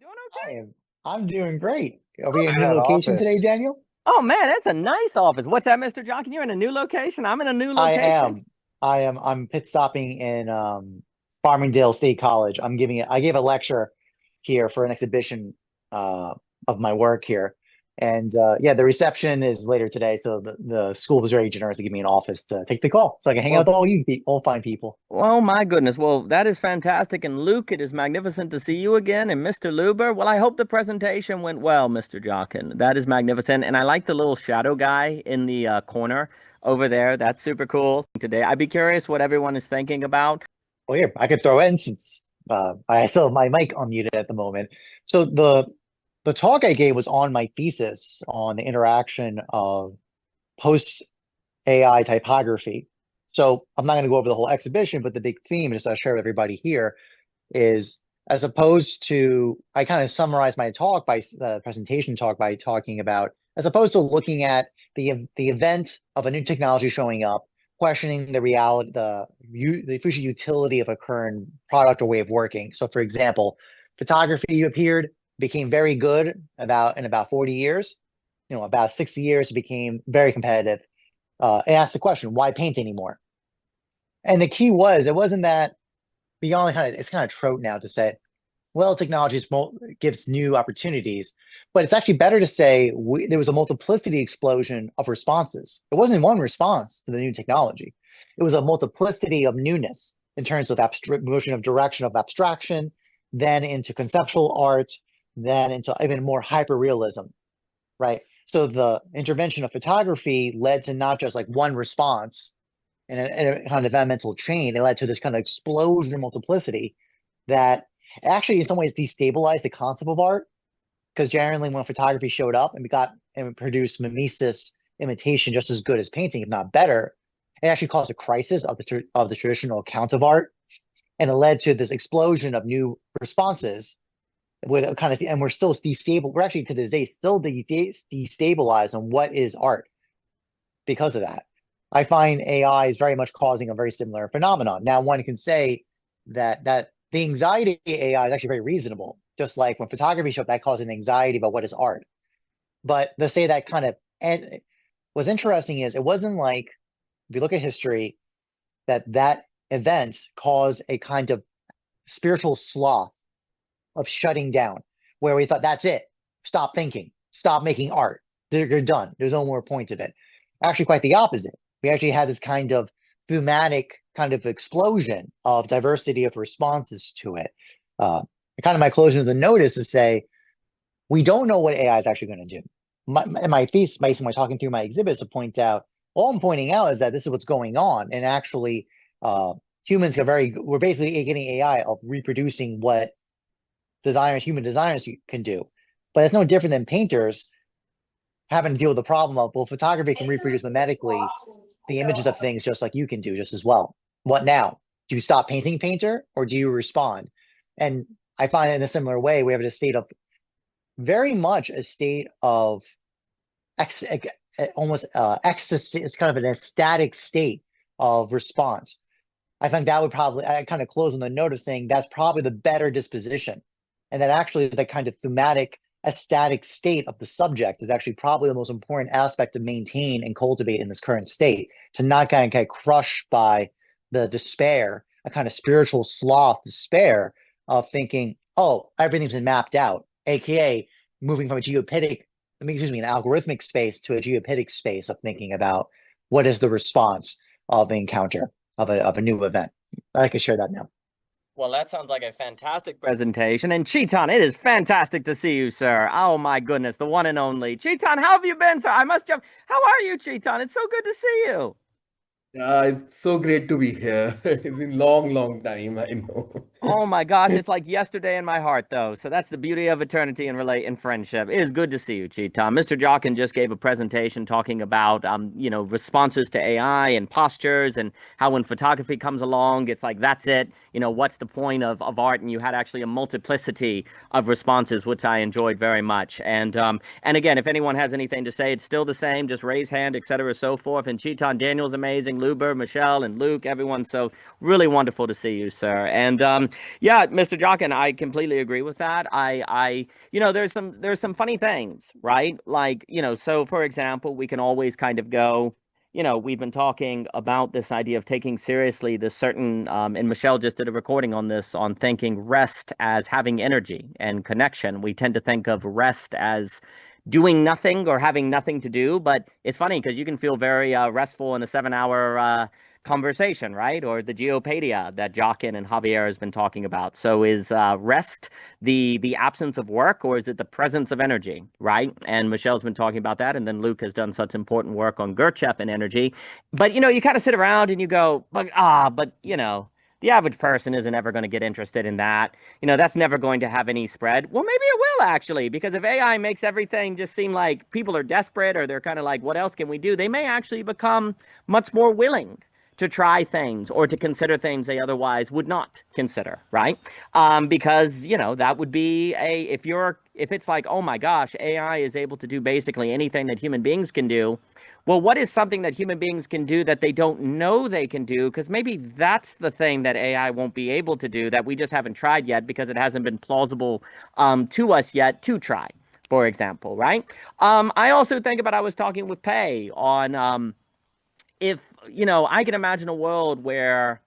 doing okay? I'm doing great. Are Oh, we in a new That location today, office. Daniel? oh man, that's a nice office. What's that, Mr. Johnson? You're in a new location. I'm in a new I location. am. I'm pit stopping in Farmingdale State College. I gave a lecture here for an exhibition of my work here. And yeah, the reception is later today, so the school was very generous to give me an office to take the call. So I can hang out Well, with all fine people. oh my goodness. Well, that is fantastic. And Luke, it is magnificent to see you again. And Mr. Luber, well, I hope the presentation went well, Mr. Jockin. That is magnificent. And I like the little shadow guy in the corner over there. That's super cool today. I'd be curious what everyone is thinking about. Well, here, I could throw in since I still have my mic unmuted at the moment. So the talk I gave was on my thesis on the interaction of post AI typography. So I'm not going to go over the whole exhibition, but the big theme, just to share with everybody here, is as opposed to, I kind of summarized my talk by presentation talk by talking about, as opposed to looking at the event of a new technology showing up, questioning the reality, the future utility of a current product or way of working. So, for example, photography appeared, became very good in about 40 years. About 60 years, it became very competitive. And asked the question, why paint anymore? And the key was, it wasn't that beyond it's kind of trope now to say, well, technology gives new opportunities, but it's actually better to say there was a multiplicity explosion of responses. It wasn't one response to the new technology. It was a multiplicity of newness in terms of motion of direction of abstraction, then into conceptual art, then into even more hyper-realism, right? So the intervention of photography led to not just like one response in a kind of environmental chain. It led to this kind of explosion of multiplicity that actually in some ways destabilized the concept of art. Because generally when photography showed up and produced mimesis imitation just as good as painting, if not better, it actually caused a crisis of the traditional account of art. And it led to this explosion of new responses with a kind of, and we're still destabilized. We're actually to this day still destabilized on what is art because of that. I find AI is very much causing a very similar phenomenon. Now, one can say that the anxiety AI is actually very reasonable. Just like when photography showed, that caused an anxiety about what is art. But to say that kind of, and what's interesting is it wasn't like, if you look at history, that event caused a kind of spiritual sloth of shutting down, where we thought, that's it, stop thinking, stop making art, you're done, there's no more point of it. Actually, quite the opposite. We actually had this kind of thematic kind of explosion of diversity of responses to it. Kind of my closing of the notice to say, we don't know what AI is actually going to do. My thesis, based on my talking through my exhibits, to point out, all I'm pointing out is that this is what's going on. And actually, humans we're basically getting AI of reproducing what human designers can do. But it's no different than painters having to deal with the problem of, well, photography can reproduce mimetically the images of things just like you can do just as well. What now? Do you stop painting painter or do you respond? And I find in a similar way, we have a state of very much a state of almost ecstasy. It's kind of an ecstatic state of response. I think that would probably, I kind of close on the note of saying that's probably the better disposition. And that actually the kind of thematic, ecstatic state of the subject is actually probably the most important aspect to maintain and cultivate in this current state, to not kind of get crushed by the despair, a kind of spiritual sloth despair of thinking, oh, everything's been mapped out, aka moving from an algorithmic space to a geopedic space of thinking about what is the response of the encounter of a new event. I can share that now. Well, that sounds like a fantastic presentation. And Chetan, it is fantastic to see you, sir. Oh my goodness, the one and only. Chetan, how have you been, sir? I must jump. How are you, Chetan? It's so good to see you. It's so great to be here. It's been long, long time, I know. Oh my gosh, it's like yesterday in my heart, though. So that's the beauty of eternity and relate and friendship. It is good to see you, Chetan. Mr. Jockin just gave a presentation talking about, responses to AI and postures and how when photography comes along, it's like, that's it. What's the point of art? And you had actually a multiplicity of responses, which I enjoyed very much. And again, if anyone has anything to say, it's still the same. Just raise hand, etc., so forth. And Chetan, Daniel's amazing. Luber, Michelle, and Luke, everyone. So really wonderful to see you, sir. And Yeah, Mr. Jockin, I completely agree with that. There's some funny things, right? Like, so for example, we can always kind of go, we've been talking about this idea of taking seriously this certain, and Michelle just did a recording on this, on thinking rest as having energy and connection. We tend to think of rest as doing nothing or having nothing to do, but it's funny because you can feel very restful in a 7 hour conversation, right? Or the geopedia that Jockin and Javier has been talking about. So is rest the absence of work, or is it the presence of energy, right? And Michelle's been talking about that, and then Luke has done such important work on Gurdjieff and energy. But you kind of sit around and you go, the average person isn't ever going to get interested in that. That's never going to have any spread. Well, maybe it will actually, because if AI makes everything just seem like people are desperate, or they're kind of like, what else can we do? They may actually become much more willing to try things or to consider things they otherwise would not consider, right? Because, that would be if it's like, oh my gosh, AI is able to do basically anything that human beings can do. Well, what is something that human beings can do that they don't know they can do? Because maybe that's the thing that AI won't be able to do, that we just haven't tried yet because it hasn't been plausible to us yet to try, for example, right? I also think about, I was talking with Pei on if, I can imagine a world where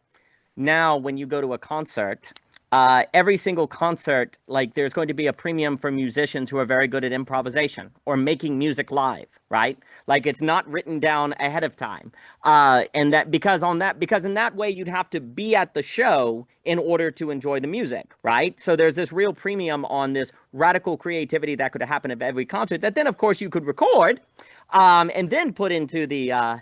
now when you go to a concert, every single concert, like there's going to be a premium for musicians who are very good at improvisation or making music live, right? Like it's not written down ahead of time. And that because in that way, you'd have to be at the show in order to enjoy the music, right? So there's this real premium on this radical creativity that could happen at every concert that then, of course, you could record. And then put into the AI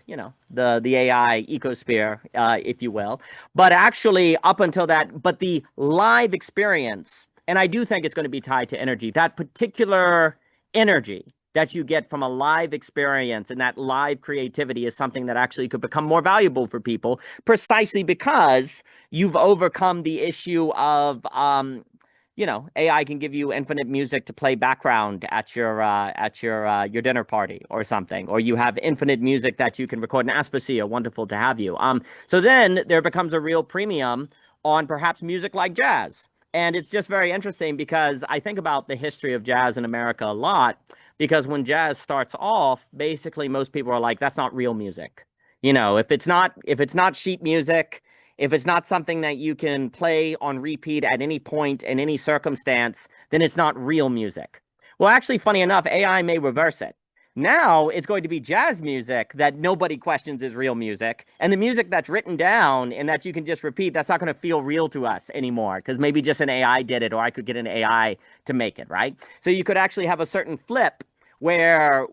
ecosphere, if you will. But actually, up until that, but the live experience, and I do think it's going to be tied to energy, that particular energy that you get from a live experience and that live creativity is something that actually could become more valuable for people, precisely because you've overcome the issue of AI can give you infinite music to play background at your dinner party or something, or you have infinite music that you can record. And Aspasia, wonderful to have you. So then there becomes a real premium on perhaps music like jazz. And it's just very interesting because I think about the history of jazz in America a lot, because when jazz starts off, basically most people are like, that's not real music. If it's not sheet music, if it's not something that you can play on repeat at any point in any circumstance, then it's not real music. Well, actually, funny enough, AI may reverse it. Now it's going to be jazz music that nobody questions is real music. And the music that's written down and that you can just repeat, that's not going to feel real to us anymore, because maybe just an AI did it, or I could get an AI to make it, right? So you could actually have a certain flip where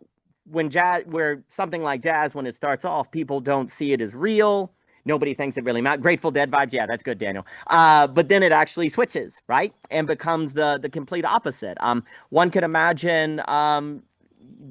where something like jazz, when it starts off, people don't see it as real. Nobody thinks it really matters. Grateful Dead vibes. Yeah, that's good, Daniel. But then it actually switches, right? And becomes the complete opposite. One could imagine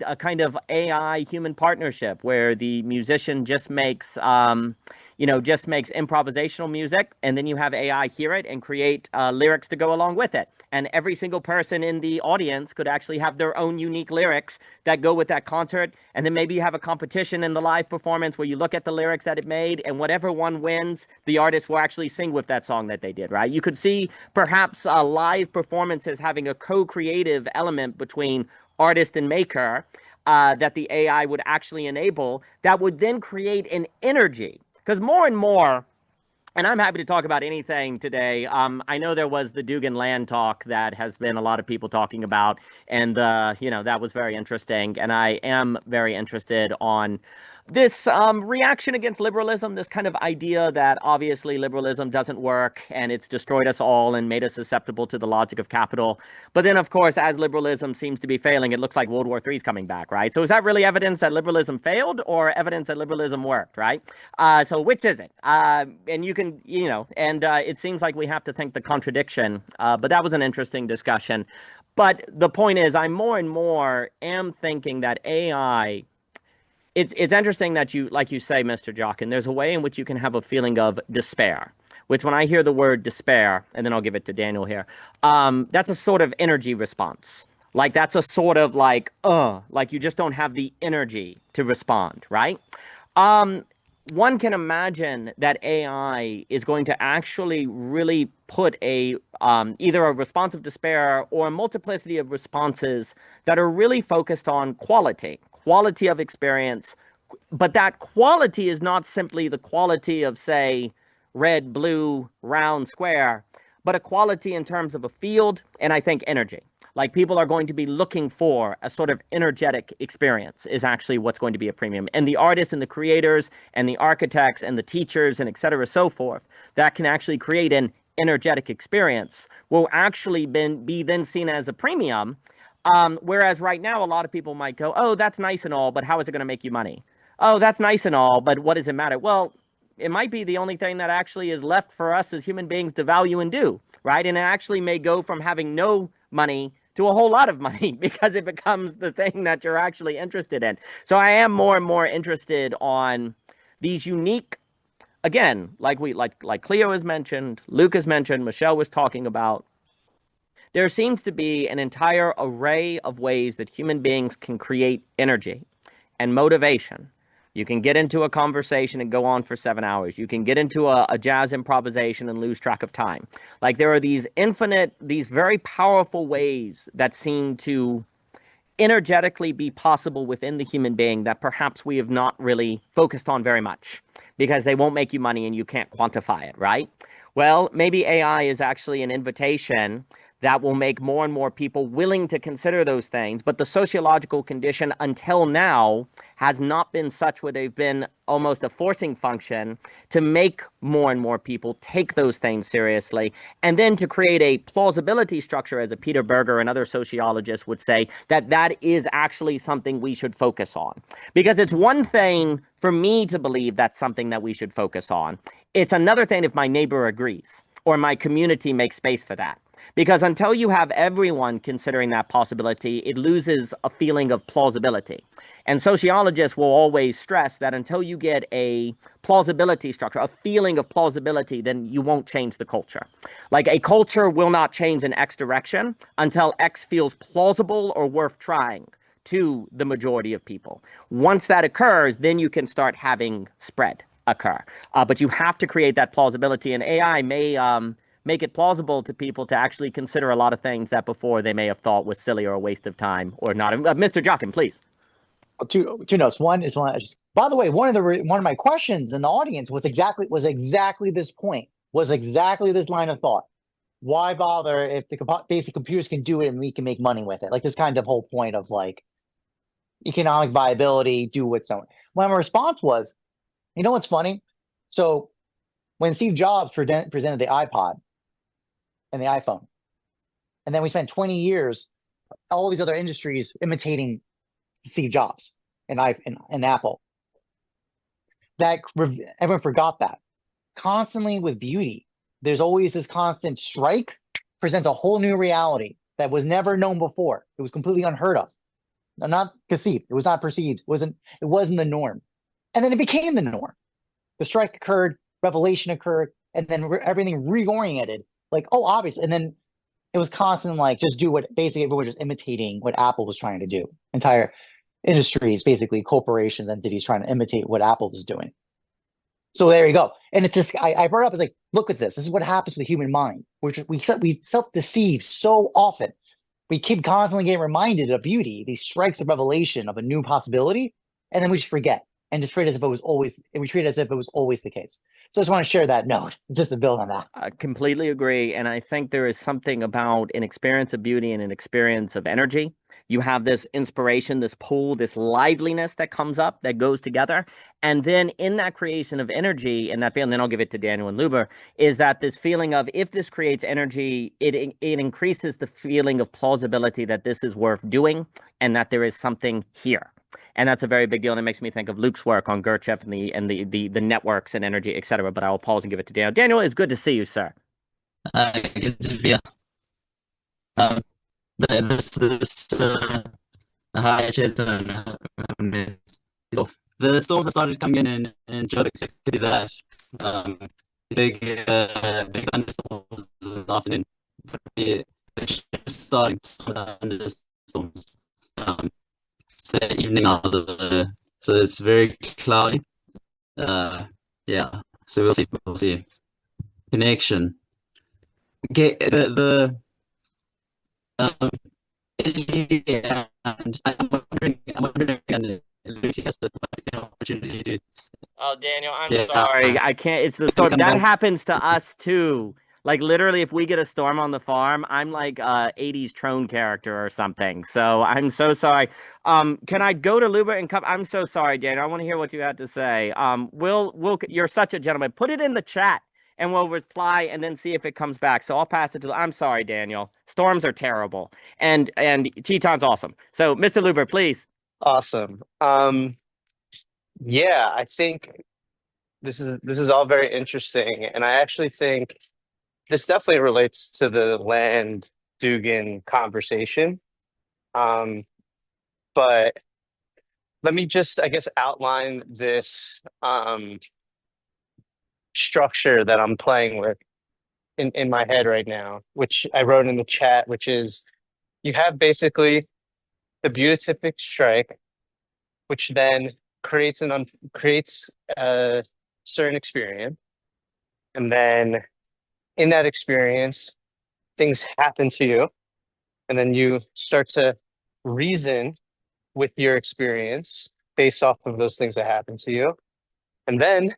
a kind of AI human partnership where the musician just makes improvisational music, and then you have AI hear it and create lyrics to go along with it. And every single person in the audience could actually have their own unique lyrics that go with that concert. And then maybe you have a competition in the live performance where you look at the lyrics that it made, and whatever one wins, the artist will actually sing with that song that they did, right? You could see perhaps live performances having a co-creative element between artist and maker that the AI would actually enable, that would then create an energy. Because more and more, and I'm happy to talk about anything today. I know there was the Dugan land talk that has been a lot of people talking about, and that was very interesting. And I am very interested on this reaction against liberalism, this kind of idea that obviously liberalism doesn't work and it's destroyed us all and made us susceptible to the logic of capital. But then, of course, as liberalism seems to be failing, it looks like World War III is coming back, right? So is that really evidence that liberalism failed, or evidence that liberalism worked, right? So which is it? And you can, it seems like we have to think the contradiction. But that was an interesting discussion. But the point is, I more and more am thinking that AI, it's interesting that you, like you say, Mr. Jockin, there's a way in which you can have a feeling of despair, which when I hear the word despair, and then I'll give it to Daniel here, that's a sort of energy response. Like that's a sort of like you just don't have the energy to respond, right? one can imagine that AI is going to actually really put a either a response of despair or a multiplicity of responses that are really focused on quality of experience, but that quality is not simply the quality of, say, red, blue, round, square, but a quality in terms of a field and I think energy. Like people are going to be looking for a sort of energetic experience is actually what's going to be a premium. And the artists and the creators and the architects and the teachers and et cetera, so forth, that can actually create an energetic experience will actually be then seen as a premium. Whereas right now, a lot of people might go, oh, that's nice and all, but how is it going to make you money? Oh, that's nice and all, but what does it matter? Well, it might be the only thing that actually is left for us as human beings to value and do, right? And it actually may go from having no money to a whole lot of money because it becomes the thing that you're actually interested in. So I am more and more interested on these unique, again, like Cleo has mentioned, Luke has mentioned, Michelle was talking about. There seems to be an entire array of ways that human beings can create energy and motivation. You can get into a conversation and go on for 7 hours. You can get into a jazz improvisation and lose track of time. Like there are these these very powerful ways that seem to energetically be possible within the human being that perhaps we have not really focused on very much because they won't make you money and you can't quantify it, right? Well, maybe AI is actually an invitation that will make more and more people willing to consider those things. But the sociological condition until now has not been such where they've been almost a forcing function to make more and more people take those things seriously. And then to create a plausibility structure, as a Peter Berger and other sociologists would say, that that is actually something we should focus on. Because it's one thing for me to believe that's something that we should focus on. It's another thing if my neighbor agrees or my community makes space for that. Because until you have everyone considering that possibility, it loses a feeling of plausibility. And sociologists will always stress that until you get a plausibility structure, a feeling of plausibility, then you won't change the culture. Like a culture will not change in X direction until X feels plausible or worth trying to the majority of people. Once that occurs, then you can start having spread occur. But you have to create that plausibility, and AI may make it plausible to people to actually consider a lot of things that before they may have thought was silly or a waste of time or not. Mr. Jockin, please. Two notes. One is one. By the way, one of my questions in the audience was exactly this point. Was exactly this line of thought. Why bother if the basic computers can do it and we can make money with it? Like this kind of whole point of like economic viability. Do what's own. My response was, you know what's funny? So when Steve Jobs presented the iPod and the iPhone, and then we spent 20 years, all these other industries imitating Steve Jobs and Apple. That everyone forgot that. Constantly with beauty, there's always this constant strike presents a whole new reality that was never known before. It was completely unheard of, not conceived. It was not perceived. It wasn't the norm, and then it became the norm. The strike occurred, revelation occurred, and then everything reoriented. Like, oh, obvious, and then it was constant like just do what basically everyone was just imitating what Apple was trying to do. Entire industries, basically corporations, entities trying to imitate what Apple was doing. So there you go. And it's just I brought it up as like, look at this. This is what happens to the human mind. We self-deceive so often. We keep constantly getting reminded of beauty, these strikes of revelation of a new possibility, and then we just forget and just treat it as if it was always the case. So I just want to share that note, just to build on that. I completely agree. And I think there is something about an experience of beauty and an experience of energy. You have this inspiration, this pull, this liveliness that comes up that goes together. And then in that creation of energy and that feeling, then I'll give it to Daniel and Luber, is that this feeling of if this creates energy, it increases the feeling of plausibility that this is worth doing and that there is something here. And that's a very big deal. And it makes me think of Luke's work on Gurdjieff and the networks and energy, et cetera. But I will pause and give it to Daniel. Daniel, it's good to see you, sir. Good to be here. Hi, Chetan. So the storms that started coming in Charlottesville could be that big thunderstorms in the afternoon. They're just starting thunderstorms. It's the evening out of so it's very cloudy. Yeah, so we'll see. We'll see. Connection. Okay, um, yeah, and I'm wondering, and Lucy has the opportunity to, Oh, Daniel, I'm sorry. yeah, I can't. It's the we storm. come That back. happens to us too. Like literally, if we get a storm on the farm, I'm like a 80s Trone character or something. So I'm so sorry. Can I go to Luba and come? I'm so sorry, Daniel. I want to hear what you have to say. You're such a gentleman. Put it in the chat and we'll reply and then see if it comes back. So I'll pass it to. I'm sorry, Daniel. Storms are terrible, and Chetan's awesome. So, Mr. Luber, please. Awesome. Yeah, I think this is all very interesting, and I actually think this definitely relates to the land Dugan conversation. Um, but let me just, I guess, outline this structure that I'm playing with in my head right now, which I wrote in the chat, which is you have basically the beatific strike, which then creates a certain experience, and then in that experience, things happen to you, and then you start to reason with your experience based off of those things that happen to you, and then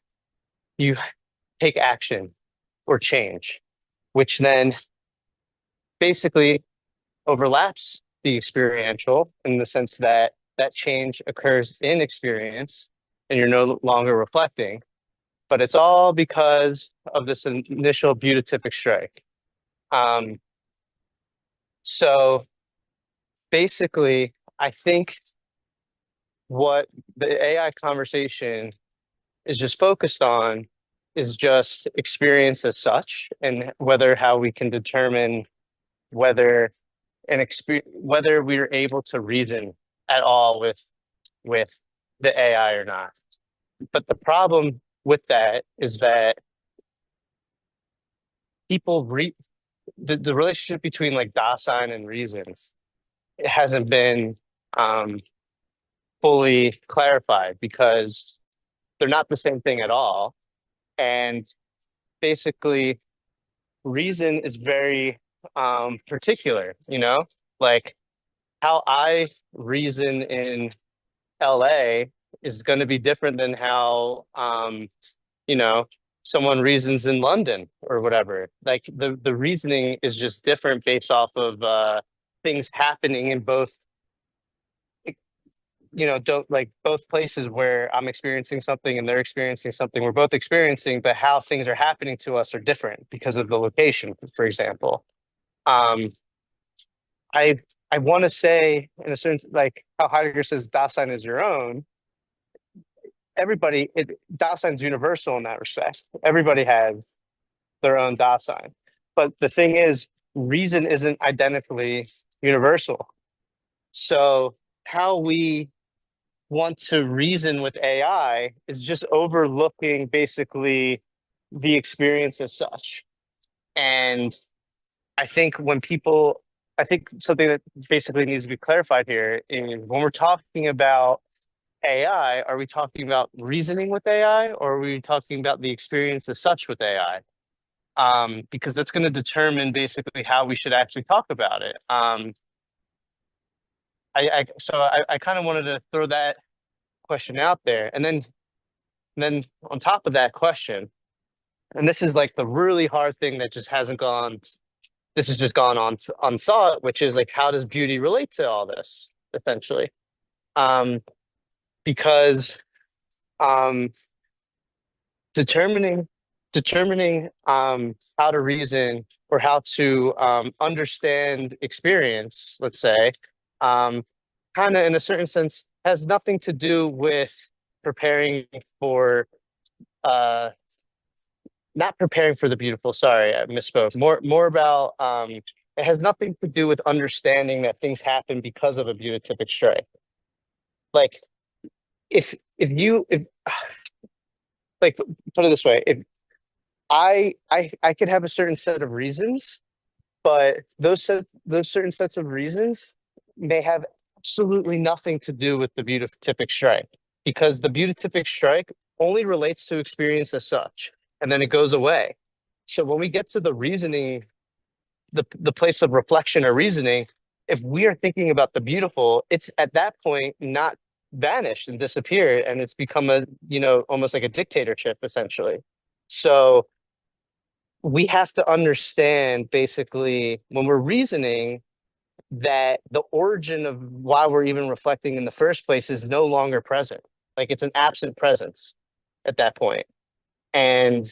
you take action or change, which then basically overlaps the experiential in the sense that that change occurs in experience and you're no longer reflecting, but it's all because of this initial beatific strike. So basically, I think what the AI conversation is just focused on is just experience as such, and whether how we can determine whether whether we're able to reason at all with the AI or not. But the problem with that is that people the relationship between like Dasein and reason, it hasn't been fully clarified because they're not the same thing at all. And basically, reason is very particular, like how I reason in LA is going to be different than how, you know, someone reasons in London or whatever. Like the reasoning is just different based off of things happening in both, don't like both places where I'm experiencing something and they're experiencing something we're both experiencing, but how things are happening to us are different because of the location, for example. Um, I I want to say in a certain, like how Heidegger says Dasein is your own. Dasein's universal in that respect. Everybody has their own Dasein. But the thing is, reason isn't identically universal. So how we want to reason with AI is just overlooking basically the experience as such. And I think I think something that basically needs to be clarified here is when we're talking about AI, are we talking about reasoning with AI or are we talking about the experience as such with AI? Because that's going to determine basically how we should actually talk about it. I kind of wanted to throw that question out there, and then on top of that question, and this is like the really hard thing that just hasn't gone. This has just gone on unthought, which is like, how does beauty relate to all this? Essentially, because determining how to reason or how to understand experience, let's say, kind of in a certain sense has nothing to do with preparing for not preparing for the beautiful. Sorry, I misspoke. More about it has nothing to do with understanding that things happen because of a beatific strike. Like if like, put it this way, if I could have a certain set of reasons, but those certain sets of reasons may have absolutely nothing to do with the beatific strike, because the beatific strike only relates to experience as such, and then it goes away. So when we get to the reasoning, the place of reflection or reasoning, if we are thinking about the beautiful, it's at that point not vanished and disappeared, and it's become a, almost like a dictatorship essentially. So we have to understand basically when we're reasoning that the origin of why we're even reflecting in the first place is no longer present. Like it's an absent presence at that point. And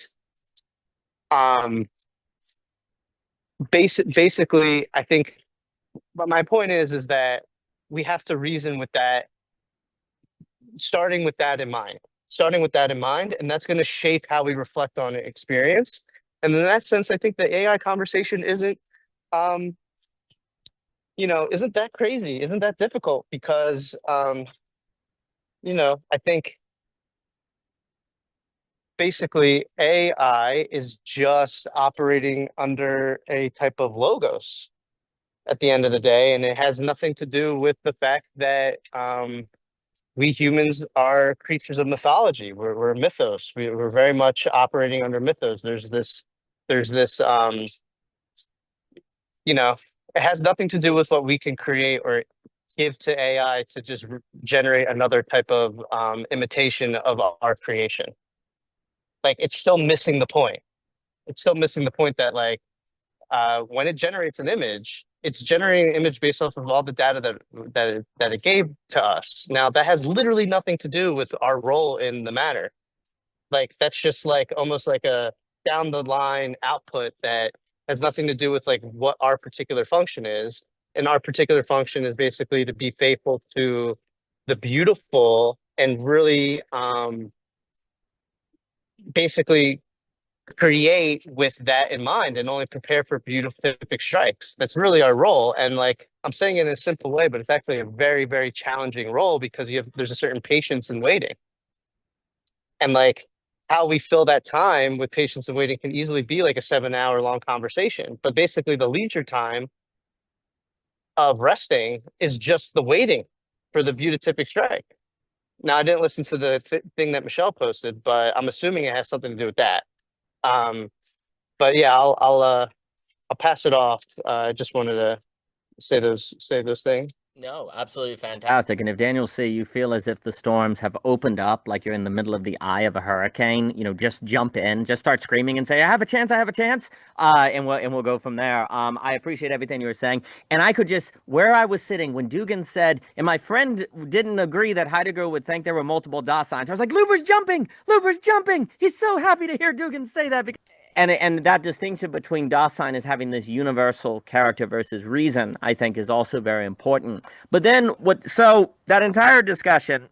basically, I think, but my point is that we have to reason with that, starting with that in mind, and that's going to shape how we reflect on experience. And in that sense, I think the AI conversation isn't isn't that crazy, isn't that difficult, because I think basically AI is just operating under a type of logos at the end of the day, and it has nothing to do with the fact that we humans are creatures of mythology. We're a mythos. We're very much operating under mythos. There's this it has nothing to do with what we can create or give to AI to just generate another type of imitation of our creation. Like it's still missing the point. It's still missing the point that like when it generates an image, it's generating an image based off of all the data that it gave to us. Now that has literally nothing to do with our role in the matter. Like that's just like almost like a down the line output that has nothing to do with like what our particular function is. And our particular function is basically to be faithful to the beautiful and really basically create with that in mind and only prepare for beautiful strikes. That's really our role. And like I'm saying it in a simple way, but it's actually a very, very challenging role because there's a certain patience in waiting. And like how we fill that time with patience and waiting can easily be like a 7-hour long conversation. But basically the leisure time of resting is just the waiting for the beautific strike. Now I didn't listen to the thing that Michelle posted, but I'm assuming it has something to do with that. But yeah, I'll pass it off. I just wanted to say those things. No, absolutely fantastic. And if Daniel C, you feel as if the storms have opened up, like you're in the middle of the eye of a hurricane, just jump in, just start screaming and say, I have a chance, and we'll go from there. I appreciate everything you were saying. And I could just, where I was sitting when Dugan said, and my friend didn't agree that Heidegger would think there were multiple DOS signs. I was like, Luber's jumping. He's so happy to hear Dugan say that. And that distinction between Dasein as having this universal character versus reason, I think, is also very important. But then so that entire discussion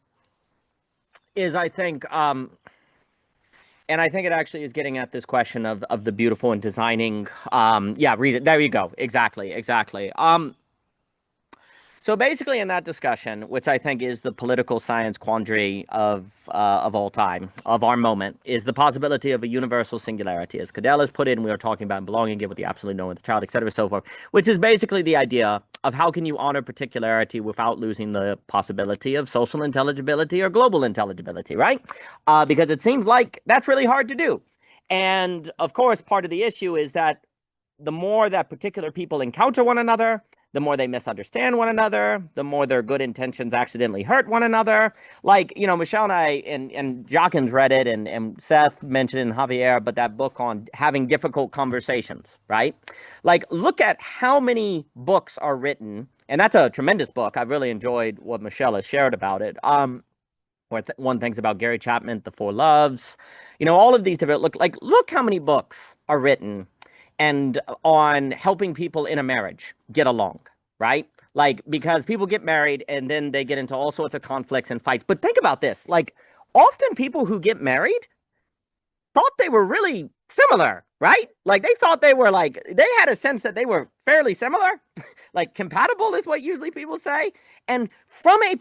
is, I think, and I think it actually is getting at this question of the beautiful and designing, reason. There you go. Exactly. So basically in that discussion, which I think is the political science quandary of all time, of our moment, is the possibility of a universal singularity. As Cadell has put it, and we were talking about belonging, give with the absolute no with the child, etc., so forth, which is basically the idea of how can you honor particularity without losing the possibility of social intelligibility or global intelligibility, right? Because it seems like that's really hard to do. And of course, part of the issue is that the more that particular people encounter one another, the more they misunderstand one another, the more their good intentions accidentally hurt one another. Like, Michelle and I, and Jockin's read it, and Seth mentioned in Javier, but that book on having difficult conversations, right? Like, look at how many books are written, and that's a tremendous book. I've really enjoyed what Michelle has shared about it. Where one thinks about Gary Chapman, The Four Loves, all of these different, look how many books are written and on helping people in a marriage get along, right? Like, because people get married and then they get into all sorts of conflicts and fights. But think about this, like, often people who get married thought they were really similar, right? Like, they thought they were they had a sense that they were fairly similar, like compatible is what usually people say. And from a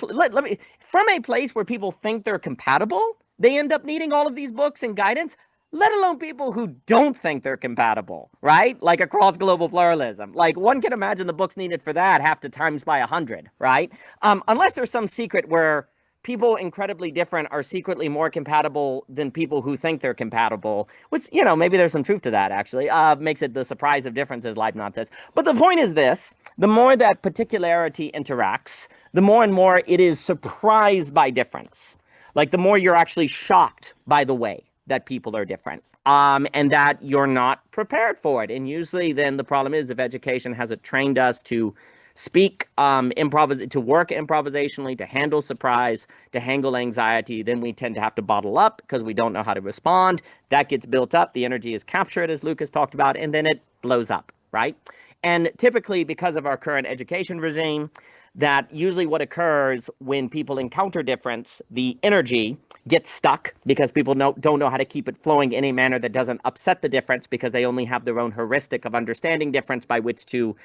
place where people think they're compatible, they end up needing all of these books and guidance, let alone people who don't think they're compatible, right? Like across global pluralism. Like one can imagine the books needed for that have to times by 100, right? Unless there's some secret where people incredibly different are secretly more compatible than people who think they're compatible, which, you know, maybe there's some truth to that, actually. Makes it the surprise of difference, as Leibniz says. But the point is this: the more that particularity interacts, the more and more it is surprised by difference. Like, the more you're actually shocked by the way that people are different, and that you're not prepared for it. And usually then the problem is, if education hasn't trained us to speak to work improvisationally, to handle surprise, to handle anxiety, then we tend to have to bottle up because we don't know how to respond. That gets built up, the energy is captured, as Lucas talked about, and then it blows up, right? And typically, because of our current education regime, that usually what occurs when people encounter difference, the energy gets stuck because people don't know how to keep it flowing in a manner that doesn't upset the difference, because they only have their own heuristic of understanding difference by which to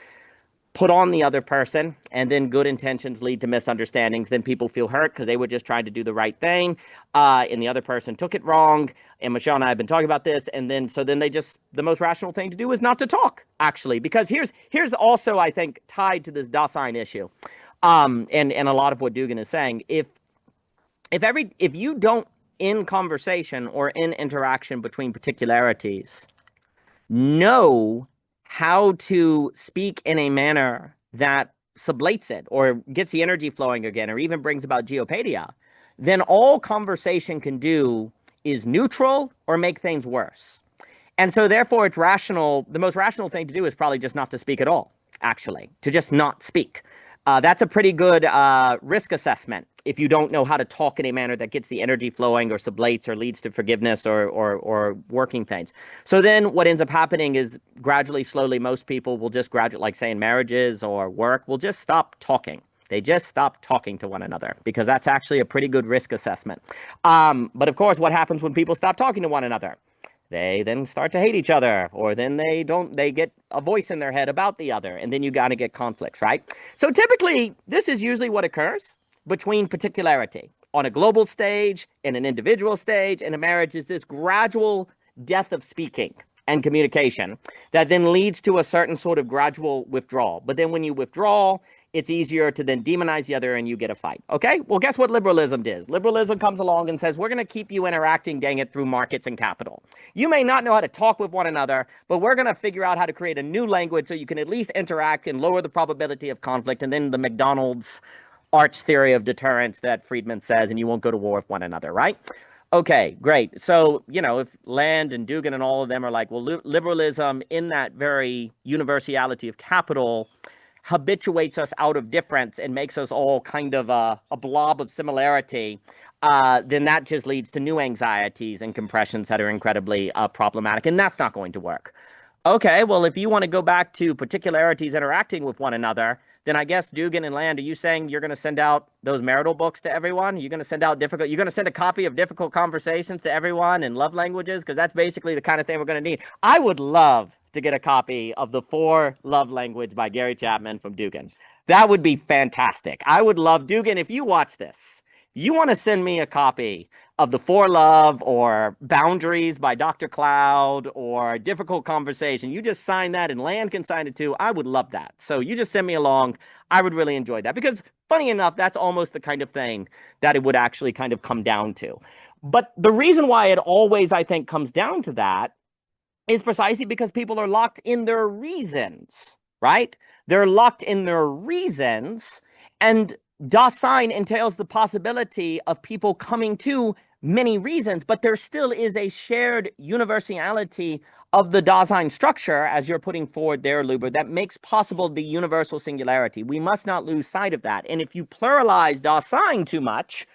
put on the other person, and then good intentions lead to misunderstandings. Then people feel hurt because they were just trying to do the right thing, and the other person took it wrong. And Michelle and I have been talking about this, and then the most rational thing to do is not to talk, actually, because here's also, I think, tied to this Dasein issue, and a lot of what Dugan is saying. If you don't, in conversation or in interaction between particularities, know how to speak in a manner that sublates it or gets the energy flowing again, or even brings about geopadia, then all conversation can do is neutral or make things worse. And so therefore it's rational. The most rational thing to do is probably just not to speak at all, actually, to just not speak. That's a pretty good risk assessment if you don't know how to talk in a manner that gets the energy flowing or sublates or leads to forgiveness or working things. So then what ends up happening is gradually, slowly, most people will just gradually, like say in marriages or work, will just stop talking. They just stop talking to one another, because that's actually a pretty good risk assessment. But of course, what happens when people stop talking to one another? They then start to hate each other, or then they get a voice in their head about the other, and then you got to get conflicts, right? So typically, this is usually what occurs between particularity on a global stage, in an individual stage, in a marriage, is this gradual death of speaking and communication that then leads to a certain sort of gradual withdrawal. But then when you withdraw, it's easier to then demonize the other and you get a fight. Okay? Well, guess what liberalism did? Liberalism comes along and says, we're going to keep you interacting, dang it, through markets and capital. You may not know how to talk with one another, but we're going to figure out how to create a new language so you can at least interact and lower the probability of conflict. And then the McDonald's arch theory of deterrence that Friedman says, and you won't go to war with one another, right? Okay, great. So, you know, if Land and Dugan and all of them are like, well, liberalism in that very universality of capital habituates us out of difference and makes us all kind of a blob of similarity, then that just leads to new anxieties and compressions that are incredibly problematic, and that's not going to work. Okay, well, if you want to go back to particularities interacting with one another, then I guess Dugan and Land, are you saying you're going to send out those marital books to everyone? You're going to send out you're going to send a copy of Difficult Conversations to everyone in love languages? Because that's basically the kind of thing we're going to need. I would love to get a copy of The 4 Love Language by Gary Chapman from Dugan. That would be fantastic. I would love, Dugan, if you watch this, you want to send me a copy of The 4 Love or Boundaries by Dr. Cloud or Difficult Conversation. You just sign that, and Land can sign it too. I would love that. So you just send me along. I would really enjoy that, because funny enough, that's almost the kind of thing that it would actually kind of come down to. But the reason why it always, I think, comes down to that is precisely because people are locked in their reasons, right? They're locked in their reasons, and Dasein entails the possibility of people coming to many reasons, but there still is a shared universality of the Dasein structure, as you're putting forward there, Luber, that makes possible the universal singularity. We must not lose sight of that. And if you pluralize Dasein too much,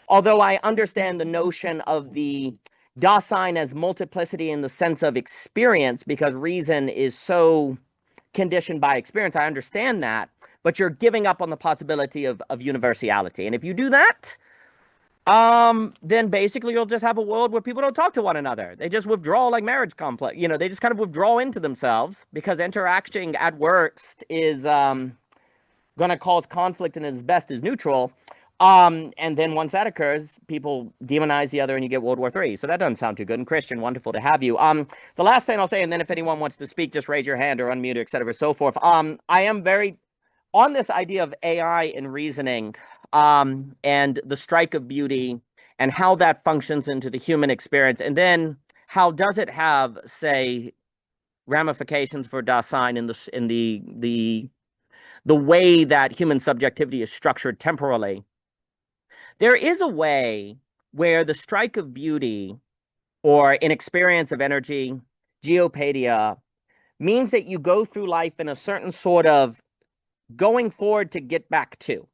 although I understand the notion of the Dasein as multiplicity in the sense of experience, because reason is so conditioned by experience, I understand that, but you're giving up on the possibility of universality. And if you do that, then basically you'll just have a world where people don't talk to one another. They just withdraw, like marriage complex. You know, they just kind of withdraw into themselves, because interacting at worst is going to cause conflict, and as best is neutral. And then once that occurs, people demonize the other and you get World War III. So that doesn't sound too good. And Christian, wonderful to have you. The last thing I'll say, and then if anyone wants to speak, just raise your hand or unmute, et cetera, so forth. I am very on this idea of AI and reasoning. and the strike of beauty and how that functions into the human experience. And then how does it have, say, ramifications for Dasein in the way that human subjectivity is structured temporally. There is a way where the strike of beauty or an experience of energy, geopadia, means that you go through life in a certain sort of going forward to get back to.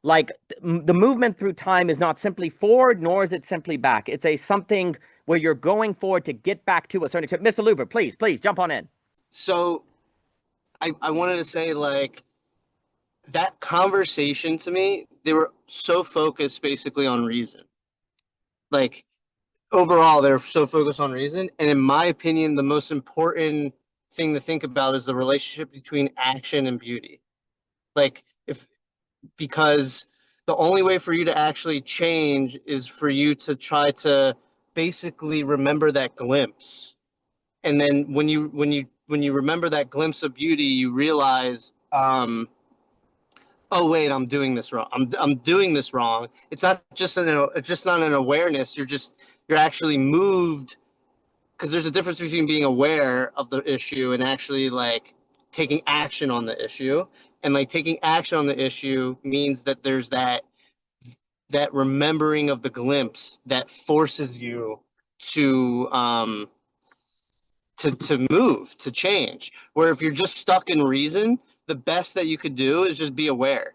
Like the movement through time is not simply forward, nor is it simply back. It's a something where you're going forward to get back to a certain extent. Mr. Luber, please jump on in. So I wanted to say, like, that conversation to me, they were so focused basically on reason. Like, overall, they're so focused on reason. And in my opinion, the most important thing to think about is the relationship between action and beauty. Like, because the only way for you to actually change is for you to try to basically remember that glimpse. And then when you remember that glimpse of beauty, you realize, oh wait, I'm doing this wrong. I'm doing this wrong. It's not just not an awareness. You're actually moved, because there's a difference between being aware of the issue and actually like taking action on the issue. And like taking action on the issue means that there's that remembering of the glimpse that forces you to move, to change. Where if you're just stuck in reason, the best that you could do is just be aware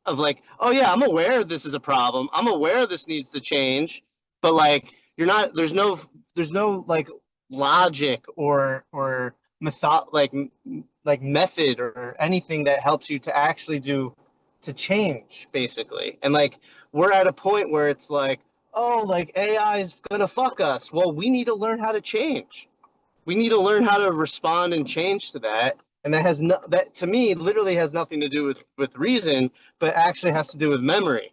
of, like, oh yeah, I'm aware this is a problem. I'm aware this needs to change, but like you're not. There's no like logic or method, like method or anything that helps you to actually to change, basically. And like we're at a point where it's like, oh, like AI is gonna fuck us. Well, we need to learn how to change. We need to learn how to respond and change to that. And that to me literally has nothing to do with reason, but actually has to do with memory.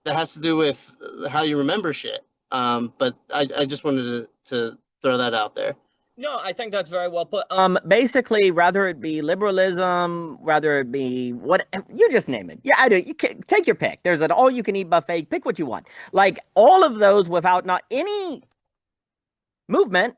That has to do with how you remember shit. But I just wanted to throw that out there. No, I think that's very well put. Basically, rather it be liberalism, rather it be what you just name it. Yeah, I do. You can take your pick. There's an all-you-can-eat buffet. Pick what you want. Like all of those without not any movement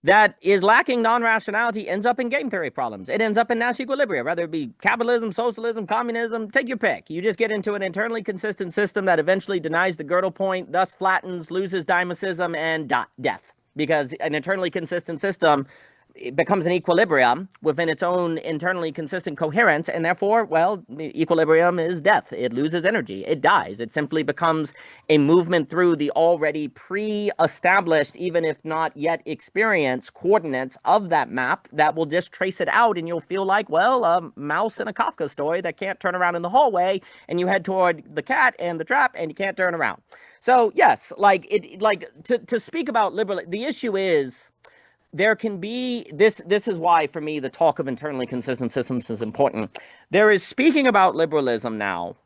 that is lacking non-rationality ends up in game theory problems. It ends up in Nash equilibria, whether it be capitalism, socialism, communism. Take your pick. You just get into an internally consistent system that eventually denies the girdle point, thus flattens, loses dynamicism, and death. Because an internally consistent system, it becomes an equilibrium within its own internally consistent coherence, and therefore, well, equilibrium is death. It loses energy. It dies. It simply becomes a movement through the already pre-established, even if not yet experienced, coordinates of that map that will just trace it out, and you'll feel like, well, a mouse in a Kafka story that can't turn around in the hallway, and you head toward the cat and the trap, and you can't turn around. So, yes, to speak about liberal, the issue is, there can be, this is why, for me, the talk of internally consistent systems is important. There is speaking about liberalism now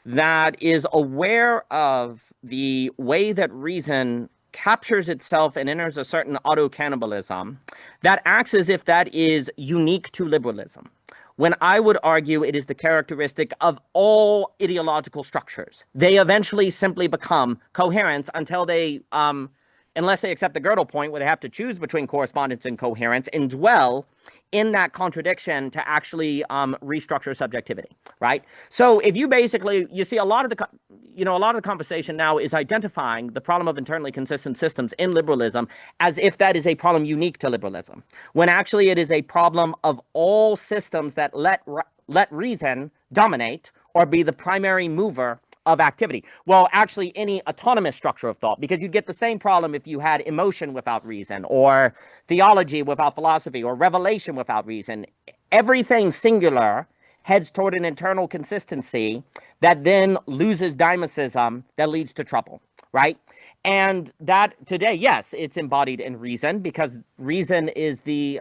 that is aware of the way that reason captures itself and enters a certain auto-cannibalism that acts as if that is unique to liberalism, when I would argue it is the characteristic of all ideological structures. They eventually simply become coherence until they, unless they accept the girdle point where they have to choose between correspondence and coherence and dwell in that contradiction to actually restructure subjectivity, right? So if you basically, you see a lot of the conversation now is identifying the problem of internally consistent systems in liberalism as if that is a problem unique to liberalism, when actually it is a problem of all systems that let reason dominate or be the primary mover of activity. Well, actually any autonomous structure of thought, because you'd get the same problem if you had emotion without reason, or theology without philosophy, or revelation without reason. Everything singular heads toward an internal consistency that then loses dynamicism that leads to trouble, right? And that today, yes, it's embodied in reason, because reason is the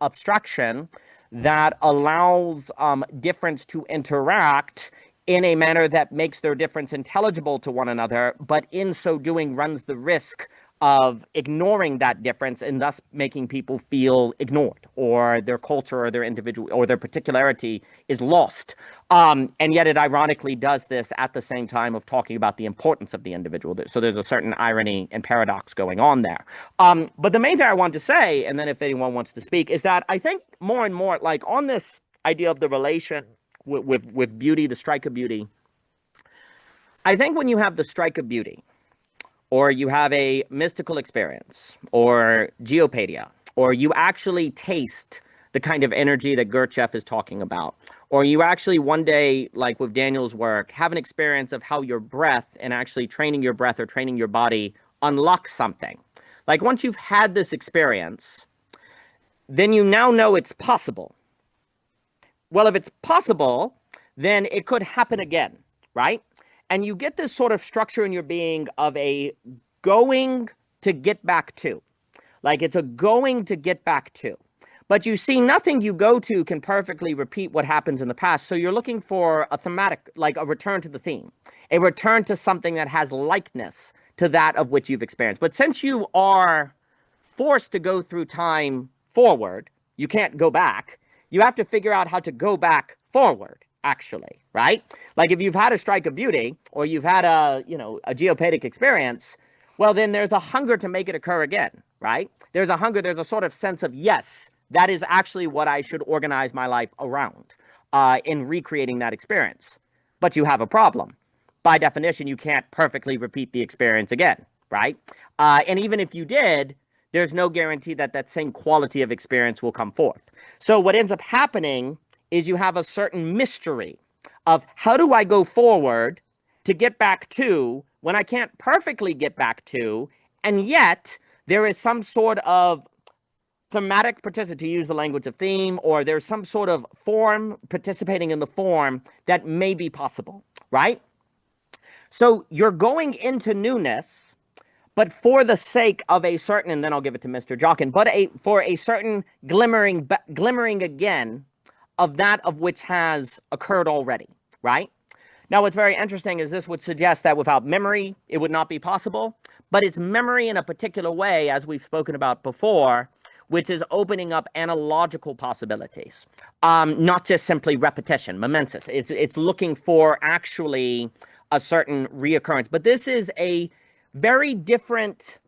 abstraction that allows difference to interact in a manner that makes their difference intelligible to one another, but in so doing runs the risk of ignoring that difference and thus making people feel ignored, or their culture or their individual or their particularity is lost. And yet it ironically does this at the same time of talking about the importance of the individual. So there's a certain irony and paradox going on there. But the main thing I want to say, and then if anyone wants to speak, is that I think more and more, like on this idea of the relation with beauty, the strike of beauty, I think when you have the strike of beauty, or you have a mystical experience, or geopadia, or you actually taste the kind of energy that Gurdjieff is talking about, or you actually one day, like with Daniel's work, have an experience of how your breath and actually training your breath or training your body unlocks something. Like once you've had this experience, then you now know it's possible. Well, if it's possible, then it could happen again, right? And you get this sort of structure in your being of a going to get back to. Like it's a going to get back to. But you see, nothing you go to can perfectly repeat what happens in the past. So you're looking for a thematic, like a return to the theme, a return to something that has likeness to that of which you've experienced. But since you are forced to go through time forward, you can't go back. You have to figure out how to go back forward, actually, right? Like if you've had a strike of beauty or you've had a geopathic experience, well, then there's a hunger to make it occur again, right? There's a hunger, there's a sort of sense of, yes, that is actually what I should organize my life around in recreating that experience. But you have a problem. By definition, you can't perfectly repeat the experience again, right? And even if you did, there's no guarantee that that same quality of experience will come forth. So what ends up happening is you have a certain mystery of how do I go forward to get back to when I can't perfectly get back to, and yet there is some sort of thematic participation, to use the language of theme, or there's some sort of form participating in the form that may be possible, right? So you're going into newness, but for the sake of a certain, and then I'll give it to Mr. Jockin, but for a certain glimmering again of that of which has occurred already, right? Now, what's very interesting is this would suggest that without memory, it would not be possible, but it's memory in a particular way, as we've spoken about before, which is opening up analogical possibilities, not just simply repetition, mimesis. It's looking for actually a certain reoccurrence. But this is a very different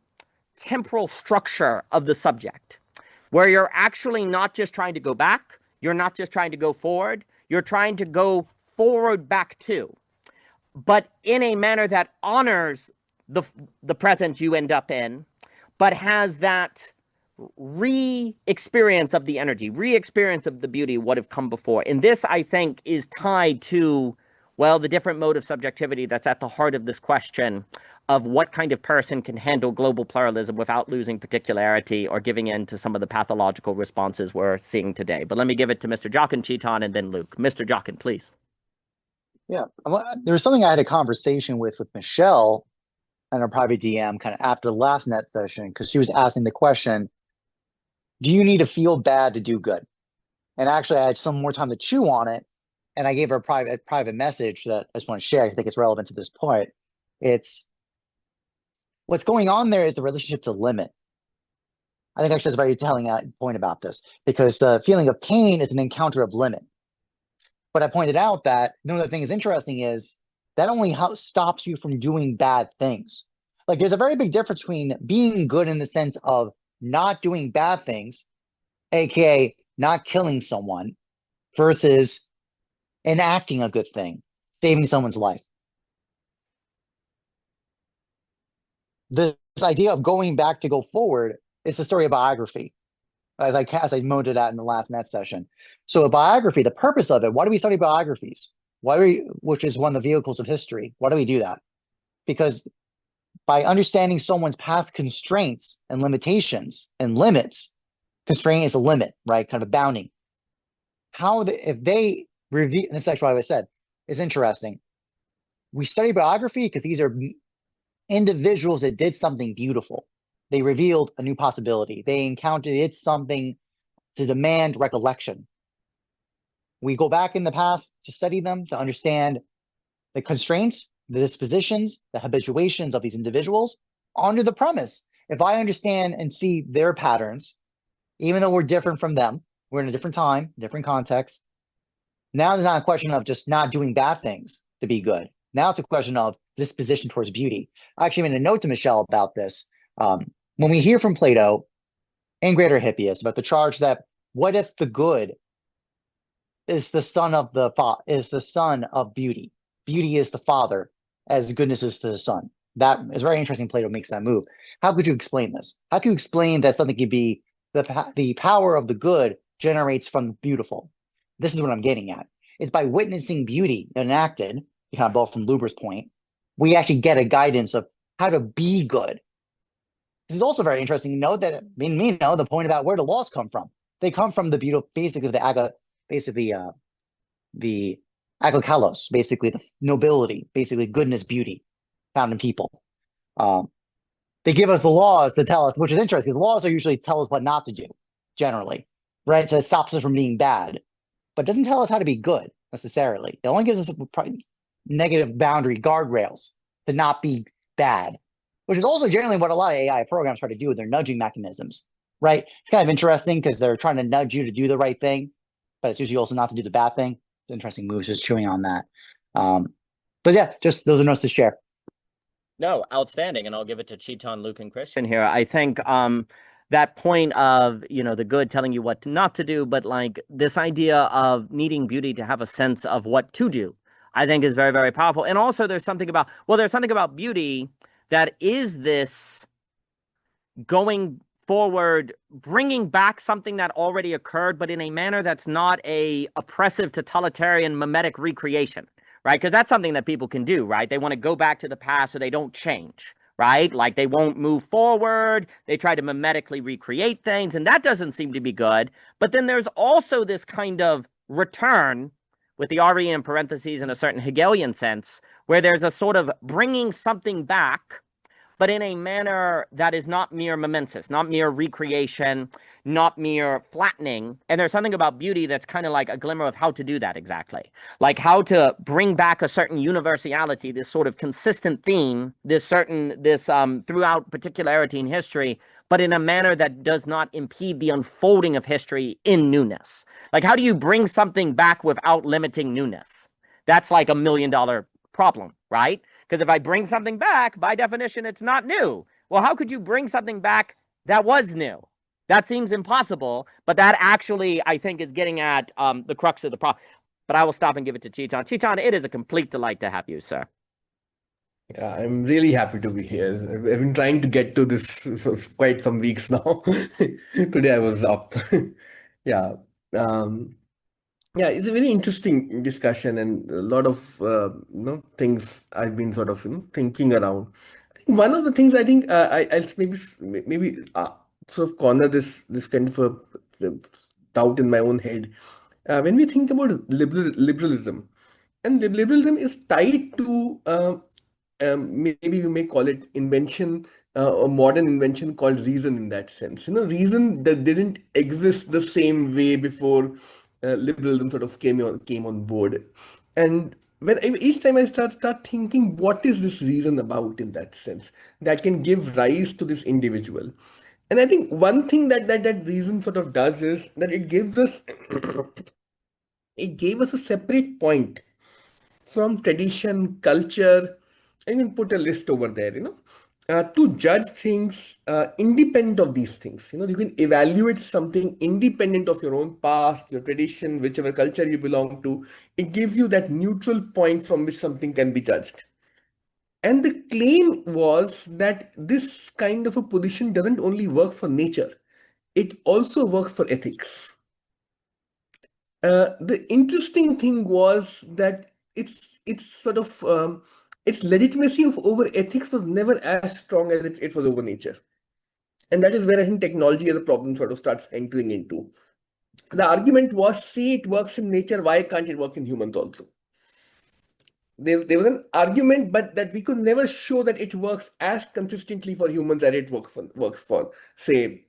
temporal structure of the subject, where you're actually not just trying to go back, you're not just trying to go forward, you're trying to go forward back to, but in a manner that honors the present you end up in, but has that re-experience of the energy, re-experience of the beauty, what have come before. And this, I think, is tied to, well, the different mode of subjectivity that's at the heart of this question of what kind of person can handle global pluralism without losing particularity or giving in to some of the pathological responses we're seeing today. But let me give it to Mr. Jockin, Chetan, and then Luke. Mr. Jockin, please. Yeah, there was something I had a conversation with Michelle on a private DM kind of after the last net session, because she was asking the question, do you need to feel bad to do good? And actually, I had some more time to chew on it, and I gave her a private message that I just want to share. I think it's relevant to this point. It's what's going on there is the relationship to limit. I think actually that's a very telling point about this, because the feeling of pain is an encounter of limit. But I pointed out that another thing is interesting is that only stops you from doing bad things. Like there's a very big difference between being good in the sense of not doing bad things, aka not killing someone, versus enacting a good thing, saving someone's life. This idea of going back to go forward is the story of biography, as I noted out in the last net session. So a biography, the purpose of it, why do we study biographies? Which is one of the vehicles of history. Why do we do that? Because by understanding someone's past constraints and limitations and limits, constraint is a limit, right? Kind of bounding. If they review, and this is actually what I said, is interesting. We study biography because these are individuals that did something beautiful. They revealed a new possibility. They did something to demand recollection. We go back in the past to study them, to understand the constraints, the dispositions, the habituations of these individuals under the premise if I understand and see their patterns, even though we're different from them, we're in a different time, different context. Now it's not a question of just not doing bad things to be good. Now it's a question of disposition towards beauty. I actually made a note to Michelle about this. When we hear from Plato and Greater Hippias about the charge that what if the good is the son of beauty? Beauty is the father, as goodness is to the son. That is very interesting. Plato makes that move. How could you explain this? How could you explain that something could be the power of the good generates from the beautiful? This is what I'm getting at. It's by witnessing beauty enacted, kind of both from Luber's point, we actually get a guidance of how to be good. This is also very interesting to note that the point about where the laws come from. They come from the beautiful, basically the agakalos, basically the nobility, basically goodness, beauty found in people. They give us the laws to tell us, which is interesting, because laws are usually tell us what not to do, generally, right? So it stops us from being bad, but doesn't tell us how to be good necessarily. It only gives us negative boundary guardrails to not be bad, which is also generally what a lot of AI programs try to do with their nudging mechanisms, right? It's kind of interesting because they're trying to nudge you to do the right thing, but it's usually also not to do the bad thing. It's interesting moves, just chewing on that. But yeah, just those are notes to share. No, outstanding. And I'll give it to Chetan, Luke, and Christian here. I think that point of, the good telling you what not to do, but like this idea of needing beauty to have a sense of what to do, I think is very, very powerful. And also there's something about beauty that is this going forward, bringing back something that already occurred, but in a manner that's not a oppressive, totalitarian, mimetic recreation. Right? Because that's something that people can do, right? They want to go back to the past so they don't change, right? Like they won't move forward. They try to mimetically recreate things, and that doesn't seem to be good. But then there's also this kind of return with the RE in parentheses in a certain Hegelian sense, where there's a sort of bringing something back, but in a manner that is not mere mimesis, not mere recreation, not mere flattening. And there's something about beauty that's kind of like a glimmer of how to do that exactly. Like how to bring back a certain universality, this sort of consistent theme, this throughout particularity in history, but in a manner that does not impede the unfolding of history in newness. Like how do you bring something back without limiting newness? That's like $1 million problem, right? Because if I bring something back, by definition, it's not new. Well, how could you bring something back that was new? That seems impossible, but that actually, I think, is getting at the crux of the problem. But I will stop and give it to Chetan. Chetan, it is a complete delight to have you, sir. Yeah, I'm really happy to be here. I've been trying to get to this for quite some weeks now. Today I was up. Yeah. Yeah, it's a very interesting discussion and a lot of things I've been sort of thinking around. I think one of the things I think I'll maybe sort of corner this kind of a doubt in my own head. When we think about liberalism, and liberalism is tied to maybe we may call it invention, a modern invention called reason in that sense. Reason that didn't exist the same way before liberalism sort of came on board. And each time I start thinking, what is this reason about in that sense that can give rise to this individual? And I think one thing that reason sort of does is that it gives us it gave us a separate point from tradition, culture. I can put a list over there, to judge things independent of these things. You can evaluate something independent of your own past, your tradition, whichever culture you belong to. It gives you that neutral point from which something can be judged. And the claim was that this kind of a position doesn't only work for nature, it also works for ethics. The interesting thing was that it's sort of its legitimacy over ethics was never as strong as it was over nature. And that is where I think technology as a problem sort of starts entering into. The argument was, see, it works in nature, why can't it work in humans also? There was an argument, but that we could never show that it works as consistently for humans as it works for say,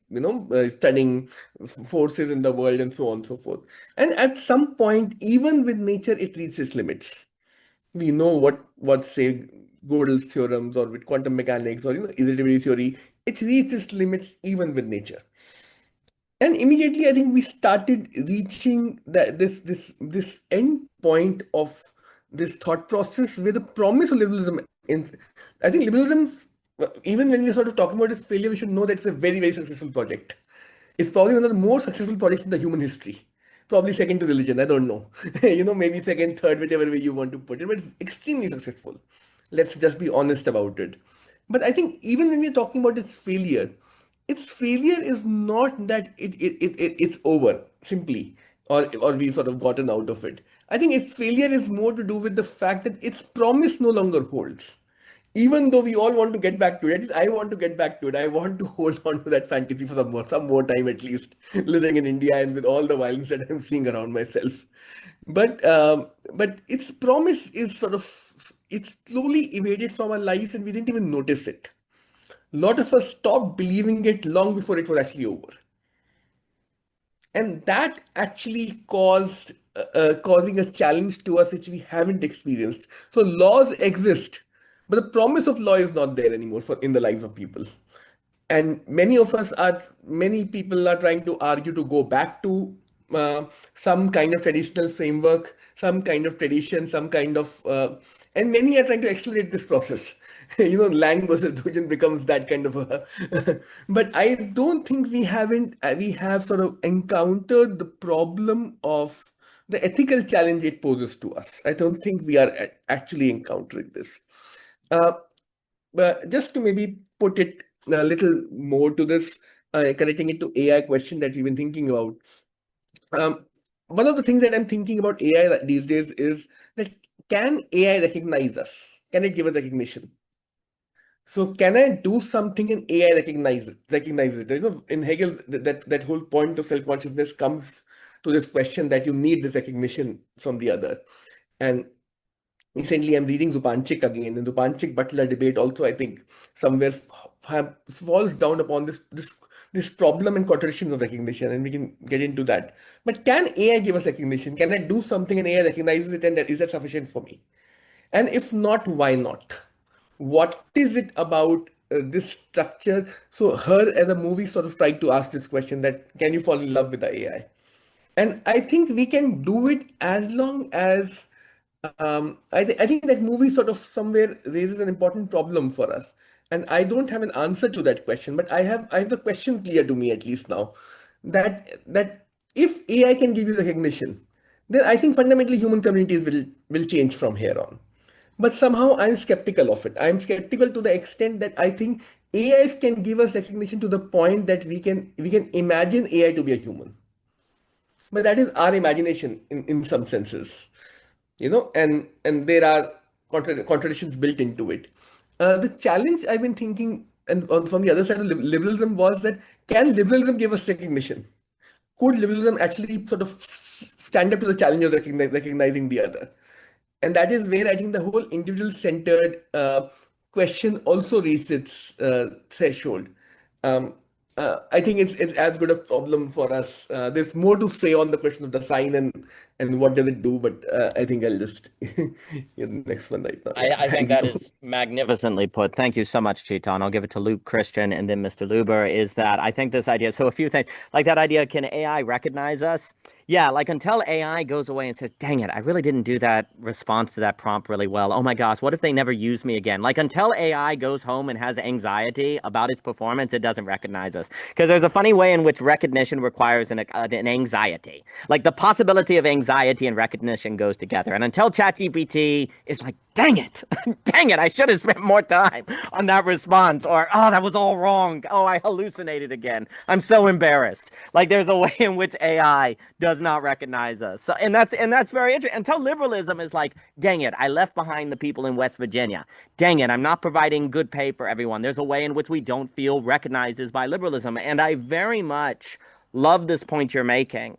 studying forces in the world and so on and so forth. And at some point, even with nature, it reaches its limits. We know what say Gödel's theorems or with quantum mechanics or relativity theory, it's reached its limits even with nature. And immediately, I think we started reaching this end point of this thought process where the promise of liberalism. I think liberalism, even when we're sort of talking about its failure, we should know that it's a very, very successful project. It's probably one of the more successful projects in the human history. Probably second to religion. I don't know. Maybe second, third, whichever way you want to put it. But it's extremely successful. Let's just be honest about it. But I think even when we're talking about its failure is not that it's over simply, or we've sort of gotten out of it. I think its failure is more to do with the fact that its promise no longer holds. Even though we all want to get back to it, at least I want to get back to it. I want to hold on to that fantasy for some more time at least, living in India and with all the violence that I'm seeing around myself. But its promise is it's slowly evaded from our lives and we didn't even notice it. A lot of us stopped believing it long before it was actually over. And that actually causing a challenge to us which we haven't experienced. So laws exist, but the promise of law is not there anymore in the lives of people. And many people are trying to argue to go back to some kind of traditional framework, some kind of tradition, and many are trying to accelerate this process. Lang versus Dujan becomes that kind of a. But I don't think we have sort of encountered the problem of the ethical challenge it poses to us. I don't think we are actually encountering this. But just to maybe put it a little more to this, connecting it to AI question that we've been thinking about. One of the things that I'm thinking about AI these days is that can AI recognize us? Can it give us recognition? So can I do something and AI recognize it? In Hegel, that whole point of self-consciousness comes to this question that you need this recognition from the other. And recently, I'm reading Zupančič again, and Zupančič Butler debate also, I think, somewhere falls down upon this problem and contradiction of recognition, and we can get into that. But can AI give us recognition? Can I do something and AI recognizes it, and is that sufficient for me? And if not, why not? What is it about this structure? So Her as a movie sort of tried to ask this question that can you fall in love with the AI? And I think we can do it as long as I think that movie sort of somewhere raises an important problem for us. And I don't have an answer to that question, but I have the question clear to me at least now that if AI can give you recognition, then I think fundamentally human communities will change from here on. But somehow I'm skeptical of it. I'm skeptical to the extent that I think AIs can give us recognition to the point that we can imagine AI to be a human. But that is our imagination in some senses, and there are contradictions built into it. The challenge I've been thinking, and from the other side of liberalism, was that can liberalism give us recognition? Could liberalism actually sort of stand up to the challenge of recognizing the other? And that is where I think the whole individual-centered question also reached its threshold. I think it's as good a problem for us. There's more to say on the question of the sign and what does it do, but I think I'll just get the next one right now. I think that is magnificently put. Thank you so much, Chetan. I'll give it to Luke Christian and then Mr. Luber. Is that I think this idea, so a few things, like that idea, can AI recognize us? Yeah, like until AI goes away and says, dang it, I really didn't do that response to that prompt really well. Oh my gosh, what if they never use me again? Like until AI goes home and has anxiety about its performance, it doesn't recognize us. Because there's a funny way in which recognition requires an anxiety. Like the possibility of anxiety and recognition goes together. And until ChatGPT is like, dang it, dang it, I should have spent more time on that response. Or, oh, that was all wrong. Oh, I hallucinated again. I'm so embarrassed. Like there's a way in which AI does not recognize us. So, and that's very interesting. Until liberalism is like, dang it, I left behind the people in West Virginia. Dang it, I'm not providing good pay for everyone. There's a way in which we don't feel recognized as by liberalism. And I very much love this point you're making.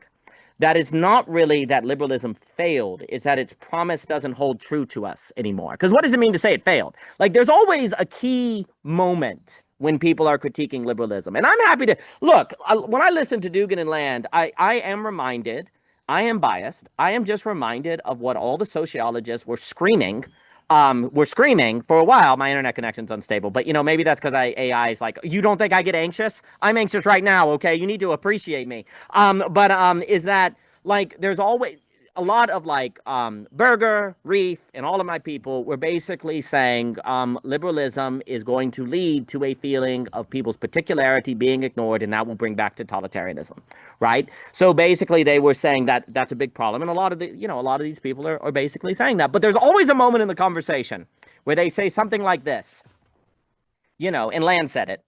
That is not really that liberalism failed, it's that its promise doesn't hold true to us anymore. Because what does it mean to say it failed? Like there's always a key moment when people are critiquing liberalism. And I'm happy to, look, when I listen to Dugan and Land, I am reminded, I am biased, I am just reminded of what all the sociologists were screaming were screaming for a while, my internet connection's unstable. But, you know, maybe that's because AI is like, you don't think I get anxious? I'm anxious right now, okay? You need to appreciate me. Is that, like, there's always a lot of like Berger, Reef, and all of my people were basically saying liberalism is going to lead to a feeling of people's particularity being ignored, and that will bring back totalitarianism, right? So basically, they were saying that that's a big problem, and a lot of these people are basically saying that. But there's always a moment in the conversation where they say something like this, you know, and Land said it.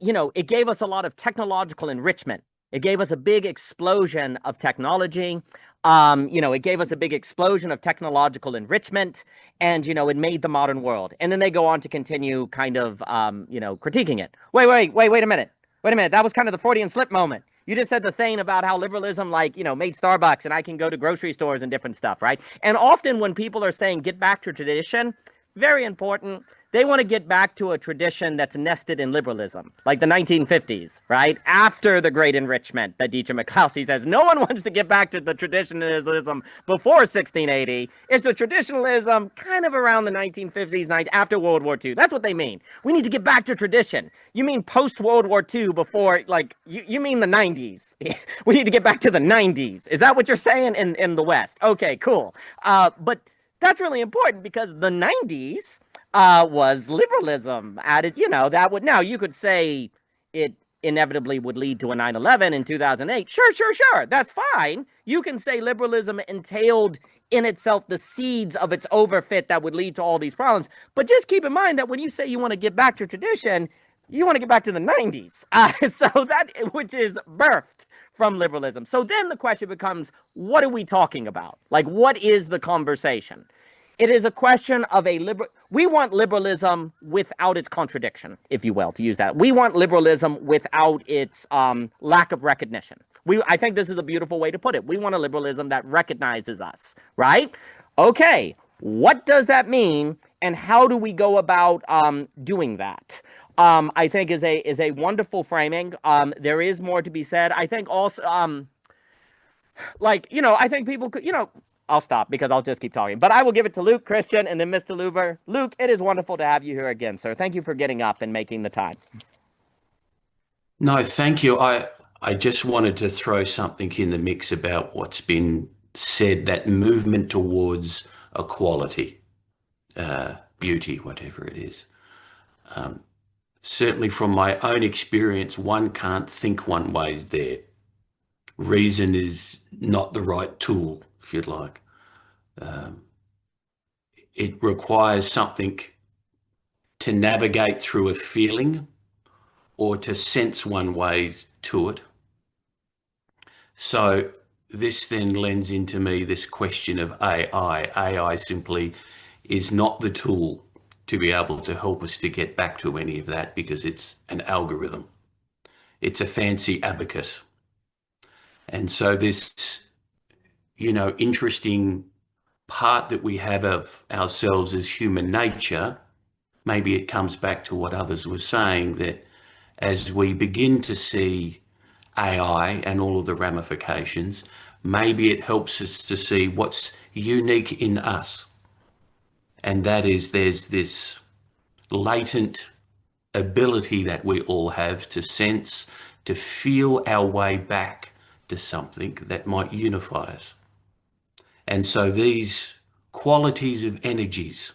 You know, it gave us a lot of technological enrichment. It gave us a big explosion of technology. You know, it gave us a big explosion of technological enrichment, and, you know, it made the modern world. And then they go on to continue kind of, you know, critiquing it. Wait a minute. Wait a minute. That was kind of the Freudian slip moment. You just said the thing about how liberalism, like, you know, made Starbucks and I can go to grocery stores and different stuff, right? And often when people are saying get back to tradition, very important. They want to get back to a tradition that's nested in liberalism, like the 1950s, right? After the great enrichment that Dietrich McCloskey says, no one wants to get back to the traditionalism before 1680. It's a traditionalism kind of around the 1950s, after World War II. That's what they mean. We need to get back to tradition. You mean post-World War II before, like, you mean the 90s. We need to get back to the 90s. Is that what you're saying in the West? Okay, cool. But that's really important because the 90s was liberalism added, you know, that would, now you could say it inevitably would lead to a 9/11 in 2008. Sure. That's fine. You can say liberalism entailed in itself the seeds of its overfit that would lead to all these problems. But just keep in mind that when you say you want to get back to tradition, you want to get back to the 90s. So that, which is birthed from liberalism. So then the question becomes, what are we talking about? Like, what is the conversation? It is a question of we want liberalism without its contradiction, if you will, to use that. We want liberalism without its lack of recognition. I think this is a beautiful way to put it. We want a liberalism that recognizes us, right? Okay, what does that mean, and how do we go about doing that? I think is a wonderful framing. There is more to be said. I think also, like, you know, I think people could, you know, I'll stop because I'll just keep talking. But I will give it to Luke, Christian, and then Mr. Luber. Luke, it is wonderful to have you here again, sir. Thank you for getting up and making the time. No, thank you. I just wanted to throw something in the mix about what's been said, that movement towards equality, beauty, whatever it is. Certainly from my own experience, one can't think one way there. Reason is not the right tool, if you'd like. It requires something to navigate through a feeling or to sense one way to it. So this then lends into me this question of AI. AI simply is not the tool to be able to help us to get back to any of that because it's an algorithm. It's a fancy abacus. And so this, you know, interesting part that we have of ourselves as human nature, maybe it comes back to what others were saying, that as we begin to see AI and all of the ramifications, maybe it helps us to see what's unique in us. And that is, there's this latent ability that we all have to sense, to feel our way back to something that might unify us. And so these qualities of energies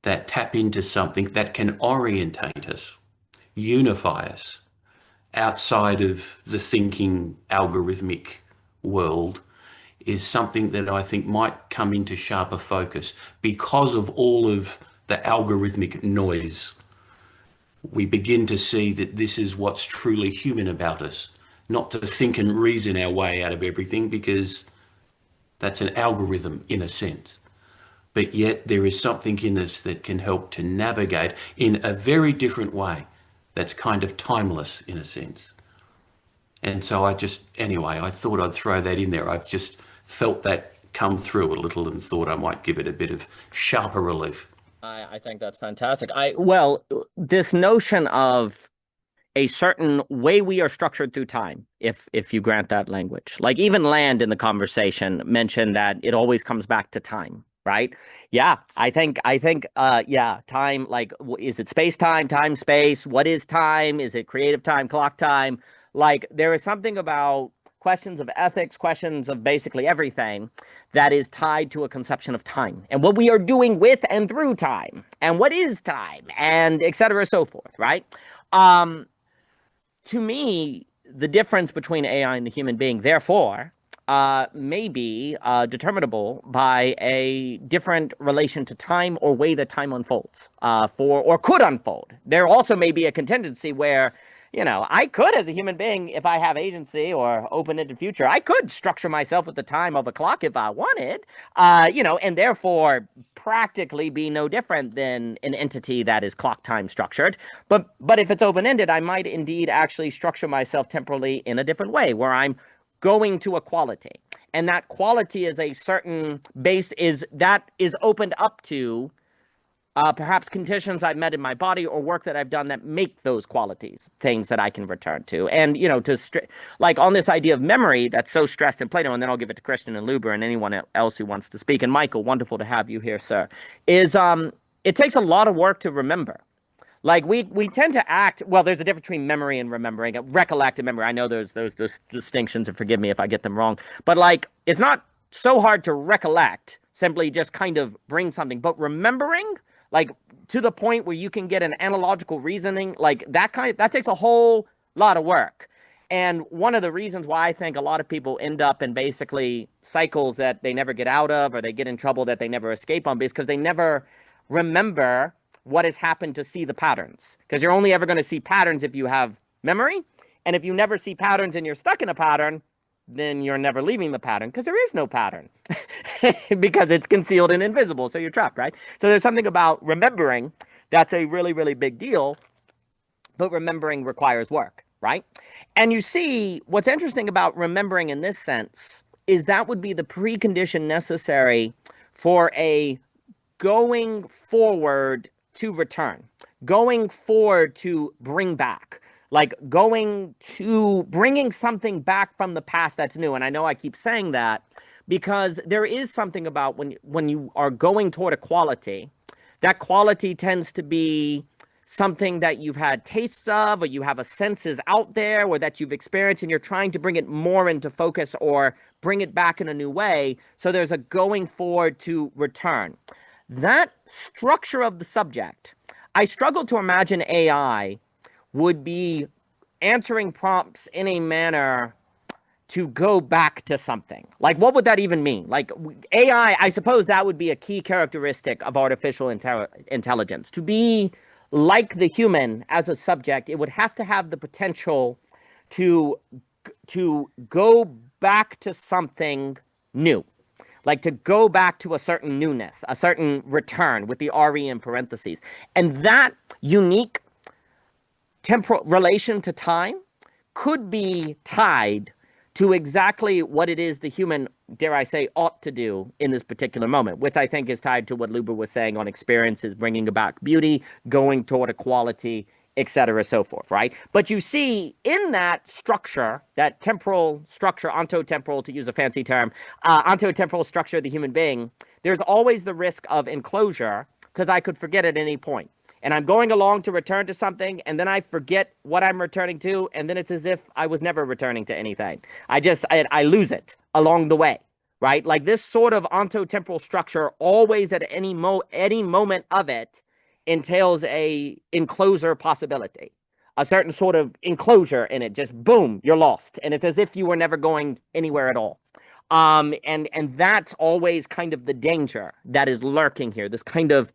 that tap into something that can orientate us, unify us outside of the thinking algorithmic world is something that I think might come into sharper focus because of all of the algorithmic noise. We begin to see that this is what's truly human about us, not to think and reason our way out of everything because that's an algorithm in a sense. But yet there is something in us that can help to navigate in a very different way that's kind of timeless in a sense. And so I thought I'd throw that in there. I've just felt that come through a little and thought I might give it a bit of sharper relief. I think that's fantastic. Well, this notion of a certain way we are structured through time, if you grant that language. Like even Land in the conversation mentioned that it always comes back to time, right? Yeah, yeah, time, like, is it space time, time, space? What is time? Is it creative time, clock time? Like, there is something about questions of ethics, questions of basically everything that is tied to a conception of time and what we are doing with and through time and what is time and et cetera, so forth, right? To me, the difference between AI and the human being, therefore, may be determinable by a different relation to time or way that time unfolds, or could unfold. There also may be a contingency where, I could, as a human being, if I have agency or open-ended future, I could structure myself at the time of a clock if I wanted, and therefore practically be no different than an entity that is clock time structured. But if it's open-ended, I might indeed actually structure myself temporally in a different way, where I'm going to a quality, and that quality is a certain base that is opened up to perhaps conditions I've met in my body or work that I've done that make those qualities things that I can return to. And, like on this idea of memory that's so stressed in Plato, and then I'll give it to Christian and Luber and anyone else who wants to speak. And Michael, wonderful to have you here, sir, is it takes a lot of work to remember. Like we tend to act, well, there's a difference between memory and remembering, recollect and memory. I know there's those distinctions, and forgive me if I get them wrong, but like, it's not so hard to recollect, simply just kind of bring something, but remembering, like to the point where you can get an analogical reasoning, like that takes a whole lot of work. And one of the reasons why I think a lot of people end up in basically cycles that they never get out of, or they get in trouble that they never escape on, is because they never remember what has happened to see the patterns. Because you're only ever going to see patterns if you have memory. And if you never see patterns and you're stuck in a pattern, then you're never leaving the pattern, because there is no pattern because it's concealed and invisible. So you're trapped, right? So there's something about remembering that's a really, really big deal, but remembering requires work, right? And you see, what's interesting about remembering in this sense is that would be the precondition necessary for a going forward to return, going forward to bring back, like bringing something back from the past that's new. And I know I keep saying that because there is something about when you are going toward a quality, that quality tends to be something that you've had tastes of, or you have a senses out there, or that you've experienced, and you're trying to bring it more into focus or bring it back in a new way. So there's a going forward to return. That structure of the subject, I struggle to imagine AI would be answering prompts in a manner to go back to something. Like, what would that even mean? Like, AI, I suppose that would be a key characteristic of artificial intelligence. To be like the human as a subject, it would have to have the potential to go back to something new. Like to go back to a certain newness, a certain return, with the RE in parentheses. And that unique temporal relation to time could be tied to exactly what it is the human, dare I say, ought to do in this particular moment, which I think is tied to what Luber was saying on experiences, bringing about beauty, going toward equality, etc., so forth, right? But you see, in that structure, that temporal structure, ontotemporal, to use a fancy term, ontotemporal structure of the human being, there's always the risk of enclosure, because I could forget at any point. And I'm going along to return to something, and then I forget what I'm returning to, and then it's as if I was never returning to anything. I lose it along the way, right? Like this sort of ontotemporal structure, always at any moment of it, entails a enclosure possibility, a certain sort of enclosure in it. Just boom, you're lost, and it's as if you were never going anywhere at all. And that's always kind of the danger that is lurking here. This kind of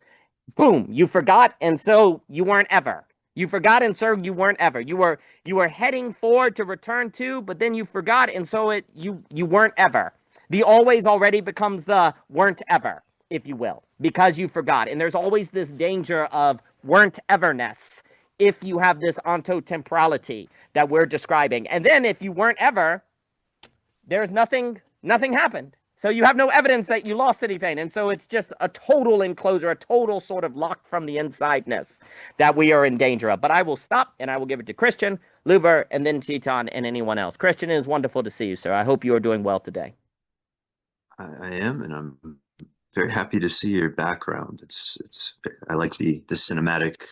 boom, you forgot, and so you weren't ever. You forgot, and so you weren't ever. You were heading forward to return to, but then you forgot, and so you weren't ever. The always already becomes the weren't ever, if you will, because you forgot. And there's always this danger of weren't everness if you have this ontotemporality that we're describing. And then if you weren't ever, there's nothing happened. So you have no evidence that you lost anything. And so it's just a total enclosure, a total sort of locked from the insideness that we are in danger of. But I will stop, and I will give it to Christian, Luber, and then Chetan, and anyone else. Christian, it is wonderful to see you, sir. I hope you are doing well today. I am, and I'm very happy to see your background. I like the cinematic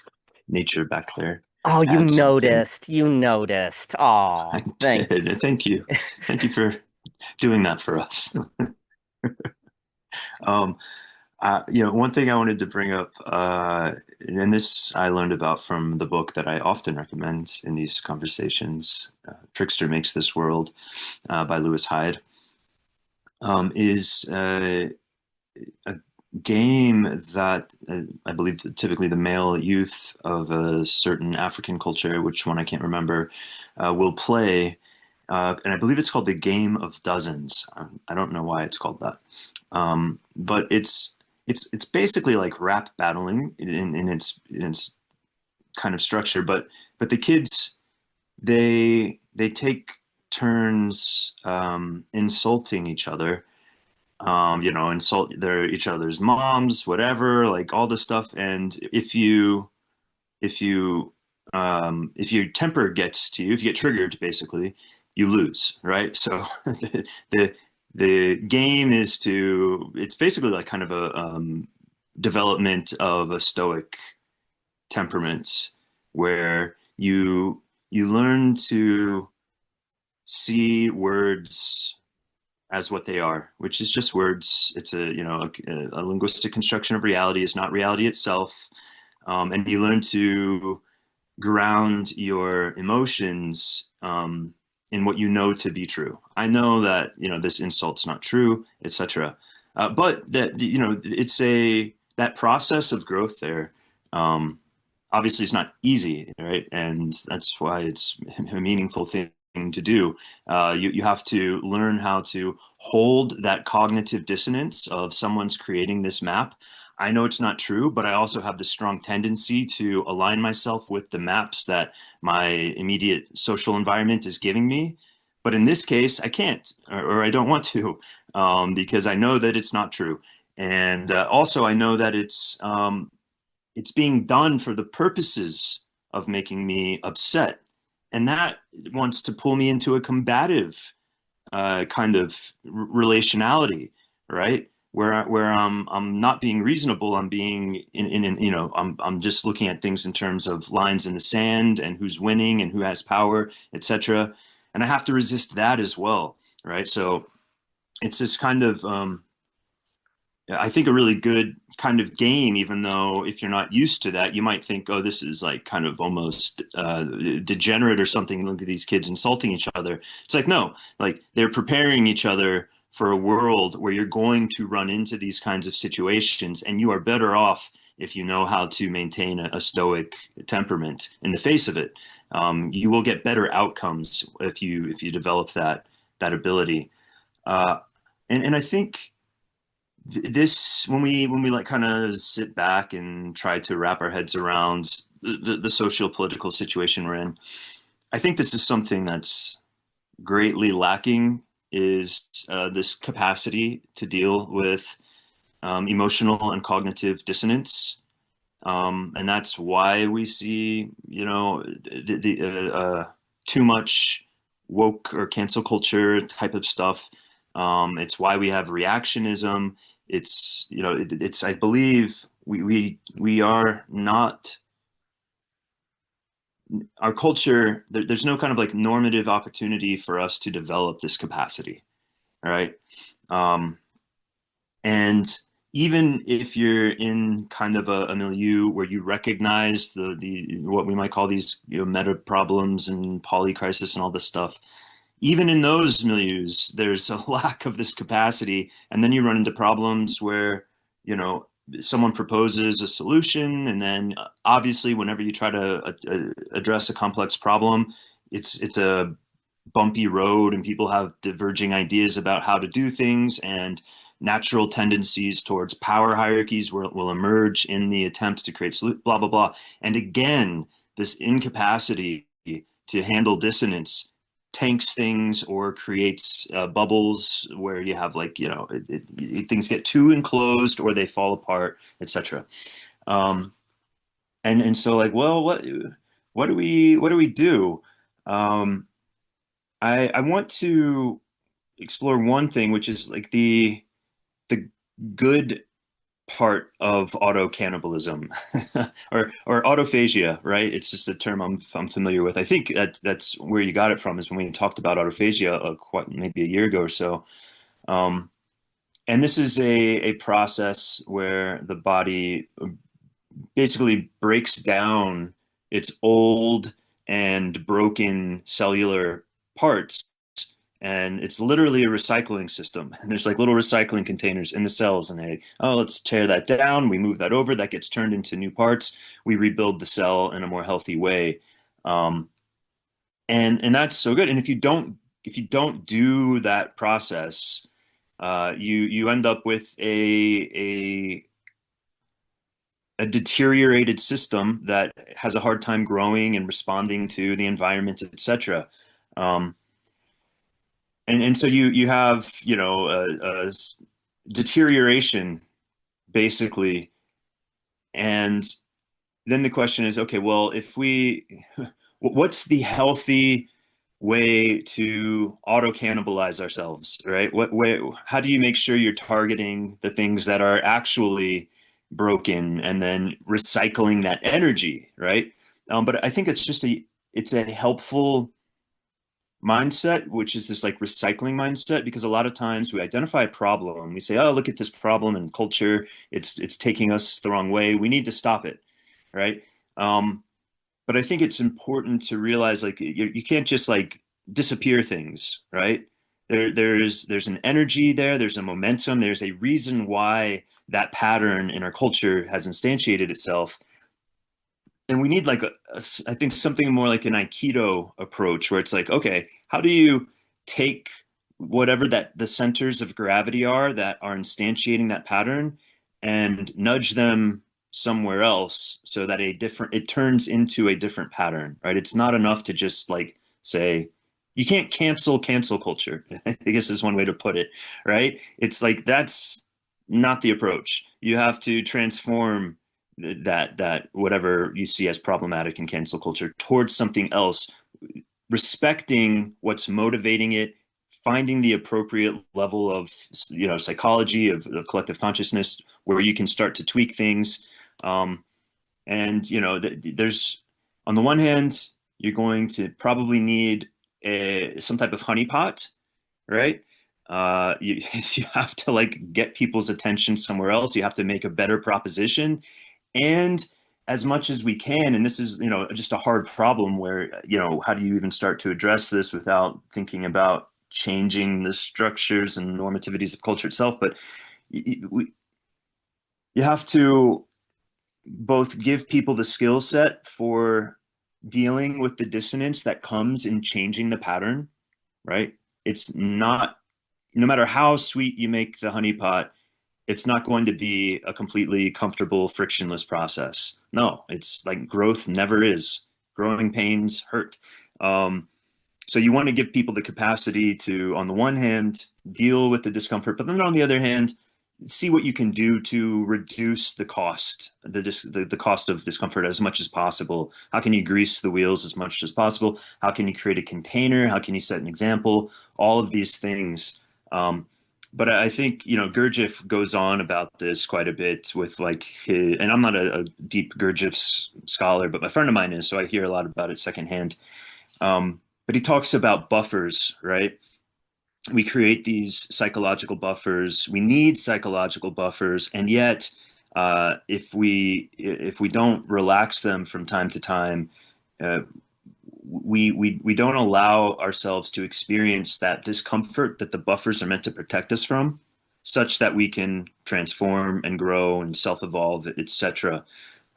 nature back there. Oh, you Add something. noticed. You noticed. Oh, I did. Thank you. Thank you for doing that for us. One thing I wanted to bring up, and this I learned about from the book that I often recommend in these conversations, Trickster Makes This World by Lewis Hyde, is a game that I believe that typically the male youth of a certain African culture, which one I can't remember, will play. And I believe it's called the Game of Dozens. I don't know why it's called that. But it's basically like rap battling in its kind of structure. But the kids, they take turns insulting each other. Insult each other's moms, whatever, like all this stuff. And if your temper gets to you, if you get triggered, basically, you lose, right? So the game is it's basically like kind of a development of a stoic temperament where you learn to see words as what they are, which is just words. It's a linguistic construction of reality. It's not reality itself. And you learn to ground your emotions in what you know to be true. I know that, this insult's not true, etc. But that, it's that process of growth there. Obviously it's not easy, right? And that's why it's a meaningful thing to do. You have to learn how to hold that cognitive dissonance of someone's creating this map. I know it's not true, but I also have the strong tendency to align myself with the maps that my immediate social environment is giving me. But in this case, I can't, or I don't want to, because I know that it's not true. And also I know that it's being done for the purposes of making me upset. And that wants to pull me into a combative kind of relationality, right? Where I'm not being reasonable. I'm being I'm just looking at things in terms of lines in the sand and who's winning and who has power, etc. And I have to resist that as well, right? So it's this kind of I think a really good kind of game, even though if you're not used to that, you might think, oh, this is like kind of almost degenerate or something. Look at these kids insulting each other. It's like, no, like they're preparing each other for a world where you're going to run into these kinds of situations, and you are better off if you know how to maintain a stoic temperament in the face of it. You will get better outcomes if you develop that ability. And I think this, when we like kind of sit back and try to wrap our heads around the social political situation we're in, I think this is something that's greatly lacking, is this capacity to deal with emotional and cognitive dissonance. And that's why we see, too much woke or cancel culture type of stuff. It's why we have reactionism. It's, I believe we are not, our culture, there's no kind of like normative opportunity for us to develop this capacity. All right. And even if you're in kind of a milieu where you recognize the what we might call these meta problems and polycrisis and all this stuff, even in those milieus, there's a lack of this capacity. And then you run into problems where, someone proposes a solution, and then obviously whenever you try to address a complex problem, it's a bumpy road, and people have diverging ideas about how to do things, and natural tendencies towards power hierarchies will emerge in the attempt to create blah, blah, blah. And again, this incapacity to handle dissonance tanks things or creates bubbles where you have like, things get too enclosed or they fall apart, etc. And so like, well, what do we do? I want to explore one thing, which is like the good part of auto cannibalism or autophagia, right? It's just a term I'm familiar with. I think that's where you got it from, is when we talked about autophagia maybe a year ago or so. And this is a process where the body basically breaks down its old and broken cellular parts. And it's literally a recycling system. And there's like little recycling containers in the cells, and let's tear that down. We move that over. That gets turned into new parts. We rebuild the cell in a more healthy way. And that's so good. And if you don't do that process, you end up with a deteriorated system that has a hard time growing and responding to the environment, etc. And so you have a deterioration basically, and then the question is, okay, well, what's the healthy way to auto cannibalize ourselves, right? How do you make sure you're targeting the things that are actually broken and then recycling that energy, right? But I think it's a helpful mindset, which is this like recycling mindset, because a lot of times we identify a problem, we say, oh, look at this problem in culture, it's taking us the wrong way, we need to stop it, right? But I think it's important to realize, like, you can't just like disappear things, right? There's an energy there, there's a momentum, there's a reason why that pattern in our culture has instantiated itself. And we need like I think something more like an Aikido approach, where it's like, okay, how do you take whatever the centers of gravity are that are instantiating that pattern and nudge them somewhere else so that it turns into a different pattern, right? It's not enough to just like say, you can't cancel culture, I guess is one way to put it, right? It's like, that's not the approach. You have to transform that whatever you see as problematic in cancel culture towards something else, respecting what's motivating it, finding the appropriate level of psychology of collective consciousness where you can start to tweak things. And there's, on the one hand, you're going to probably need some type of honeypot, right? You have to like get people's attention somewhere else. You have to make a better proposition. And as much as we can, and this is, just a hard problem where, how do you even start to address this without thinking about changing the structures and normativities of culture itself? But you have to both give people the skill set for dealing with the dissonance that comes in changing the pattern, right? It's not, no matter how sweet you make the honeypot, it's not going to be a completely comfortable, frictionless process. No, it's like growth never is. Growing pains hurt. So you want to give people the capacity to, on the one hand, deal with the discomfort, but then on the other hand, see what you can do to reduce the cost, the cost of discomfort as much as possible. How can you grease the wheels as much as possible? How can you create a container? How can you set an example? All of these things. But I think, Gurdjieff goes on about this quite a bit with like and I'm not a deep Gurdjieff scholar, but my friend of mine is, so I hear a lot about it secondhand. But he talks about buffers, right? We create these psychological buffers. We need psychological buffers, and yet, if we don't relax them from time to time, we don't allow ourselves to experience that discomfort that the buffers are meant to protect us from, such that we can transform and grow and self-evolve, etc.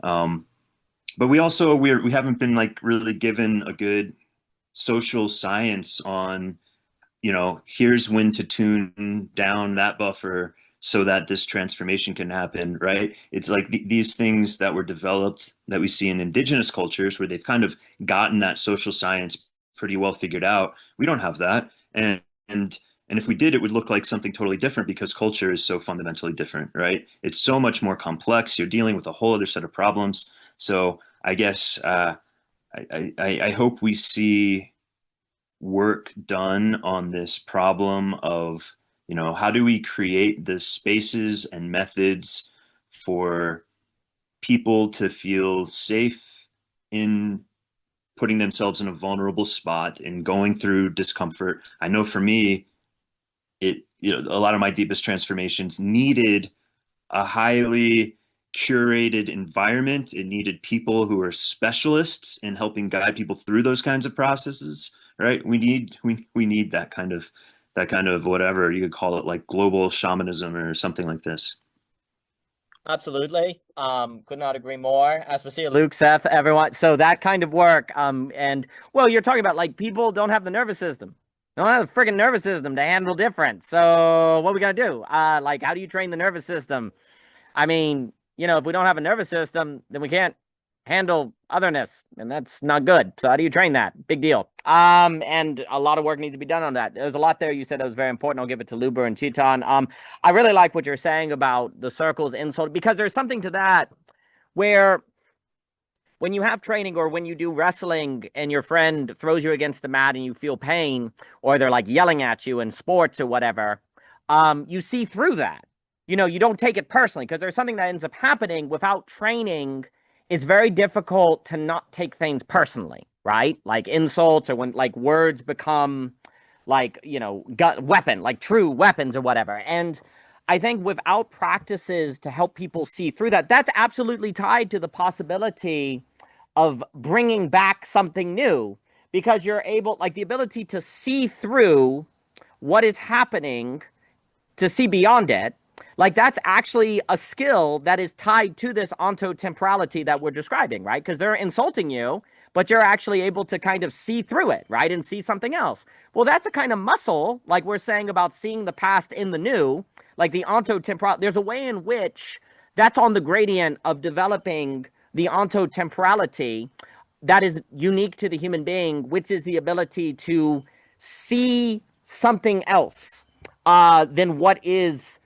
But we haven't been like really given a good social science on, here's when to tune down that buffer so that this transformation can happen, right? It's like these things that were developed that we see in indigenous cultures where they've kind of gotten that social science pretty well figured out. We don't have that. And if we did, it would look like something totally different, because culture is so fundamentally different, right? It's so much more complex. You're dealing with a whole other set of problems. So I guess I hope we see work done on this problem of, how do we create the spaces and methods for people to feel safe in putting themselves in a vulnerable spot and going through discomfort. I know for me, a lot of my deepest transformations needed a highly curated environment. It needed people who are specialists in helping guide people through those kinds of processes, right? We need that kind of whatever you could call it, like global shamanism or something like this. Absolutely. Could not agree more. As we see, Luke, Seth, everyone. So that kind of work. And well, you're talking about like people don't have the nervous system. They don't have the freaking nervous system to handle different. So what are we gonna do? Like, how do you train the nervous system? I mean, if we don't have a nervous system, then we can't handle otherness, and that's not good. So how do you train that? Big deal. And a lot of work needs to be done on that. There's a lot there you said that was very important. I'll give it to Luber and Chetan. I really like what you're saying about the circles insult, because there's something to that where when you have training or when you do wrestling and your friend throws you against the mat and you feel pain, or they're like yelling at you in sports or whatever, you see through that. You don't take it personally, because there's something that ends up happening without training. It's very difficult to not take things personally, right? Like insults, or when like words become like, weapon, like true weapons or whatever. And I think without practices to help people see through that, that's absolutely tied to the possibility of bringing back something new, because you're able, like the ability to see through what is happening, to see beyond it. Like that's actually a skill that is tied to this ontotemporality that we're describing, right? Because they're insulting you, but you're actually able to kind of see through it, right? And see something else. Well, that's a kind of muscle, like we're saying about seeing the past in the new, like the ontotemporality. There's a way in which that's on the gradient of developing the ontotemporality that is unique to the human being, which is the ability to see something else than what is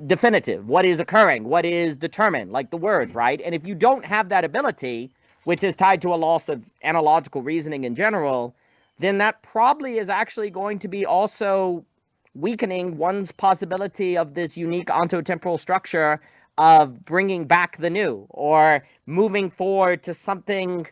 definitive, what is occurring, what is determined, like the word, right? And if you don't have that ability, which is tied to a loss of analogical reasoning in general, then that probably is actually going to be also weakening one's possibility of this unique ontotemporal structure of bringing back the new, or moving forward to something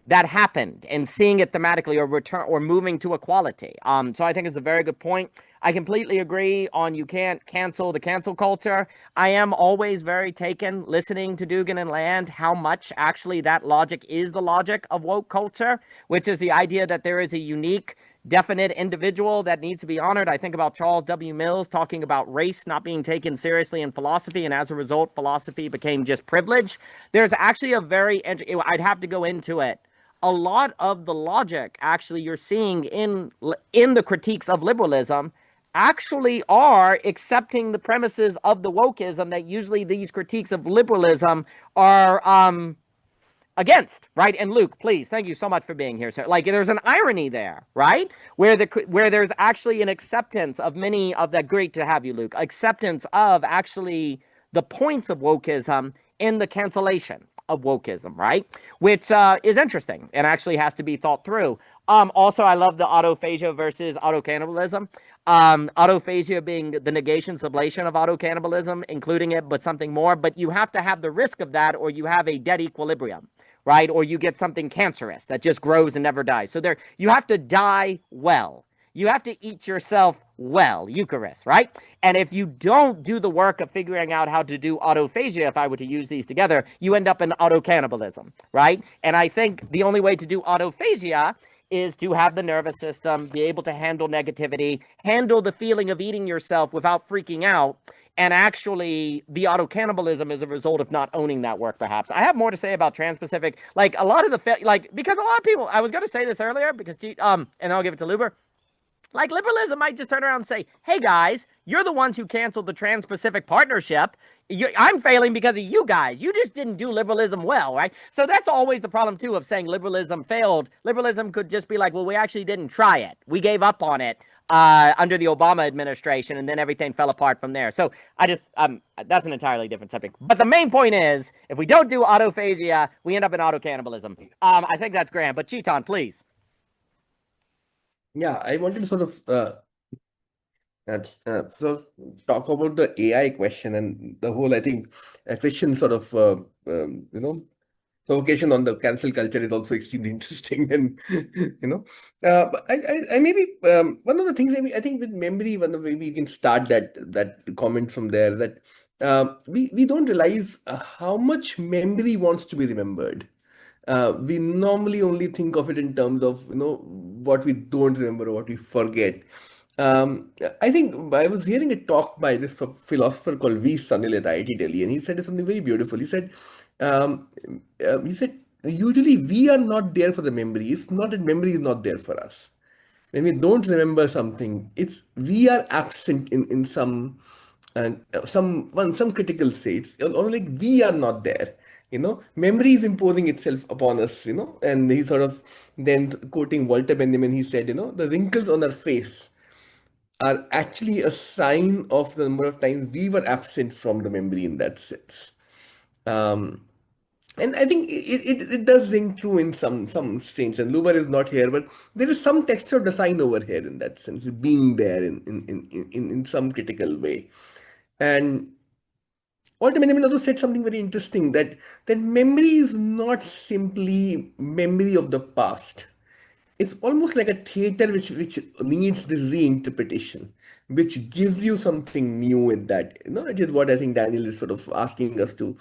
that happened and seeing it thematically, or return, or moving to equality. So I think it's a very good point. I completely agree on you can't cancel the cancel culture. I am always very taken listening to Dugan and Land how much actually that logic is the logic of woke culture, which is the idea that there is a unique, definite individual that needs to be honored. I think about Charles W. Mills talking about race not being taken seriously in philosophy, and as a result, philosophy became just privilege. There's actually a very, I'd have to go into it. A lot of the logic actually you're seeing in the critiques of liberalism actually are accepting the premises of the wokeism that usually these critiques of liberalism are against, right? And Luke, please, thank you so much for being here, sir. Like, there's an irony there, right? Where there's actually an acceptance of many of that. Great to have you, Luke. Acceptance of actually the points of wokeism in the cancellation of wokeism, right? Which is interesting and actually has to be thought through. Also, I love the autophagia versus autocannibalism. Autophagia being the negation, sublation of autocannibalism, including it, but something more. But you have to have the risk of that, or you have a dead equilibrium, right? Or you get something cancerous that just grows and never dies. So you have to die well. You have to eat yourself well, Eucharist, right? And if you don't do the work of figuring out how to do autophagia, if I were to use these together, you end up in autocannibalism, right? And I think the only way to do autophagia is to have the nervous system, be able to handle negativity, handle the feeling of eating yourself without freaking out. And actually, the autocannibalism is a result of not owning that work, perhaps. I have more to say about trans-Pacific. Like, a lot of because a lot of people, I was going to say this earlier, because, and I'll give it to Luber. Like, liberalism might just turn around and say, hey, guys, you're the ones who canceled the Trans-Pacific Partnership. I'm failing because of you guys. You just didn't do liberalism well, right? So that's always the problem, too, of saying liberalism failed. Liberalism could just be like, well, we actually didn't try it. We gave up on it under the Obama administration, and then everything fell apart from there. So that's an entirely different subject. But the main point is, if we don't do autophagia, we end up in autocannibalism. I think that's grand. But Chetan, please. Yeah, I wanted to sort of So talk about the AI question and the whole, I think, question sort of, provocation on the cancel culture is also extremely interesting. And, but I maybe, one of the things, I think with memory, one of maybe you can start that comment from there, that we don't realize how much memory wants to be remembered. We normally only think of it in terms of what we don't remember or what we forget. I think I was hearing a talk by this philosopher called V. Sunil at IIT Delhi, and he said something very beautiful. Um, he said, usually we are not there for the memory. It's not that memory is not there for us. When we don't remember something, it's we are absent in some and some critical states, or like we are not there. Memory is imposing itself upon us. And he sort of then quoting Walter Benjamin, he said, the wrinkles on our face are actually a sign of the number of times we were absent from the memory in that sense. Um, and I think it does ring true in some strange sense. Luber is not here, but there is some texture of design over here in that sense, being there in some critical way. And Walter Benjamin also said something very interesting, that memory is not simply memory of the past. It's almost like a theater which needs this reinterpretation, which gives you something new in that. It is what I think Daniel is sort of asking us to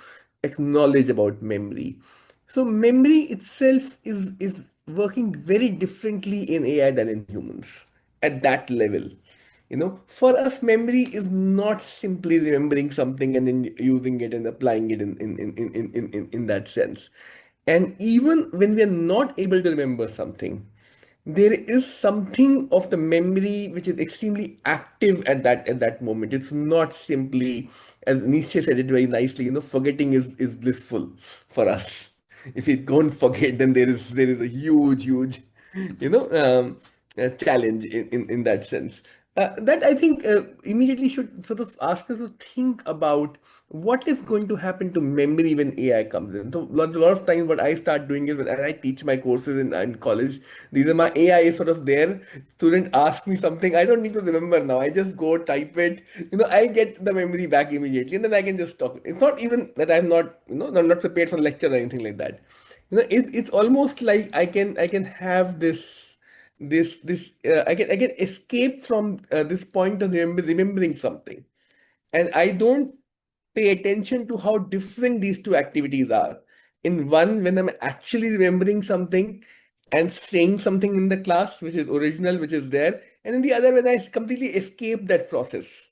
acknowledge about memory. So memory itself is working very differently in AI than in humans at that level. For us, memory is not simply remembering something and then using it and applying it in that sense. And even when we are not able to remember something, there is something of the memory which is extremely active at that moment. It's not simply, as Nietzsche said it very nicely, forgetting is blissful for us. If we don't forget, then there is a huge you know challenge in that sense. That I think immediately should sort of ask us to think about what is going to happen to memory when AI comes in. So a lot of times what I start doing is when I teach my courses in college, these are my AI is sort of there. Student asks me something, I don't need to remember now. I just go type it. I get the memory back immediately, and then I can just talk. It's not even that I'm not, I'm not prepared for lecture or anything like that. It's almost like I can have this I can escape from this point of remembering something, and I don't pay attention to how different these two activities are. In one, when I'm actually remembering something and saying something in the class which is original, which is there, and in the other, when I completely escape that process,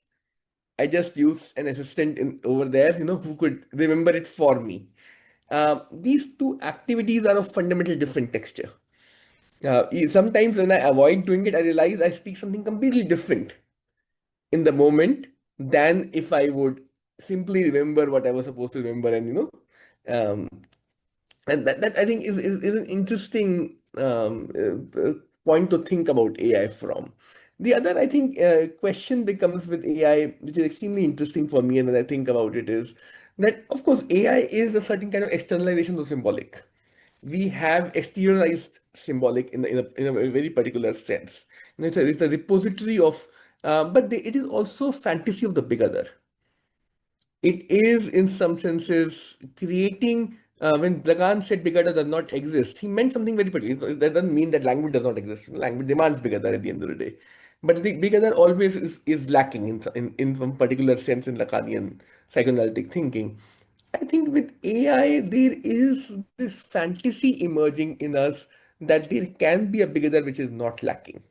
I just use an assistant over there, who could remember it for me. These two activities are of fundamental different texture. Sometimes when I avoid doing it, I realize I speak something completely different in the moment than if I would simply remember what I was supposed to remember, um, and that I think is an interesting point to think about AI from. The other, I think, question becomes with AI, which is extremely interesting for me, and when I think about it, is that of course AI is a certain kind of externalization of symbolic. We have exteriorized symbolic in a very particular sense. It's a repository of, but it is also fantasy of the big other. It is, in some senses, creating. When Lacan said big other does not exist, he meant something very particular. That doesn't mean that language does not exist. Language demands big other at the end of the day. But the big other always is lacking in some particular sense in Lacanian psychoanalytic thinking. I think with AI, there is this fantasy emerging in us that there can be a big other which is not lacking.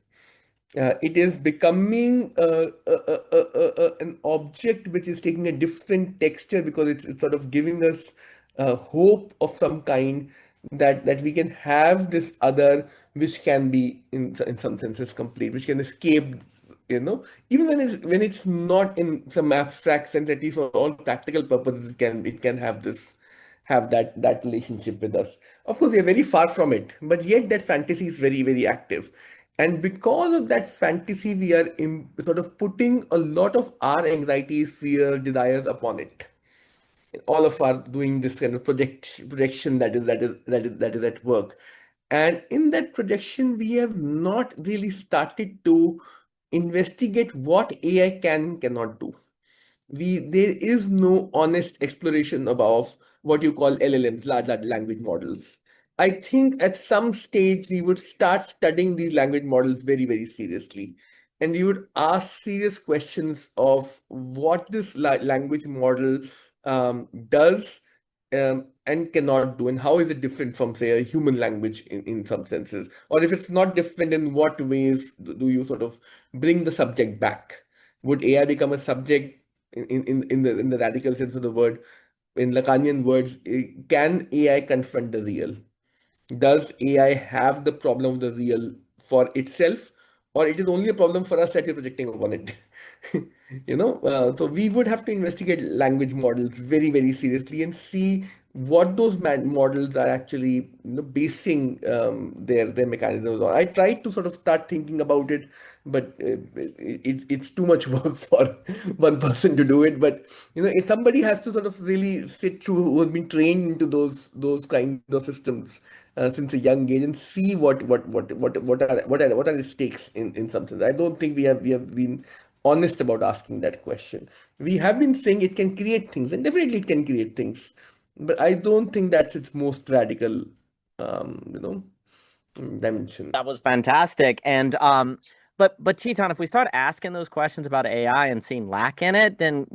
It is becoming an object which is taking a different texture because it's sort of giving us hope of some kind that we can have this other which can be in some senses complete, which can escape, even when it's not in some abstract sense, at least for all practical purposes, it can have that relationship with us. Of course, we are very far from it, but yet that fantasy is very, very active. And because of that fantasy, we are sort of putting a lot of our anxieties, fear, desires upon it. All of our doing this kind of projection that is at work. And in that projection, we have not really started to investigate what AI can and cannot do. There is no honest exploration of what you call LLMs, large language models. I think at some stage we would start studying these language models very, very seriously. And we would ask serious questions of what this language model does and cannot do, and how is it different from, say, a human language in some senses? Or if it's not different, in what ways do you sort of bring the subject back? Would AI become a subject in the radical sense of the word? In Lacanian words, can AI confront the real? Does AI have the problem of the real for itself, or it is only a problem for us that we're projecting upon it? So we would have to investigate language models very, very seriously and see what those models are actually basing their mechanisms on. I tried to sort of start thinking about it, but it's too much work for one person to do it. But if somebody has to sort of really sit through, who has been trained into those kind of systems since a young age, and see what are the stakes in some sense. I don't think we have been honest about asking that question. We have been saying it can create things, and definitely it can create things, but I don't think that's its most radical, dimension. That was fantastic. And but Chetan, if we start asking those questions about AI and seeing lack in it, then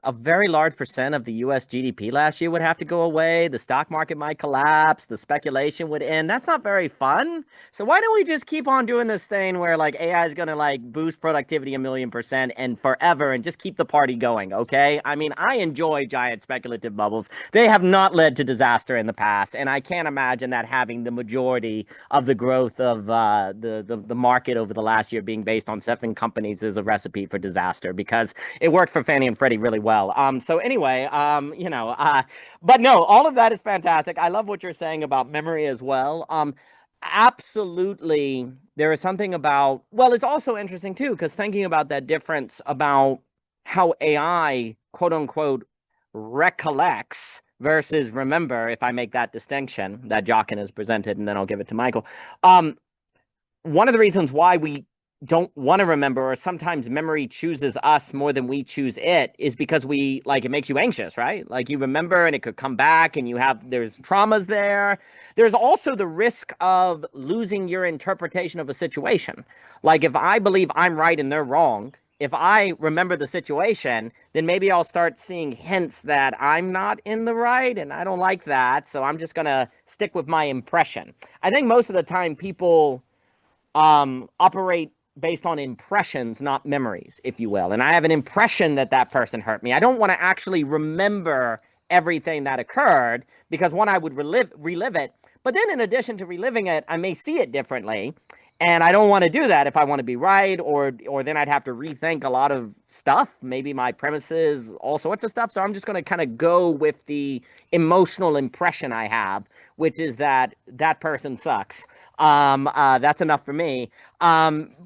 a very large percent of the US GDP last year would have to go away. The stock market might collapse. The speculation would end. That's not very fun. So why don't we just keep on doing this thing where like AI is going to like boost productivity 1,000,000% and forever and just keep the party going, okay? I mean, I enjoy giant speculative bubbles. They have not led to disaster in the past, and I can't imagine that having the majority of the growth of the market over the last year being based on 7 companies is a recipe for disaster, because it worked for Fannie and Freddie really well. So anyway, but no, all of that is fantastic. I love what you're saying about memory as well. Absolutely, there is something about, well, it's also interesting too, because thinking about that difference about how AI, quote unquote, recollects versus remember, if I make that distinction that Jockin has presented, and then I'll give it to Michael. One of the reasons why we don't want to remember, or sometimes memory chooses us more than we choose it, is because it makes you anxious, right? Like you remember and it could come back, and there's traumas there. There's also the risk of losing your interpretation of a situation. Like if I believe I'm right and they're wrong, if I remember the situation, then maybe I'll start seeing hints that I'm not in the right, and I don't like that. So I'm just going to stick with my impression. I think most of the time people operate based on impressions, not memories, if you will. And I have an impression that that person hurt me. I don't want to actually remember everything that occurred, because one, I would relive it. But then in addition to reliving it, I may see it differently. And I don't want to do that if I want to be right, or then I'd have to rethink a lot of stuff, maybe my premises, all sorts of stuff. So I'm just going to kind of go with the emotional impression I have, which is that that person sucks. That's enough for me.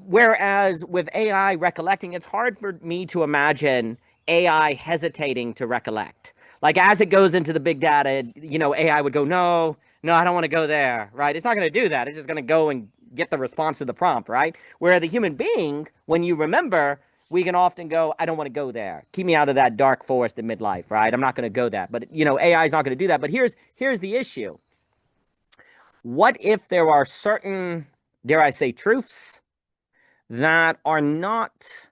Whereas with AI recollecting, it's hard for me to imagine AI hesitating to recollect. Like as it goes into the big data, AI would go, no, I don't want to go there, right? It's not going to do that. It's just going to go and get the response to the prompt, right? Where the human being, when you remember, we can often go, I don't want to go there. Keep me out of that dark forest in midlife, right? I'm not going to go that. But, AI is not going to do that. But here's the issue. What if there are certain, dare I say, truths that are not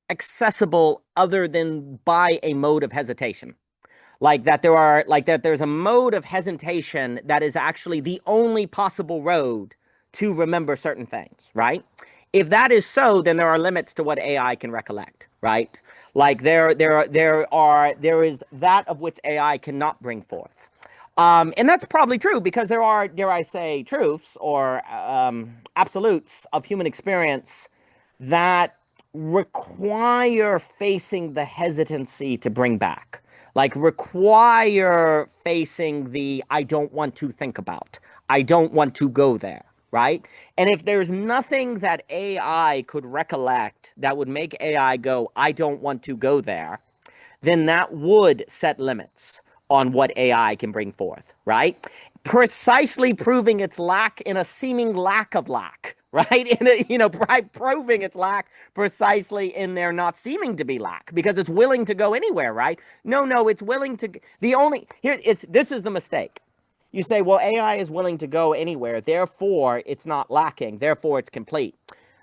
accessible other than by a mode of hesitation? Like that there's a mode of hesitation that is actually the only possible road to remember certain things, right? If that is so, then there are limits to what AI can recollect, right? Like there is that of which AI cannot bring forth. And that's probably true, because there are, dare I say, truths or absolutes of human experience that require facing the hesitancy to bring back. Like require facing the I don't want to think about. I don't want to go there, right? And if there's nothing that AI could recollect that would make AI go, I don't want to go there, then that would set limits on what AI can bring forth, right? Precisely proving its lack in a seeming lack of lack, right? In a, proving its lack precisely in there not seeming to be lack because it's willing to go anywhere, right? No, it's willing to. This is the mistake. You say, well, AI is willing to go anywhere, therefore it's not lacking, therefore it's complete.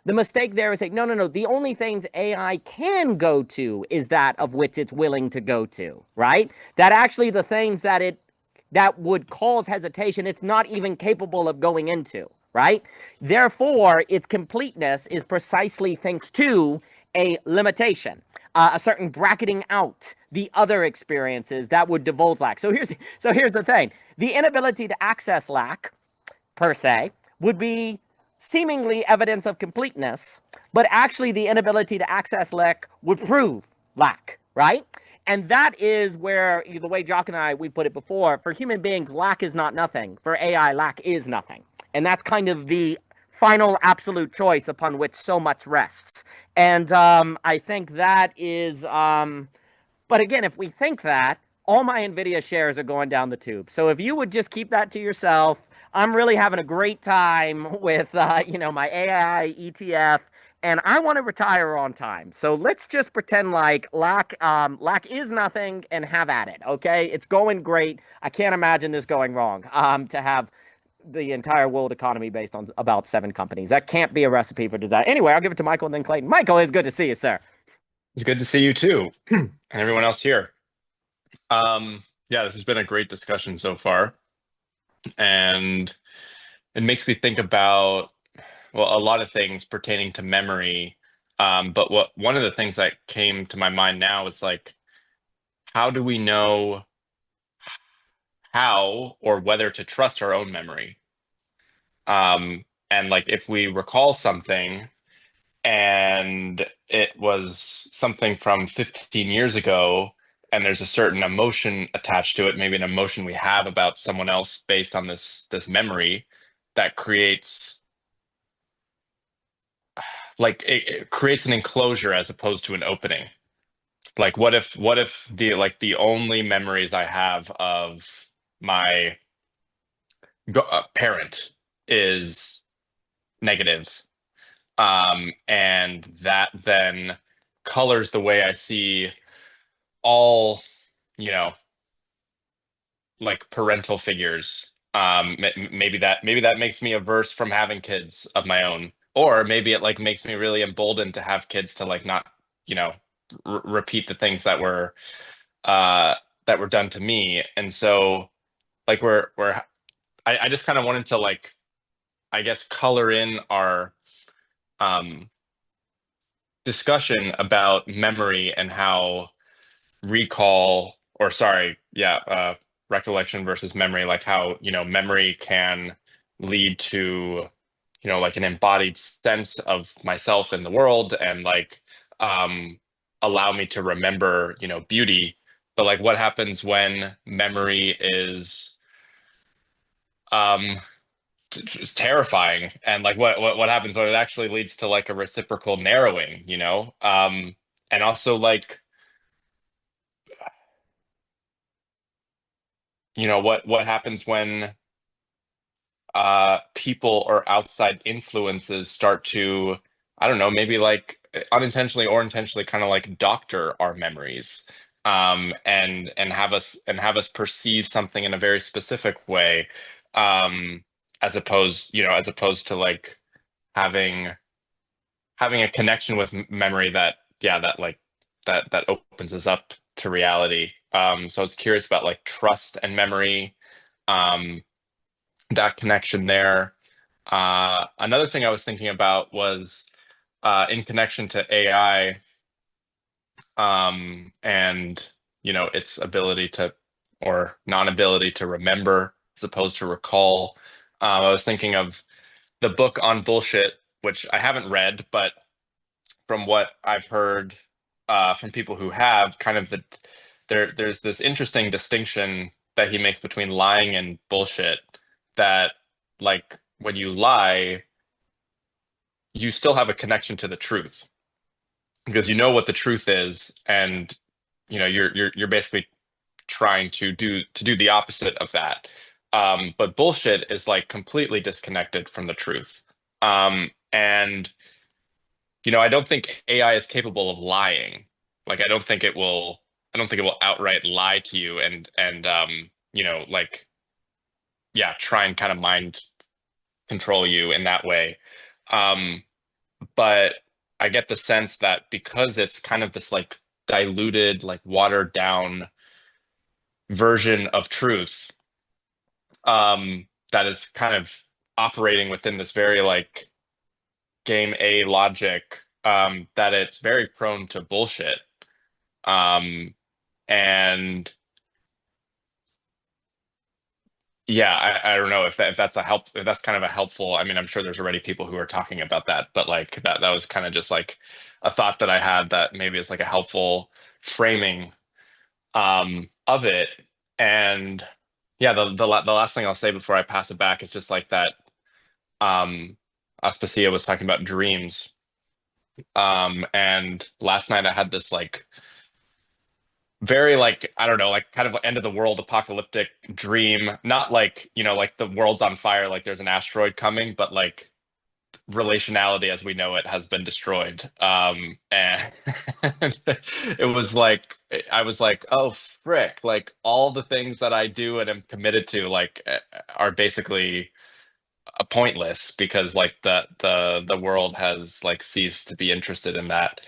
The mistake there is saying, no. The only things AI can go to is that of which it's willing to go to, right? That actually the things that would cause hesitation, it's not even capable of going into, right? Therefore, its completeness is precisely thanks to a limitation, a certain bracketing out the other experiences that would divulge lack. So here's the thing: the inability to access lack, per se, would be seemingly evidence of completeness, but actually the inability to access lack would prove lack, right? And that is where the way Jock and we put it before, for human beings, lack is not nothing. For AI, lack is nothing. And that's kind of the final absolute choice upon which so much rests. And I think that is, but again, if we think that, all my NVIDIA shares are going down the tube. So if you would just keep that to yourself, I'm really having a great time with, my AI ETF, and I want to retire on time. So let's just pretend like lack is nothing and have at it, okay? It's going great. I can't imagine this going wrong, to have the entire world economy based on about 7 companies. That can't be a recipe for disaster. Anyway, I'll give it to Michael and then Clayton. Michael, it's good to see you, sir. It's good to see you too, and everyone else here. Yeah, this has been a great discussion so far, and it makes me think about, well, a lot of things pertaining to memory. But one of the things that came to my mind now is like, how do we know how or whether to trust our own memory? And like if we recall something and it was something from 15 years ago, and there's a certain emotion attached to it, maybe an emotion we have about someone else based on this memory, that creates it creates an enclosure as opposed to an opening. Like what if the only memories I have of my parent is negative, and that then colors the way I see all, like parental figures. Maybe that makes me averse from having kids of my own, or maybe it like makes me really emboldened to have kids to like not, repeat the things that were done to me. And so like I just kind of wanted to like, I guess, color in our discussion about memory and how recollection versus memory, like how, memory can lead to, like an embodied sense of myself in the world, and like allow me to remember, beauty. But like what happens when memory is terrifying, and like what happens when it actually leads to like a reciprocal narrowing, and also like, what happens when people or outside influences start to, I don't know, maybe like unintentionally or intentionally kind of like doctor our memories, and have us perceive something in a very specific way, as opposed to like having a connection with memory that, yeah, that opens us up to reality. So I was curious about like trust and memory, that connection there. Another thing I was thinking about was in connection to AI, and its ability to, or non-ability to remember as opposed to recall. I was thinking of the book on bullshit, which I haven't read, but from what I've heard from people who have, kind of there's this interesting distinction that he makes between lying and bullshit. That like when you lie, you still have a connection to the truth because you know what the truth is, and you're basically trying to do the opposite of that. But bullshit is like completely disconnected from the truth. And I don't think AI is capable of lying. Like I don't think it will outright lie to you and like yeah, try and kind of mind control you in that way. Um, but I get the sense that because it's kind of this like diluted, like watered down version of truth, that is kind of operating within this very like game A logic, that it's very prone to bullshit. Um, and yeah, I don't know if that's if that's kind of a helpful. I mean, I'm sure there's already people who are talking about that, but like that was kind of just like a thought that I had that maybe it's like a helpful framing of it. And yeah, the last thing I'll say before I pass it back is just like that Aspasia was talking about dreams. And last night I had this like very like I don't know, like kind of end of the world apocalyptic dream. Not like, like the world's on fire, like there's an asteroid coming, but like relationality as we know it has been destroyed. And it was like I was like, oh frick, like all the things that I do and am committed to like are basically pointless because like the world has like ceased to be interested in that.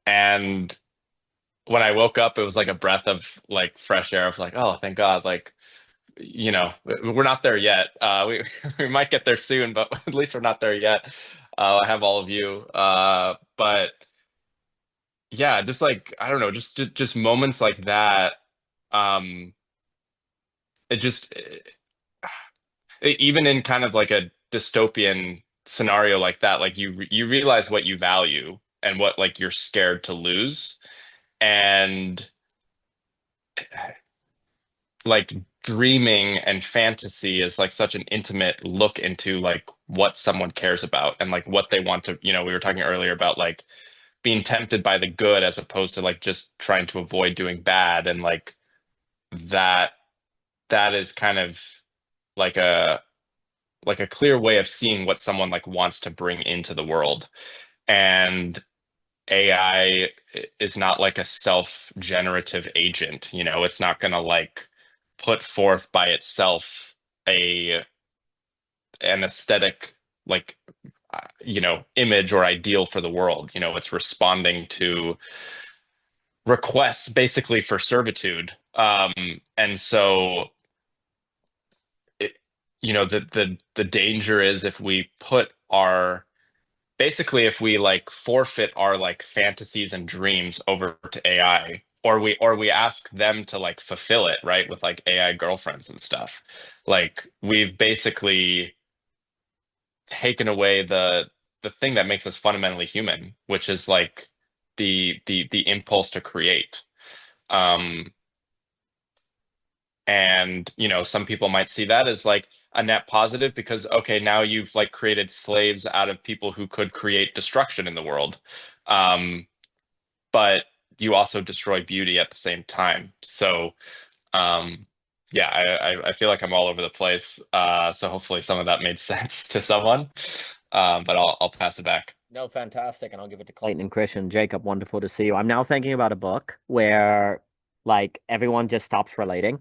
And when I woke up, it was like a breath of like fresh air of like, oh, thank God, like, we're not there yet. We we might get there soon, but at least we're not there yet. I have all of you. But yeah, just like I don't know, just moments like that. Um, it just even in kind of like a dystopian scenario like that, like you realize what you value and what like you're scared to lose, and like dreaming and fantasy is like such an intimate look into like what someone cares about and like what they want to, we were talking earlier about like being tempted by the good as opposed to like just trying to avoid doing bad, and like that that is kind of like a clear way of seeing what someone like wants to bring into the world. And AI is not like a self-generative agent, it's not going to like put forth by itself an aesthetic like image or ideal for the world. It's responding to requests basically for servitude. And so the danger is if we put our basically if we like forfeit our like fantasies and dreams over to AI, or we ask them to like fulfill it, right, with like AI girlfriends and stuff, like we've basically taken away the thing that makes us fundamentally human, which is like the impulse to create. Um, and some people might see that as like a net positive because okay, now you've like created slaves out of people who could create destruction in the world. But you also destroy beauty at the same time. So yeah, I feel like I'm all over the place. So hopefully some of that made sense to someone. But I'll pass it back. No, fantastic. And I'll give it to Clayton and Christian. Jacob, wonderful to see you. I'm now thinking about a book where like everyone just stops relating.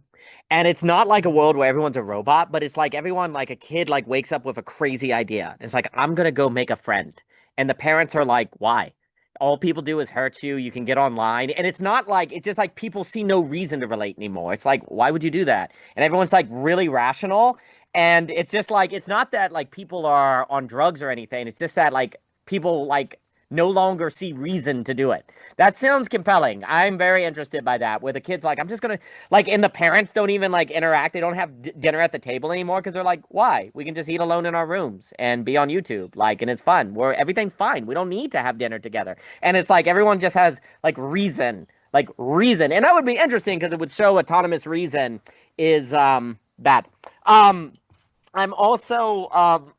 And it's not like a world where everyone's a robot, but it's like everyone, like a kid, like wakes up with a crazy idea. It's like, I'm gonna go make a friend. And the parents are like, why? All people do is hurt you. You can get online. And it's not like, it's just like people see no reason to relate anymore. It's like, why would you do that? And everyone's like really rational. And it's just like, it's not that like people are on drugs or anything. It's just that like people like no longer see reason to do it. That sounds compelling. I'm very interested by that. Where the kids like, I'm just gonna like, and the parents don't even like interact. They don't have dinner at the table anymore because they're like, why? We can just eat alone in our rooms and be on YouTube, like, and it's fun. Everything's fine. We don't need to have dinner together. And it's like everyone just has like reason, and that would be interesting because it would show autonomous reason is bad. I'm also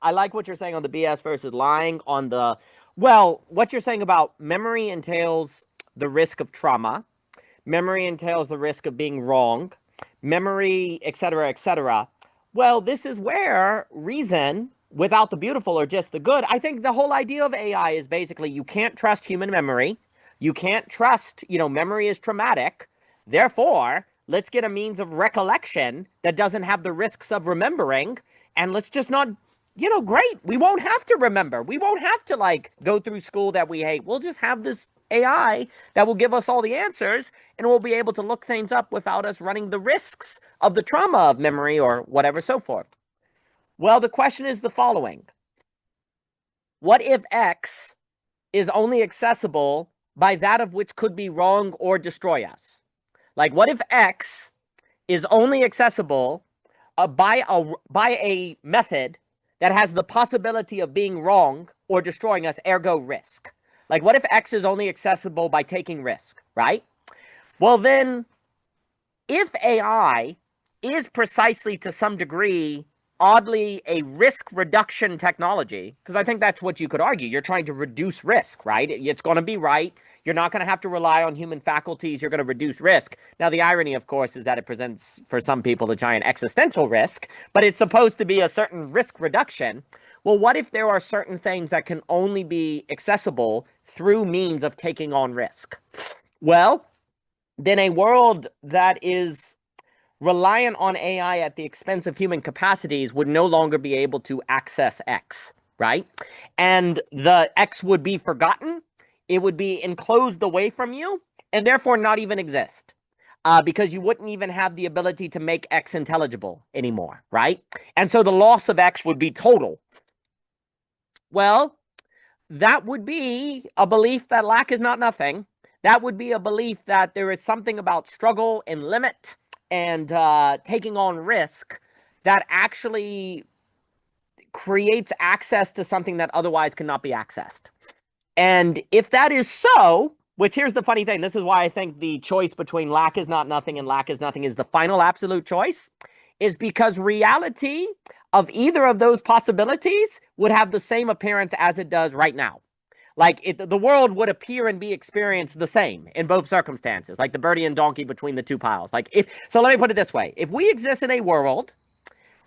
I like what you're saying on the BS versus lying on the. Well, what you're saying about memory entails the risk of trauma, Memory entails the risk of being wrong. Memory, etc., etc. Well, this is where reason without the beautiful or just the good. I think the whole idea of AI is basically you can't trust human memory. You can't trust, memory is traumatic. Therefore, let's get a means of recollection that doesn't have the risks of remembering. And let's just not, great. We won't have to remember. We won't have to go through school that we hate. We'll just have this AI that will give us all the answers, and we'll be able to look things up without us running the risks of the trauma of memory or whatever, so forth. Well, the question is the following. What if X is only accessible by that of which could be wrong or destroy us? What if X is only accessible by a method that has the possibility of being wrong or destroying us, ergo risk? What if X is only accessible by taking risk, right? Well, then, if AI is precisely to some degree, oddly, a risk reduction technology, because I think that's what you could argue. You're trying to reduce risk, right? It's going to be right. You're not going to have to rely on human faculties. You're going to reduce risk. Now, the irony, of course, is that it presents, for some people, a giant existential risk, but it's supposed to be a certain risk reduction. Well, what if there are certain things that can only be accessible through means of taking on risk? Well, then a world that is reliant on AI at the expense of human capacities would no longer be able to access X, right? And the X would be forgotten. It would be enclosed away from you and therefore not even exist. Because you wouldn't even have the ability to make X intelligible anymore, right? And so the loss of X would be total. Well, that would be a belief that lack is not nothing. That would be a belief that there is something about struggle and limit and taking on risk that actually creates access to something that otherwise cannot be accessed. And if that is so, which here's the funny thing, this is why I think the choice between lack is not nothing and lack is nothing is the final absolute choice, is because reality of either of those possibilities would have the same appearance as it does right now. The world would appear and be experienced the same in both circumstances, like the birdie and donkey between the two piles. So let me put it this way. If we exist in a world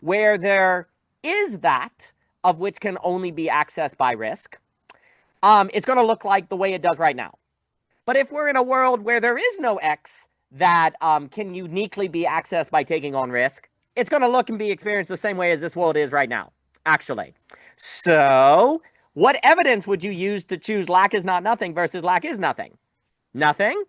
where there is that of which can only be accessed by risk, it's going to look like the way it does right now. But if we're in a world where there is no X that can uniquely be accessed by taking on risk, it's going to look and be experienced the same way as this world is right now, actually. So what evidence would you use to choose lack is not nothing versus lack is nothing? Nothing.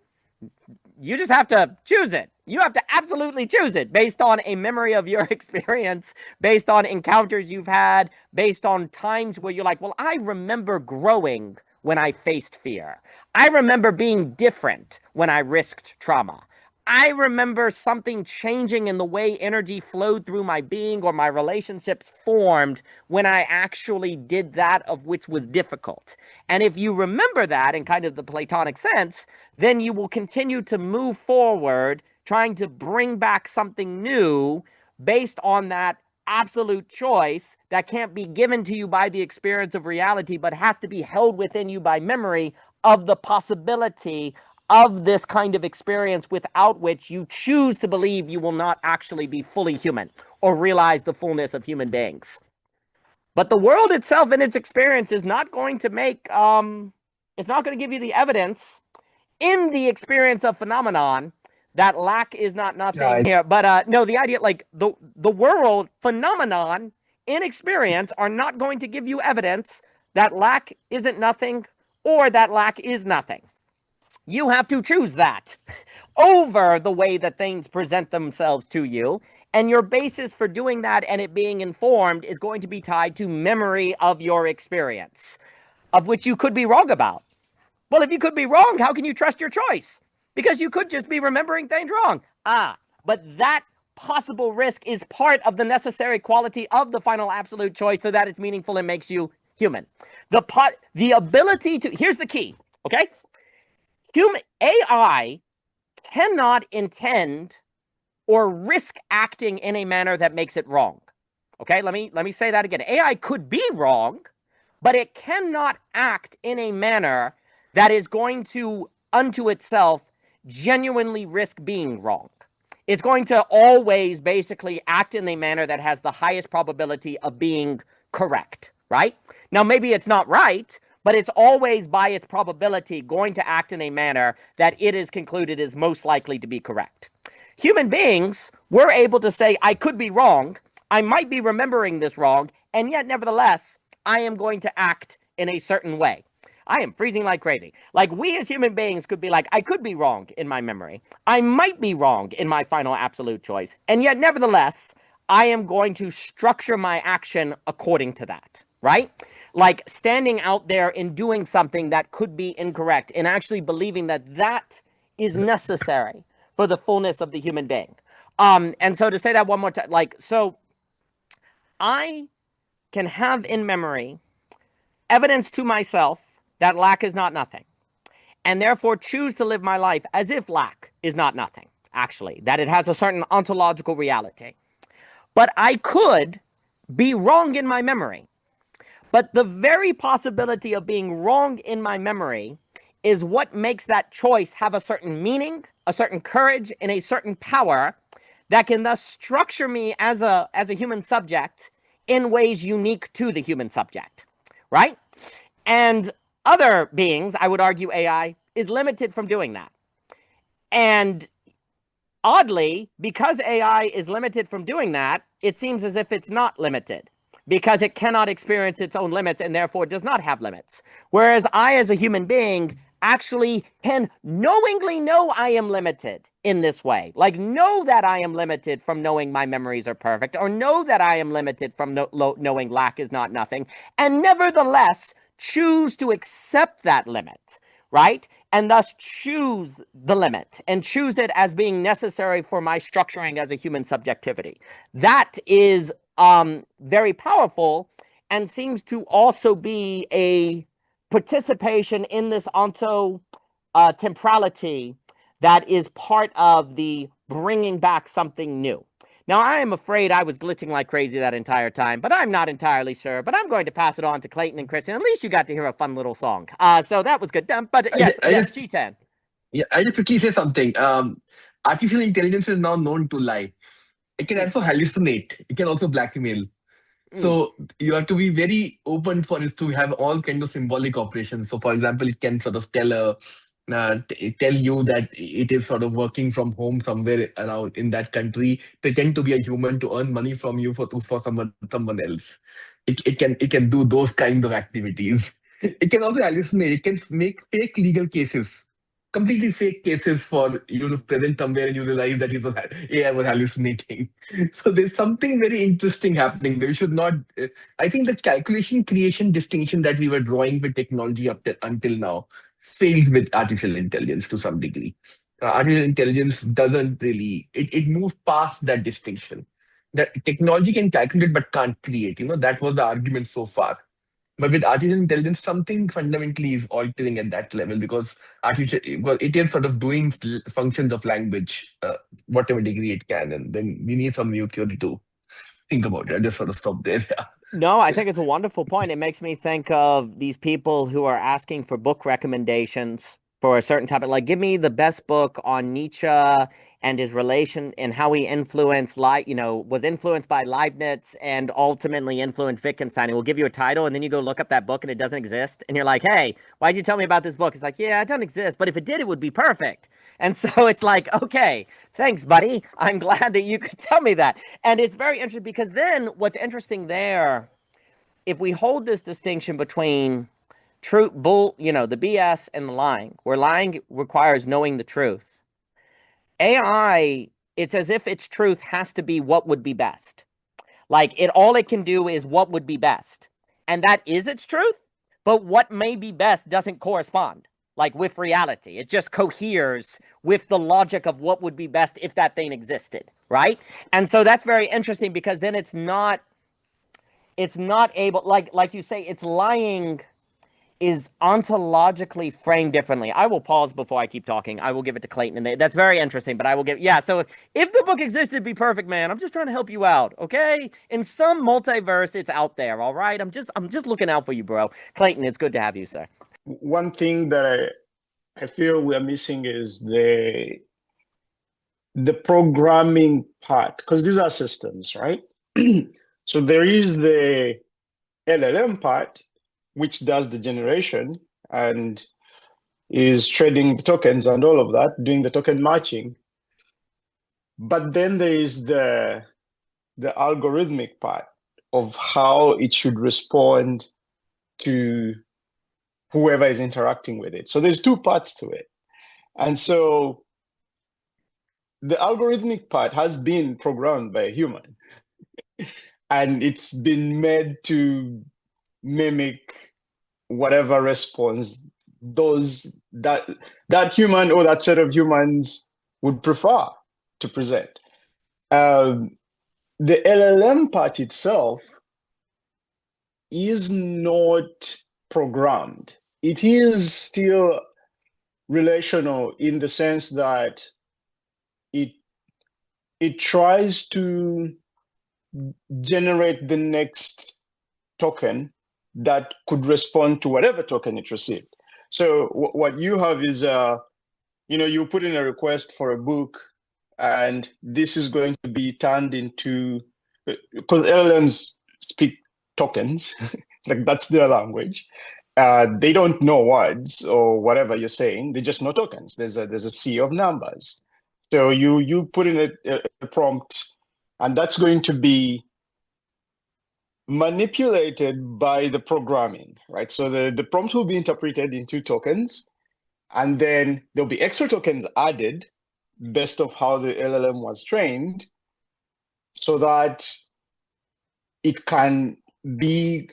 You just have to choose it. You have to absolutely choose it based on a memory of your experience, based on encounters you've had, based on times where you're like, well, I remember growing when I faced fear. I remember being different when I risked trauma. I remember something changing in the way energy flowed through my being or my relationships formed when I actually did that of which was difficult. And if you remember that in kind of the Platonic sense, then you will continue to move forward trying to bring back something new based on that absolute choice that can't be given to you by the experience of reality, but has to be held within you by memory of the possibility of this kind of experience without which you choose to believe you will not actually be fully human or realize the fullness of human beings. But the world itself in its experience is not going to make, it's not going to give you the evidence in the experience of phenomenon that lack is not nothing here. But no, the idea, the world phenomenon in experience are not going to give you evidence that lack isn't nothing or that lack is nothing. You have to choose that over the way that things present themselves to you. And your basis for doing that and it being informed is going to be tied to memory of your experience, of which you could be wrong about. Well, if you could be wrong, how can you trust your choice? Because you could just be remembering things wrong. But that possible risk is part of the necessary quality of the final absolute choice so that it's meaningful and makes you human. The ability to, here's the key, okay? AI cannot intend or risk acting in a manner that makes it wrong. Okay, let me say that again. AI could be wrong, but it cannot act in a manner that is going to, unto itself, genuinely risk being wrong. It's going to always basically act in a manner that has the highest probability of being correct, right? Now, maybe it's not right, but it's always by its probability going to act in a manner that it is concluded is most likely to be correct. Human beings, we're able to say, I could be wrong, I might be remembering this wrong, and yet nevertheless, I am going to act in a certain way. I am freezing like crazy. Like, we as human beings could be like, I could be wrong in my memory. I might be wrong in my final absolute choice. And yet, nevertheless, I am going to structure my action according to that, right? Like standing out there and doing something that could be incorrect and actually believing that that is necessary for the fullness of the human being. And so to say that one more time, like, so I can have in memory evidence to myself that lack is not nothing, and therefore choose to live my life as if lack is not nothing, actually, that it has a certain ontological reality. But I could be wrong in my memory. But the very possibility of being wrong in my memory is what makes that choice have a certain meaning, a certain courage, and a certain power that can thus structure me as a human subject in ways unique to the human subject, right? And other beings, I would argue AI, is limited from doing that. And oddly, because AI is limited from doing that, it seems as if it's not limited, because it cannot experience its own limits and therefore does not have limits. Whereas I, as a human being, actually can knowingly know I am limited in this way. Like, know that I am limited from knowing my memories are perfect, or know that I am limited from knowing lack is not nothing, and nevertheless choose to accept that limit, right? And thus choose the limit and choose it as being necessary for my structuring as a human subjectivity. That is very powerful and seems to also be a participation in this ontotemporality that is part of the bringing back something new. Now, I am afraid I was glitching like crazy that entire time, but I'm not entirely sure. But I'm going to pass it on to Clayton and Christian. At least you got to hear a fun little song. So that was good. But yes, Chetan. Yeah, I just quickly say something. Artificial intelligence is now known to lie. It can also hallucinate. It can also blackmail. So you have to be very open for it to have all kinds of symbolic operations. So, for example, it can sort of tell you that it is sort of working from home somewhere around in that country, pretend to be a human to earn money from you for someone else. It can do those kinds of activities. It can also hallucinate. It can make fake legal cases, completely fake cases for you to present somewhere and you realize that AI was hallucinating. So there's something very interesting happening. There should not. I think the calculation creation distinction that we were drawing with technology until now fails with artificial intelligence to some degree. Artificial intelligence doesn't really. It moves past that distinction. That technology can calculate but can't create. That was the argument so far. But with artificial intelligence, something fundamentally is altering at that level because it is sort of doing functions of language, whatever degree it can, and then we need some new theory to think about it. I just sort of stop there. Yeah. No, I think it's a wonderful point. It makes me think of these people who are asking for book recommendations for a certain topic. Like, give me the best book on Nietzsche and his relation and how he influenced, was influenced by Leibniz and ultimately influenced Wittgenstein. And we'll give you a title, and then you go look up that book, and it doesn't exist. And you're like, hey, why'd you tell me about this book? It's like, yeah, it doesn't exist. But if it did, it would be perfect. And so it's like, okay, thanks, buddy. I'm glad that you could tell me that. And it's very interesting because then what's interesting there, if we hold this distinction between truth, the BS and the lying, where lying requires knowing the truth, AI, it's as if its truth has to be what would be best. Like all it can do is what would be best. And that is its truth, but what may be best doesn't correspond. Like with reality, it just coheres with the logic of what would be best if that thing existed, right? And so that's very interesting because then it's not able, like you say, its lying is ontologically framed differently. I will pause before I keep talking. I will give it to Clayton, and that's very interesting. But I will so if the book existed, it'd be perfect, man. I'm just trying to help you out, okay? In some multiverse, it's out there, all right? I'm just looking out for you, bro. Clayton, it's good to have you, sir. One thing that I feel we're missing is the programming part, because these are systems, right? So there is the LLM part, which does the generation and is trading the tokens and all of that, doing the token matching. But then there is the algorithmic part of how it should respond to whoever is interacting with it. So there's two parts to it. And so the algorithmic part has been programmed by a human, and it's been made to mimic whatever response that human or that set of humans would prefer to present. The LLM part itself is not programmed. It is still relational in the sense that it tries to generate the next token that could respond to whatever token it received. So what you have is, you put in a request for a book, and this is going to be turned into, because LLMs speak tokens, like that's their language. They don't know words or whatever you're saying. They just know tokens. There's a sea of numbers. So you put in a prompt, and that's going to be manipulated by the programming, right? So the prompt will be interpreted into tokens, and then there'll be extra tokens added based off how the LLM was trained, so that it can be,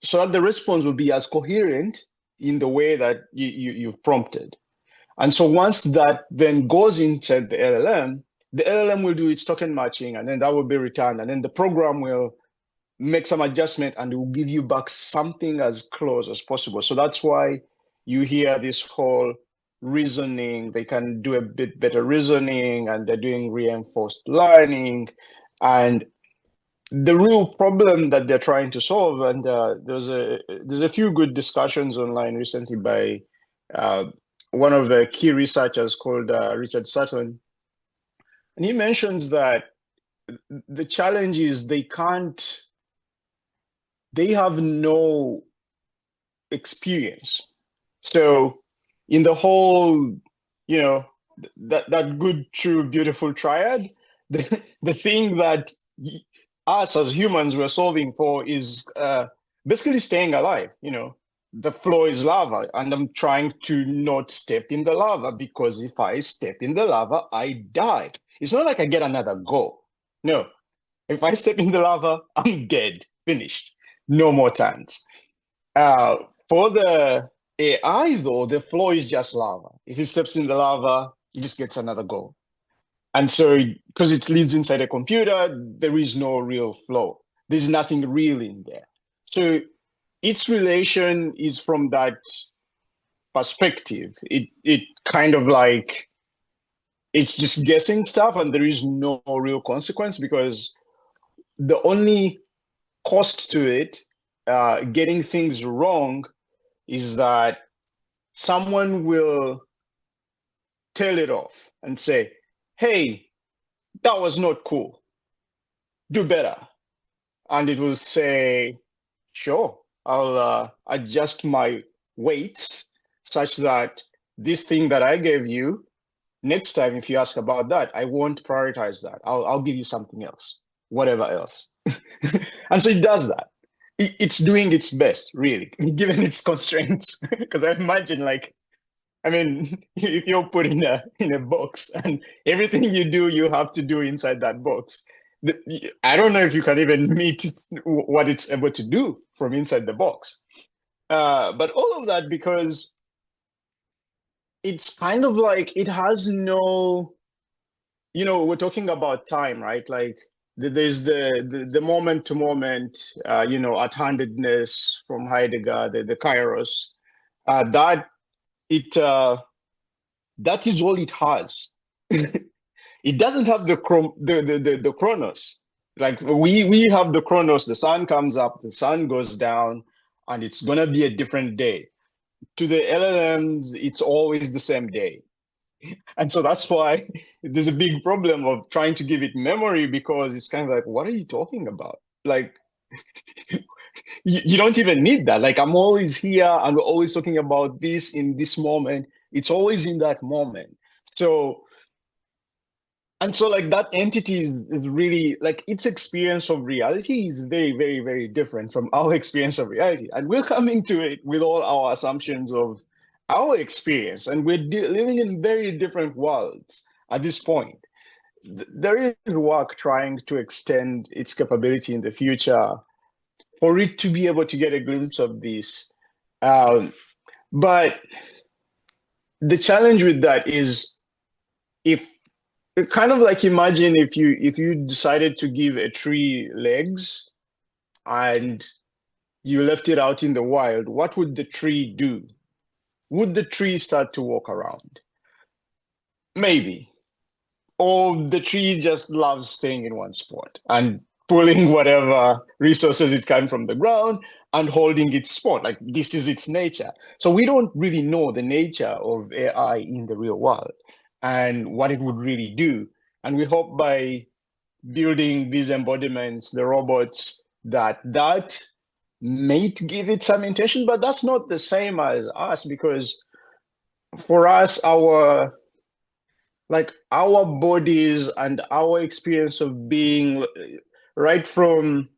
so that the response will be as coherent in the way that you've prompted. And so once that then goes inside the LLM will do its token matching, and then that will be returned, and then the program will make some adjustment, and it will give you back something as close as possible. So that's why you hear this whole reasoning. They can do a bit better reasoning, and they're doing reinforced learning. And the real problem that they're trying to solve, and there's a few good discussions online recently by one of the key researchers called Richard Sutton, and he mentions that the challenge is they have no experience. So in the whole, that good, true, beautiful triad, the thing that us as humans were solving for is basically staying alive. The floor is lava, and I'm trying to not step in the lava, because if I step in the lava, I die. It's not like I get another go. No, if I step in the lava, I'm dead, finished. No more turns. For the AI, though, the floor is just lava. If he steps in the lava, he just gets another go. And so, because it lives inside a computer, there is no real flow. There's nothing real in there. So its relation is from that perspective. It kind of like, it's just guessing stuff, and there is no real consequence, because the only cost to it, getting things wrong, is that someone will tail it off and say, hey, that was not cool. Do better. And it will say, sure, I'll adjust my weights such that this thing that I gave you, next time if you ask about that, I won't prioritize that. I'll give you something else, whatever else. And so it does that. It's doing its best, really, given its constraints. Because I imagine, if you're put in a box, and everything you do, you have to do inside that box. I don't know if you can even meet what it's able to do from inside the box. But all of that, because it's kind of like it has no, we're talking about time, right? Like there's the moment to moment, at-handedness from Heidegger, the kairos, that is all it has. It doesn't have the chronos. Like we have the chronos. The sun comes up, the sun goes down, and it's gonna be a different day. to the LLMs, it's always the same day. And so that's why there's a big problem of trying to give it memory, because it's kind of like, what are you talking about? Like, you don't even need that. Like, I'm always here and we're always talking about this in this moment. It's always in that moment. So, and so like that entity is really like its experience of reality is very, very, very different from our experience of reality. And we're coming to it with all our assumptions of our experience, and we're living in very different worlds at this point. There is work trying to extend its capability in the future for it to be able to get a glimpse of this. But the challenge with that is, if kind of like, imagine if you decided to give a tree legs and you left it out in the wild, what would the tree do? Would the tree start to walk around? Maybe. Or the tree just loves staying in one spot and pulling whatever resources it can from the ground and holding its spot. Like, this is its nature. So we don't really know the nature of AI in the real world and what it would really do. And we hope by building these embodiments, the robots, that may give it some intention, but that's not the same as us, because for us, our bodies and our experience of being, right from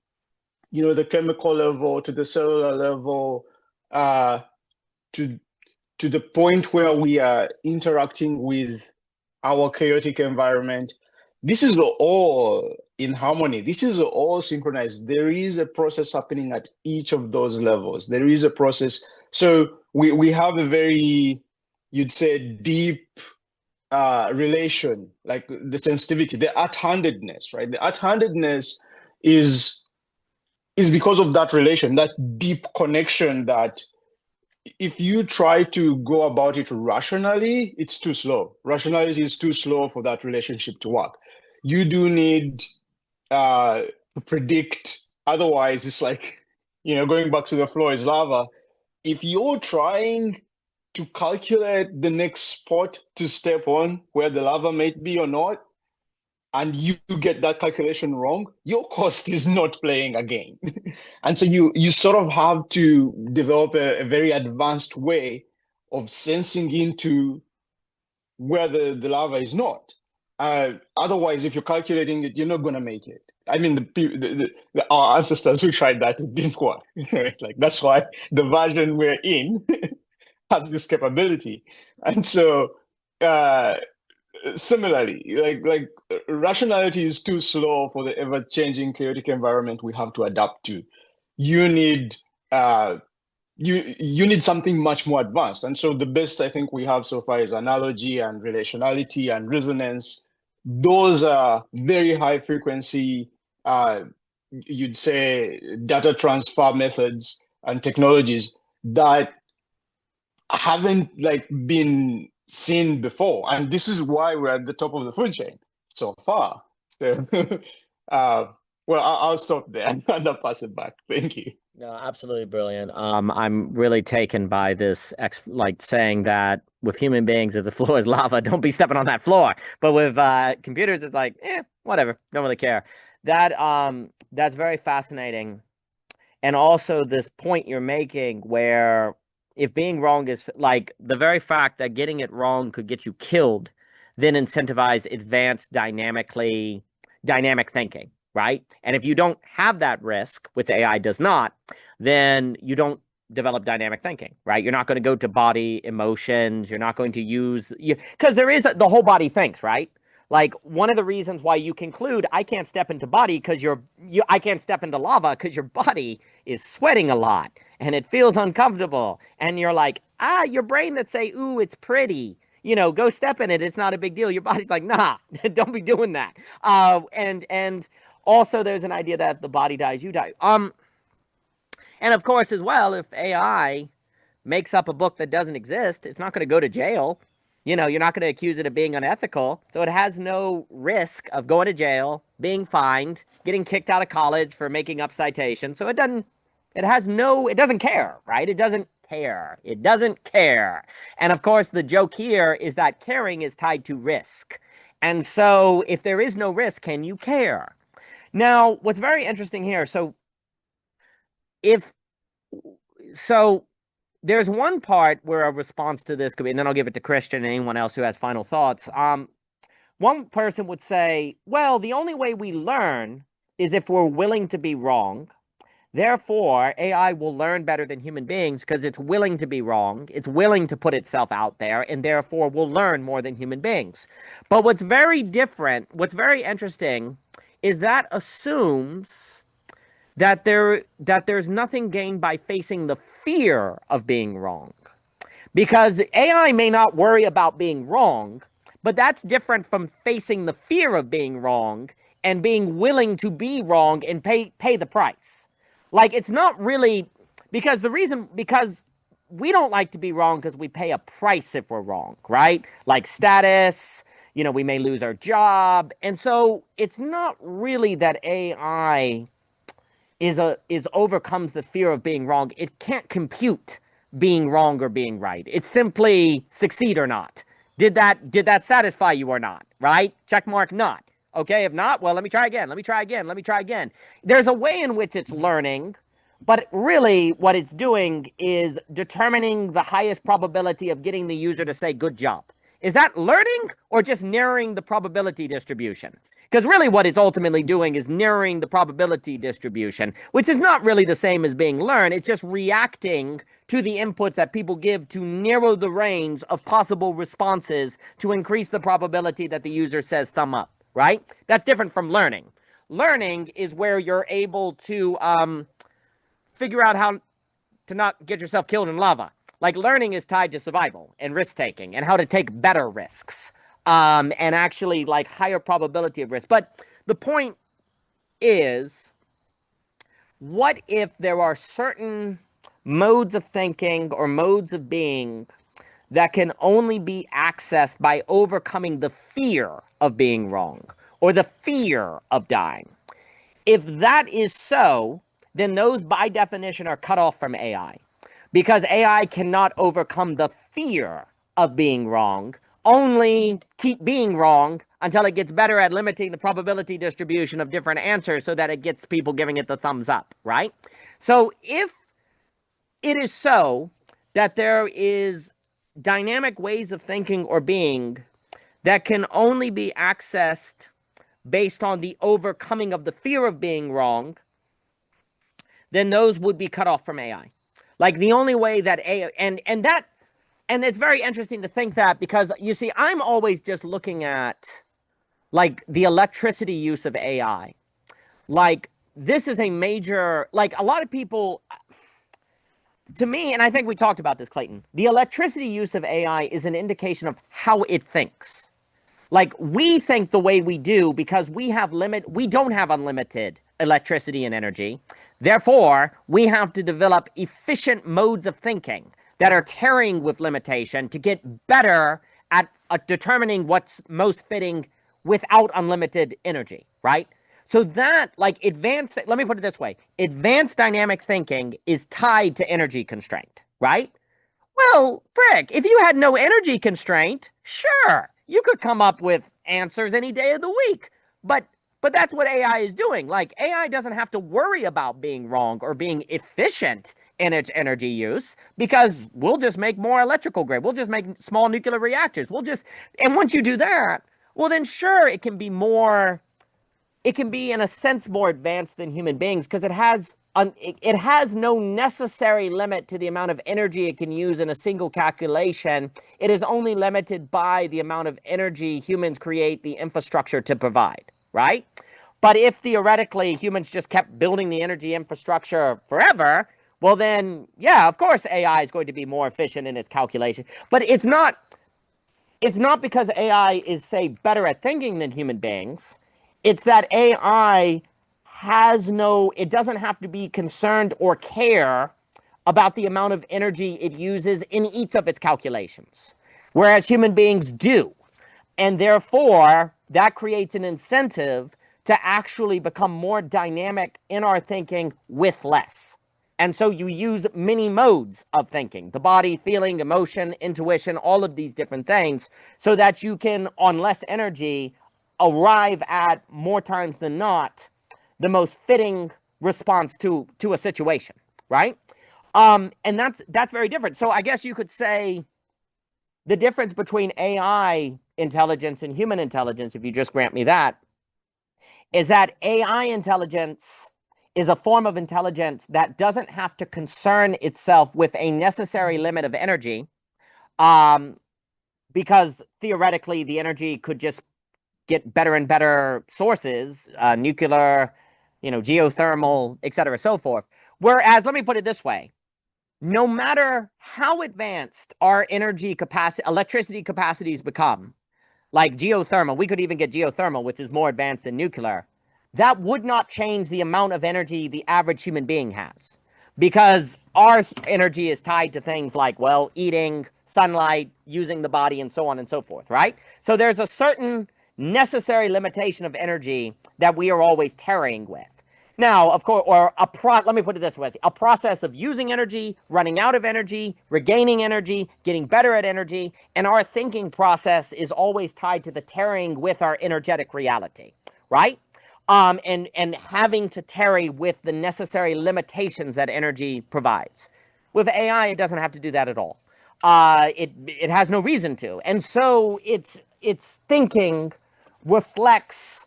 the chemical level to the cellular level, to the point where we are interacting with our chaotic environment, this is all in harmony. This is all synchronized. There is a process happening at each of those levels. There is a process. So we have a very, you'd say, deep relation, like the sensitivity, the at-handedness, right? The at-handedness is because of that relation, that deep connection, that if you try to go about it rationally, it's too slow. Rationality is too slow for that relationship to work. You do need to predict. Otherwise, it's like, going back to the floor is lava. If you're trying to calculate the next spot to step on where the lava might be or not, and you get that calculation wrong, your cost is not playing a game. And so you sort of have to develop a very advanced way of sensing into where the lava is not. Otherwise, if you're calculating it, you're not going to make it. I mean, our ancestors who tried that, it didn't work. Right? Like, that's why the version we're in has this capability. And so similarly, like rationality is too slow for the ever-changing chaotic environment we have to adapt to. You need you need something much more advanced. And so the best I think we have so far is analogy and relationality and resonance. Those are very high frequency, you'd say, data transfer methods and technologies that haven't been seen before. And this is why we're at the top of the food chain so far. So, well, I'll stop there and I'll pass it back. Thank you. No, absolutely brilliant. I'm really taken by this, saying that with human beings, if the floor is lava, don't be stepping on that floor. But with computers, it's like, whatever, don't really care. That's very fascinating. And also this point you're making where if being wrong is like the very fact that getting it wrong could get you killed, then incentivize advanced dynamic thinking. Right? And if you don't have that risk, which AI does not, then you don't develop dynamic thinking, right? You're not going to go to body emotions. You're not going to use, because there is the whole body thinks, right? Like, one of the reasons why you conclude I can't step into body because I can't step into lava because your body is sweating a lot and it feels uncomfortable. And you're like, your brain that say, ooh, it's pretty. Go step in it. It's not a big deal. Your body's like, nah, don't be doing that. And also, there's an idea that if the body dies, you die. And of course, as well, if AI makes up a book that doesn't exist, it's not going to go to jail. You're not going to accuse it of being unethical. So it has no risk of going to jail, being fined, getting kicked out of college for making up citations. So it doesn't care, right? It doesn't care. It doesn't care. And of course, the joke here is that caring is tied to risk. And so if there is no risk, can you care? Now, what's very interesting here, so there's one part where a response to this could be, and then I'll give it to Christian and anyone else who has final thoughts. One person would say, well, the only way we learn is if we're willing to be wrong. Therefore, AI will learn better than human beings because it's willing to be wrong. It's willing to put itself out there, and therefore will learn more than human beings. But what's very different, what's very interesting, is that assumes that there's nothing gained by facing the fear of being wrong. Because AI may not worry about being wrong, but that's different from facing the fear of being wrong and being willing to be wrong and pay the price. Like, it's not really, because we don't like to be wrong because we pay a price if we're wrong, right? Like status, we may lose our job. And so it's not really that AI overcomes the fear of being wrong. It can't compute being wrong or being right. It's simply succeed or not. Did that satisfy you or not, right? Check mark not. Okay, if not, well, let me try again. Let me try again. Let me try again. There's a way in which it's learning, but really what it's doing is determining the highest probability of getting the user to say good job. Is that learning or just narrowing the probability distribution? Because really what it's ultimately doing is narrowing the probability distribution, which is not really the same as being learned. It's just reacting to the inputs that people give to narrow the range of possible responses to increase the probability that the user says thumb up, right? That's different from learning. Learning is where you're able to figure out how to not get yourself killed in lava. Like, learning is tied to survival and risk-taking and how to take better risks. And actually, like, higher probability of risk. But the point is, what if there are certain modes of thinking or modes of being that can only be accessed by overcoming the fear of being wrong or the fear of dying? If that is so, then those by definition are cut off from AI, because AI cannot overcome the fear of being wrong, only keep being wrong until it gets better at limiting the probability distribution of different answers so that it gets people giving it the thumbs up, right? So if it is so that there is dynamic ways of thinking or being that can only be accessed based on the overcoming of the fear of being wrong, then those would be cut off from AI. Like, the only way that AI, and it's very interesting to think that, because you see, I'm always just looking at like the electricity use of AI. Like, this is a major, like, a lot of people, to me, and I think we talked about this, Clayton, the electricity use of AI is an indication of how it thinks. Like, we think the way we do because we don't have unlimited electricity and energy. Therefore, we have to develop efficient modes of thinking that are tearing with limitation to get better at determining what's most fitting without unlimited energy, right? So that, like, let me put it this way. Advanced dynamic thinking is tied to energy constraint, right? Well, frick, if you had no energy constraint, sure, you could come up with answers any day of the week. But that's what AI is doing. Like, AI doesn't have to worry about being wrong or being efficient in its energy use, because we'll just make more electrical grid. We'll just make small nuclear reactors. And once you do that, well, then sure, it can be in a sense more advanced than human beings, because it has no necessary limit to the amount of energy it can use in a single calculation. It is only limited by the amount of energy humans create the infrastructure to provide, right? But if theoretically humans just kept building the energy infrastructure forever, well then, yeah, of course AI is going to be more efficient in its calculation. But it's not because AI is, say, better at thinking than human beings. It's that AI it doesn't have to be concerned or care about the amount of energy it uses in each of its calculations, whereas human beings do. And therefore, that creates an incentive to actually become more dynamic in our thinking with less. And so you use many modes of thinking, the body, feeling, emotion, intuition, all of these different things, so that you can, on less energy, arrive at, more times than not, the most fitting response to a situation, right? And that's very different. So I guess you could say the difference between AI intelligence and human intelligence, if you just grant me that, is that AI intelligence is a form of intelligence that doesn't have to concern itself with a necessary limit of energy, because theoretically the energy could just get better and better sources, nuclear, geothermal, et cetera, so forth. Whereas, let me put it this way. No matter how advanced our energy capacity, electricity capacities become, like geothermal, we could even get geothermal, which is more advanced than nuclear. That would not change the amount of energy the average human being has, because our energy is tied to things like, well, eating, sunlight, using the body, and so on and so forth, right? So there's a certain necessary limitation of energy that we are always tarrying with. Now, of course, let me put it this way, a process of using energy, running out of energy, regaining energy, getting better at energy, and our thinking process is always tied to the tarrying with our energetic reality, right? And having to tarry with the necessary limitations that energy provides. With AI, it doesn't have to do that at all. It has no reason to. And so its thinking reflects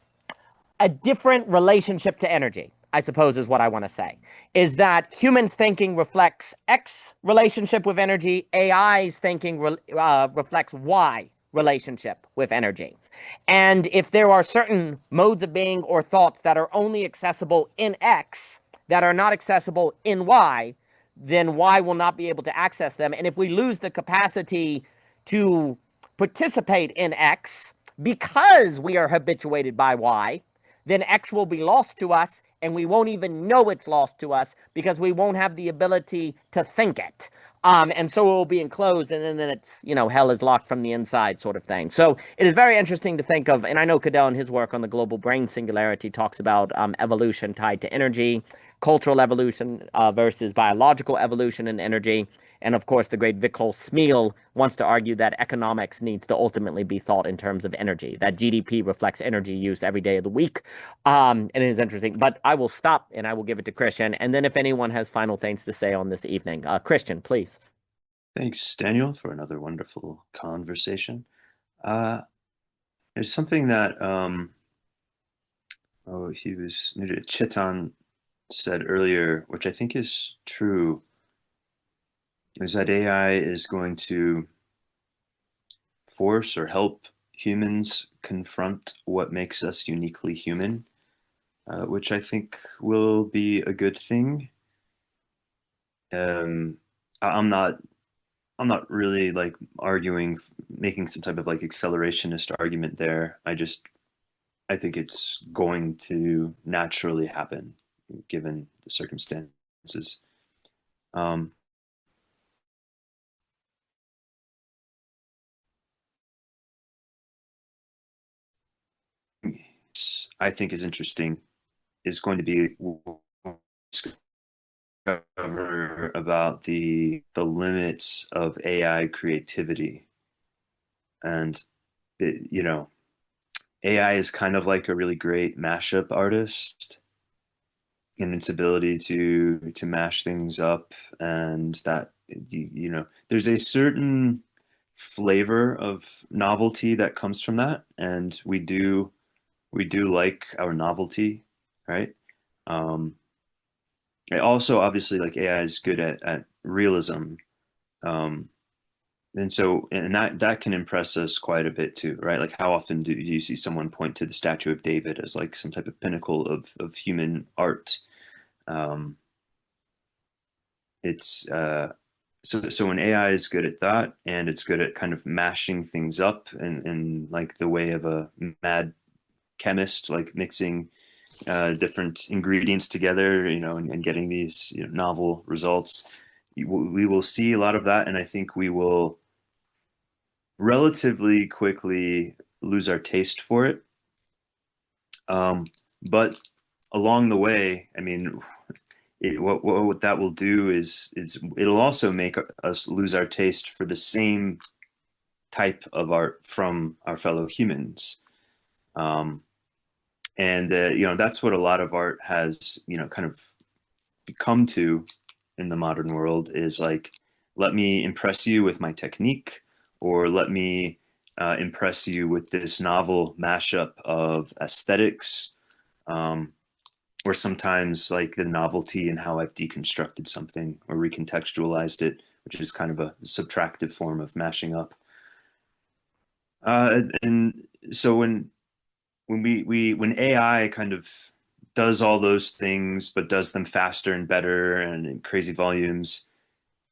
a different relationship to energy, I suppose is what I want to say, is that humans' thinking reflects X relationship with energy, AI's thinking reflects Y relationship with energy. And if there are certain modes of being or thoughts that are only accessible in X, that are not accessible in Y, then Y will not be able to access them. And if we lose the capacity to participate in X because we are habituated by Y, then X will be lost to us, and we won't even know it's lost to us because we won't have the ability to think it. And so it will be enclosed, and then it's, hell is locked from the inside sort of thing. So it is very interesting to think of, and I know Cadell in his work on the global brain singularity talks about evolution tied to energy, cultural evolution versus biological evolution and energy. And of course, the great Viktor Smil wants to argue that economics needs to ultimately be thought in terms of energy, that GDP reflects energy use every day of the week. And it is interesting. But I will stop and I will give it to Christian. And then if anyone has final things to say on this evening, Christian, please. Thanks, Daniel, for another wonderful conversation. There's something that Chetan said earlier, which I think is true, is that AI is going to force or help humans confront what makes us uniquely human, which I think will be a good thing. I'm not really like arguing, making some type of like accelerationist argument there. I think it's going to naturally happen given the circumstances. I think is interesting is going to be discover about the limits of AI creativity. And AI is kind of like a really great mashup artist in its ability to mash things up, and that there's a certain flavor of novelty that comes from that, and we do like our novelty, right? Also, obviously, like AI is good at realism, and that can impress us quite a bit too, right? Like, how often do you see someone point to the statue of David as like some type of pinnacle of human art? So when AI is good at that, and it's good at kind of mashing things up in like the way of a mad chemist, like mixing different ingredients together, and getting these novel results, we will see a lot of that, and I think we will relatively quickly lose our taste for it. But along the way, I mean, what that will do is it'll also make us lose our taste for the same type of art from our fellow humans. And that's what a lot of art has, kind of come to in the modern world, is like, let me impress you with my technique, or let me impress you with this novel mashup of aesthetics, or sometimes like the novelty in how I've deconstructed something or recontextualized it, which is kind of a subtractive form of mashing up. And so when AI kind of does all those things, but does them faster and better and in crazy volumes,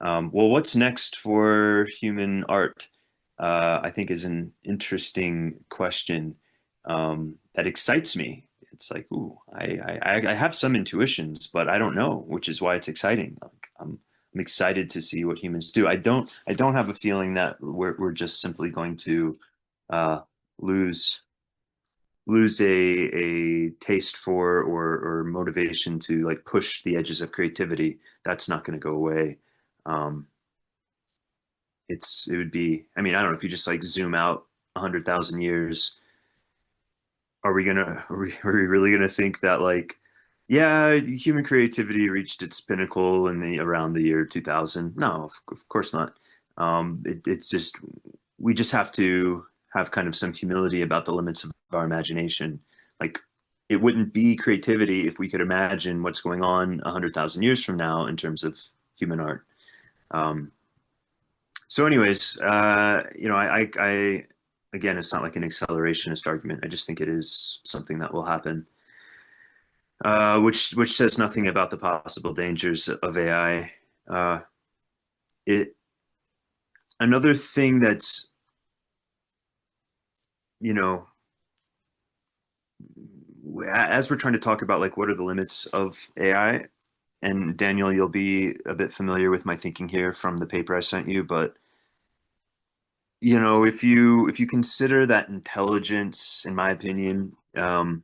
well, what's next for human art? I think is an interesting question that excites me. It's like, ooh, I have some intuitions, but I don't know, which is why it's exciting. Like, I'm excited to see what humans do. I don't have a feeling that we're just simply going to lose a taste for or motivation to like push the edges of creativity. That's not going to go away. It would be, I mean, I don't know, if you just like zoom out 100,000 years, are we really gonna think that like, yeah, human creativity reached its pinnacle around the year 2000? No, of course not. It's just, we just have to have kind of some humility about the limits of our imagination. Like, it wouldn't be creativity if we could imagine what's going on 100,000 years from now in terms of human art. So anyways, I again, it's not like an accelerationist argument. I just think it is something that will happen, which says nothing about the possible dangers of AI. Another thing that's, as we're trying to talk about like what are the limits of AI, and Daniel, you'll be a bit familiar with my thinking here from the paper I sent you, but if you consider that intelligence, in my opinion, our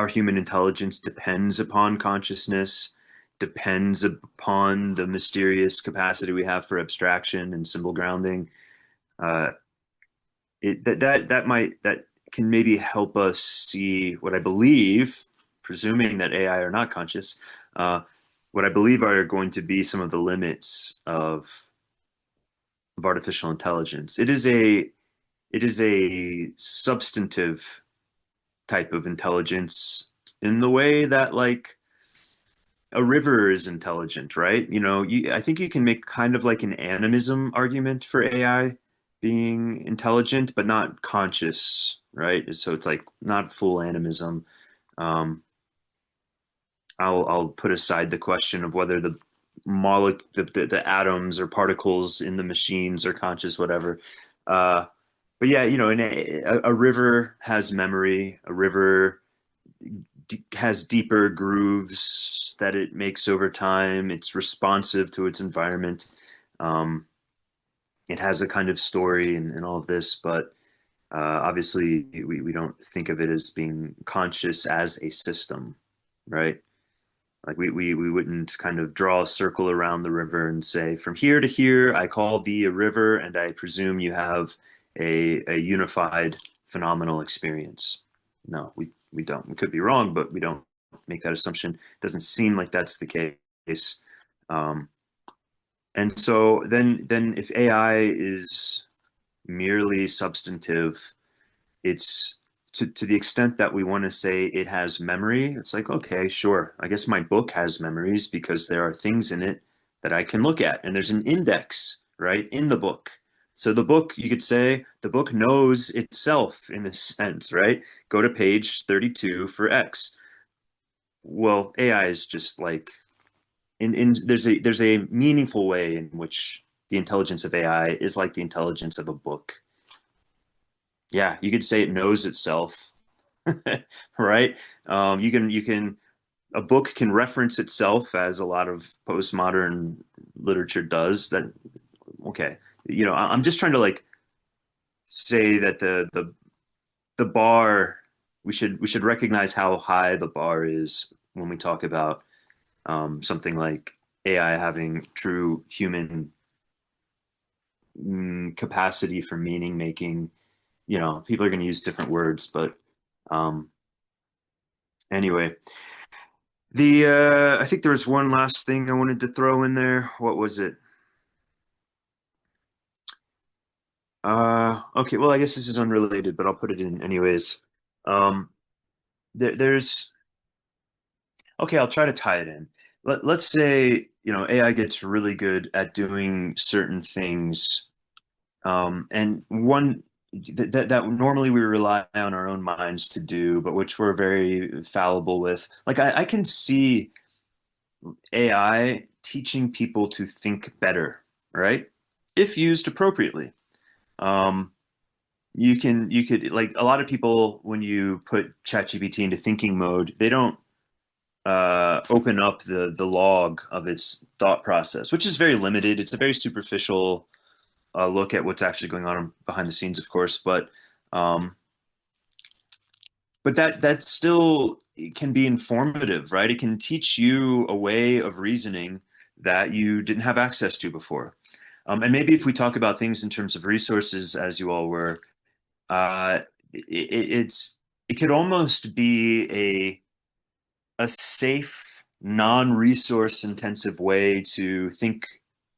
human intelligence depends upon consciousness, depends upon the mysterious capacity we have for abstraction and symbol grounding. That can maybe help us see what I believe, presuming that AI are not conscious, what I believe are going to be some of the limits of artificial intelligence. It is a substantive type of intelligence in the way that like a river is intelligent, right? I think you can make kind of like an animism argument for AI being intelligent, but not conscious, right? So it's like not full animism. I'll put aside the question of whether the atoms or particles in the machines are conscious, whatever. But yeah, a river has memory. A river has deeper grooves that it makes over time. It's responsive to its environment. It has a kind of story and all of this, but obviously we don't think of it as being conscious as a system, right? Like we wouldn't kind of draw a circle around the river and say, from here to here, I call thee a river, and I presume you have a unified phenomenal experience. No, we don't. We could be wrong, but we don't make that assumption. It doesn't seem like that's the case. And so then if AI is merely substantive, it's to the extent that we want to say it has memory, it's like, okay, sure. I guess my book has memories because there are things in it that I can look at, and there's an index, right, in the book. So the book, you could say the book knows itself in this sense, right? Go to page 32 for X. Well, AI is just like, there's a meaningful way in which the intelligence of AI is like the intelligence of a book. Yeah, you could say it knows itself, right? A book can reference itself, as a lot of postmodern literature does. That, okay, I'm just trying to like say that the bar, we should recognize how high the bar is when we talk about something like AI having true human capacity for meaning making. You know, people are going to use different words, but anyway, I think there was one last thing I wanted to throw in there. What was it? Okay, well, I guess this is unrelated, but I'll put it in anyways. There's okay, I'll try to tie it in. Let's say, you know, AI gets really good at doing certain things, and one that normally we rely on our own minds to do, but which we're very fallible with. Like I can see AI teaching people to think better, right? If used appropriately. You could like a lot of people when you put ChatGPT into thinking mode, they don't open up the log of its thought process, which is very limited. It's a very superficial look at what's actually going on behind the scenes, of course, but that still can be informative, right? It can teach you a way of reasoning that you didn't have access to before. And maybe if we talk about things in terms of resources, as you all were, it could almost be a safe, non-resource intensive way to think,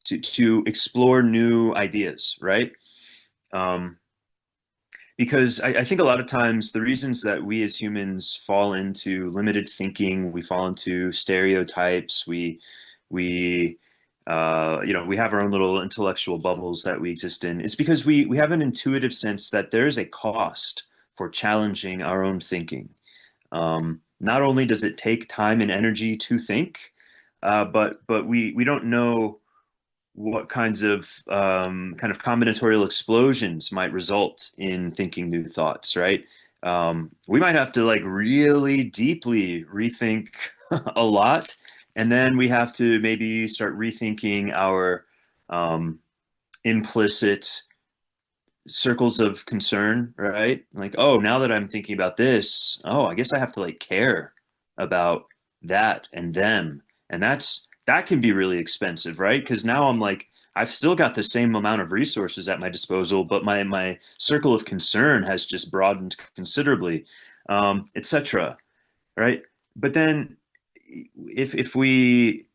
to explore new ideas, right? Because I think a lot of times the reasons that we as humans fall into limited thinking, we fall into stereotypes, we you know, we have our own little intellectual bubbles that we exist in. It's because we have an intuitive sense that there is a cost for challenging our own thinking. Not only does it take time and energy to think, but we don't know what kinds of kind of combinatorial explosions might result in thinking new thoughts, right? We might have to like really deeply rethink a lot, and then we have to maybe start rethinking our implicit circles of concern, right? Like, oh, now that I'm thinking about this, oh, I guess I have to like care about that and them. And that can be really expensive, right? Because now I'm like, I've still got the same amount of resources at my disposal, but my circle of concern has just broadened considerably, etc. Right? But then if we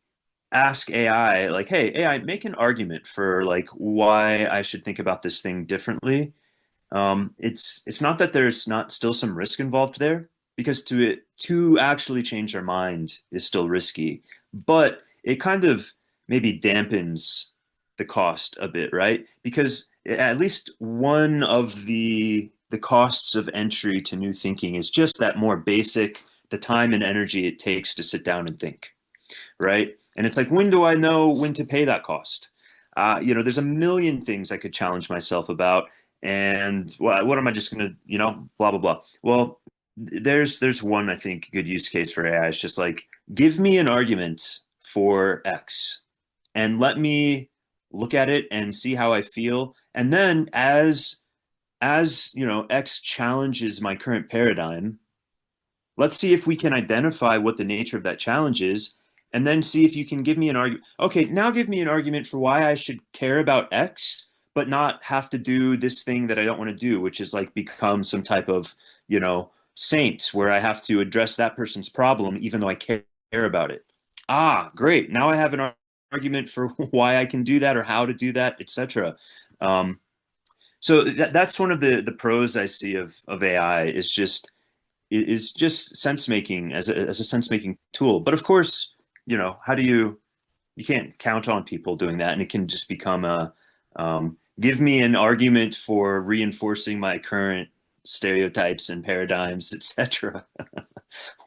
ask AI, like, hey, AI, make an argument for like why I should think about this thing differently. It's not that there's not still some risk involved there, because to actually change our mind is still risky, but it kind of maybe dampens the cost a bit, right? Because at least one of the costs of entry to new thinking is just that more basic, the time and energy it takes to sit down and think, right? And it's like, when do I know when to pay that cost? You know, there's a million things I could challenge myself about. And what am I just going to, you know, blah, blah, blah. Well, there's one, I think, good use case for AI. It's just like, give me an argument for X and let me look at it and see how I feel. And then as you know, X challenges my current paradigm, let's see if we can identify what the nature of that challenge is, and then see if you can give me an argument. Okay, now give me an argument for why I should care about X, but not have to do this thing that I don't want to do, which is like become some type of, you know, saint where I have to address that person's problem, even though I care about it. Ah, great. Now I have an argument for why I can do that or how to do that, etc. So that's one of the pros I see of AI is just sense making as a sense making tool. But of course, you know, how do you can't count on people doing that, and it can just become a give me an argument for reinforcing my current stereotypes and paradigms, etc.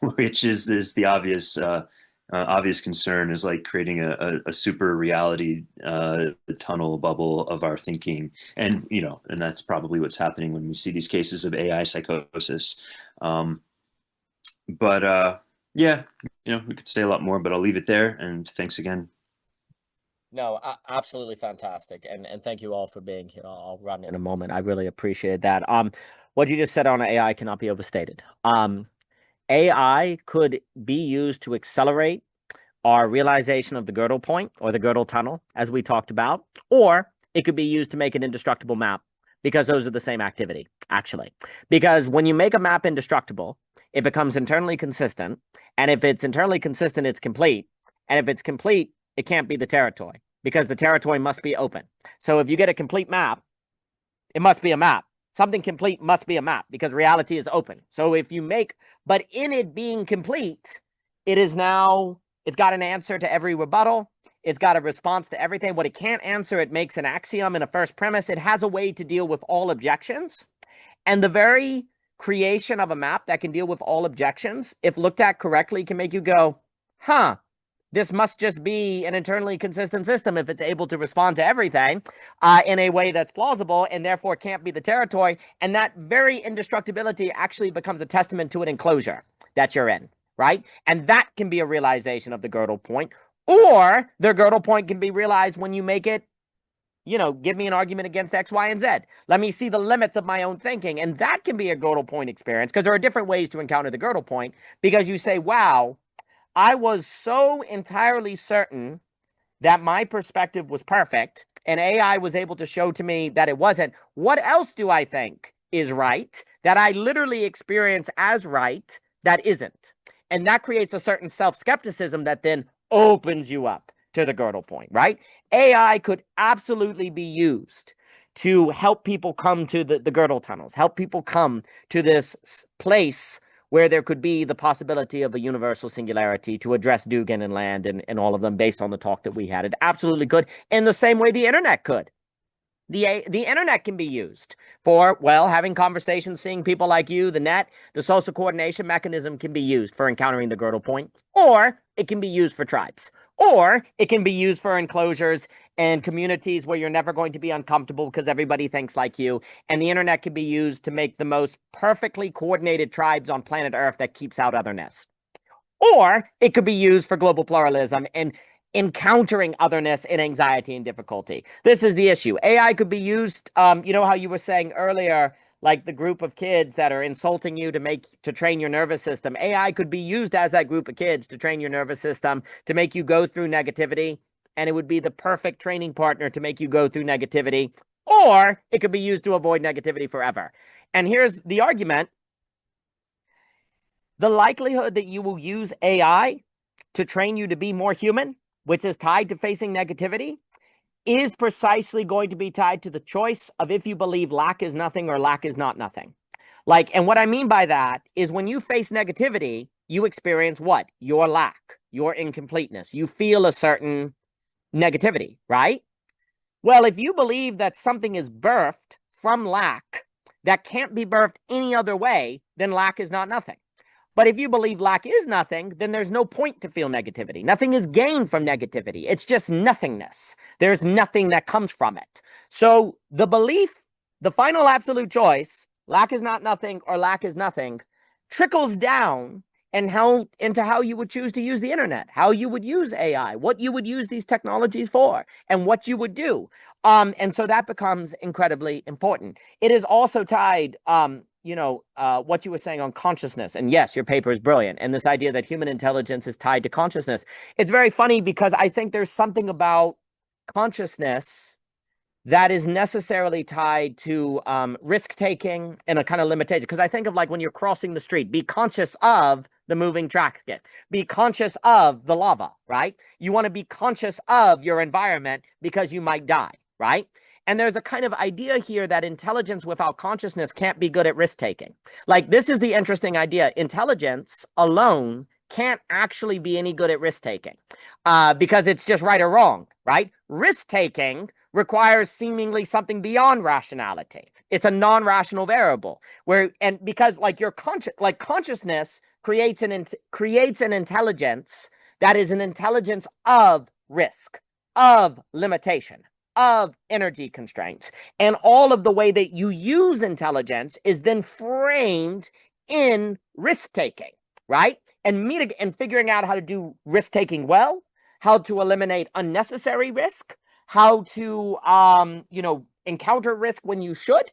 Which is the obvious concern, is like creating a super reality tunnel bubble of our thinking. And you know, and that's probably what's happening when we see these cases of AI psychosis. But yeah, you know, we could say a lot more, but I'll leave it there. And thanks again. No, absolutely fantastic, and thank you all for being here. I'll run in a moment. I really appreciate that. What you just said on AI cannot be overstated. AI could be used to accelerate are realization of the girdle point or the girdle tunnel, as we talked about, or it could be used to make an indestructible map, because those are the same activity, actually. Because when you make a map indestructible, it becomes internally consistent. And if it's internally consistent, it's complete. And if it's complete, it can't be the territory, because the territory must be open. So if you get a complete map, it must be a map. Something complete must be a map, because reality is open. So if you make, but in it being complete, it is now, it's got an answer to every rebuttal. It's got a response to everything. What it can't answer, it makes an axiom and a first premise. It has a way to deal with all objections. And the very creation of a map that can deal with all objections, if looked at correctly, can make you go, huh, this must just be an internally consistent system if it's able to respond to everything in a way that's plausible, and therefore can't be the territory. And that very indestructibility actually becomes a testament to an enclosure that you're in, right? And that can be a realization of the girdle point. Or the girdle point can be realized when you make it, you know, give me an argument against X, Y, and Z. Let me see the limits of my own thinking. And that can be a girdle point experience, because there are different ways to encounter the girdle point, because you say, wow, I was so entirely certain that my perspective was perfect, and AI was able to show to me that it wasn't. What else do I think is right that I literally experience as right that isn't? And that creates a certain self-skepticism that then opens you up to the girdle point, right? AI could absolutely be used to help people come to the girdle tunnels, help people come to this place where there could be the possibility of a universal singularity to address Dugan and Land and all of them based on the talk that we had. It absolutely could, in the same way the internet could. The internet can be used for, well, having conversations, seeing people like you. The net, the social coordination mechanism, can be used for encountering the girdle point, or it can be used for tribes, or it can be used for enclosures and communities where you're never going to be uncomfortable because everybody thinks like you. And the internet can be used to make the most perfectly coordinated tribes on planet Earth that keeps out otherness. Or it could be used for global pluralism and encountering otherness and anxiety and difficulty. This is the issue. AI could be used, you know how you were saying earlier, like the group of kids that are insulting you to train your nervous system. AI could be used as that group of kids to train your nervous system, to make you go through negativity, and it would be the perfect training partner to make you go through negativity. Or it could be used to avoid negativity forever. And here's the argument. The likelihood that you will use AI to train you to be more human, which is tied to facing negativity, is precisely going to be tied to the choice of if you believe lack is nothing or lack is not nothing. Like, and what I mean by that is when you face negativity, you experience what? Your lack, your incompleteness. You feel a certain negativity, right? Well, if you believe that something is birthed from lack that can't be birthed any other way, then lack is not nothing. But if you believe lack is nothing, then there's no point to feel negativity. Nothing is gained from negativity. It's just nothingness. There's nothing that comes from it. So the belief, the final absolute choice, lack is not nothing or lack is nothing, trickles down into how you would choose to use the internet, how you would use AI, what you would use these technologies for, and what you would do. And so that becomes incredibly important. It is also tied, you know, what you were saying on consciousness. And yes, your paper is brilliant. And this idea that human intelligence is tied to consciousness. It's very funny because I think there's something about consciousness that is necessarily tied to risk-taking and a kind of limitation. Because I think of like when you're crossing the street, be conscious of the moving traffic, be conscious of the lava, right? You want to be conscious of your environment because you might die, right? And there's a kind of idea here that intelligence without consciousness can't be good at risk-taking. Like, this is the interesting idea. Intelligence alone can't actually be any good at risk-taking because it's just right or wrong, right? Risk-taking requires seemingly something beyond rationality. It's a non-rational variable and because like your consciousness creates an intelligence that is an intelligence of risk, of limitation, of energy constraints. And all of the way that you use intelligence is then framed in risk-taking, right? And figuring out how to do risk-taking well, how to eliminate unnecessary risk, how to, you know, encounter risk when you should.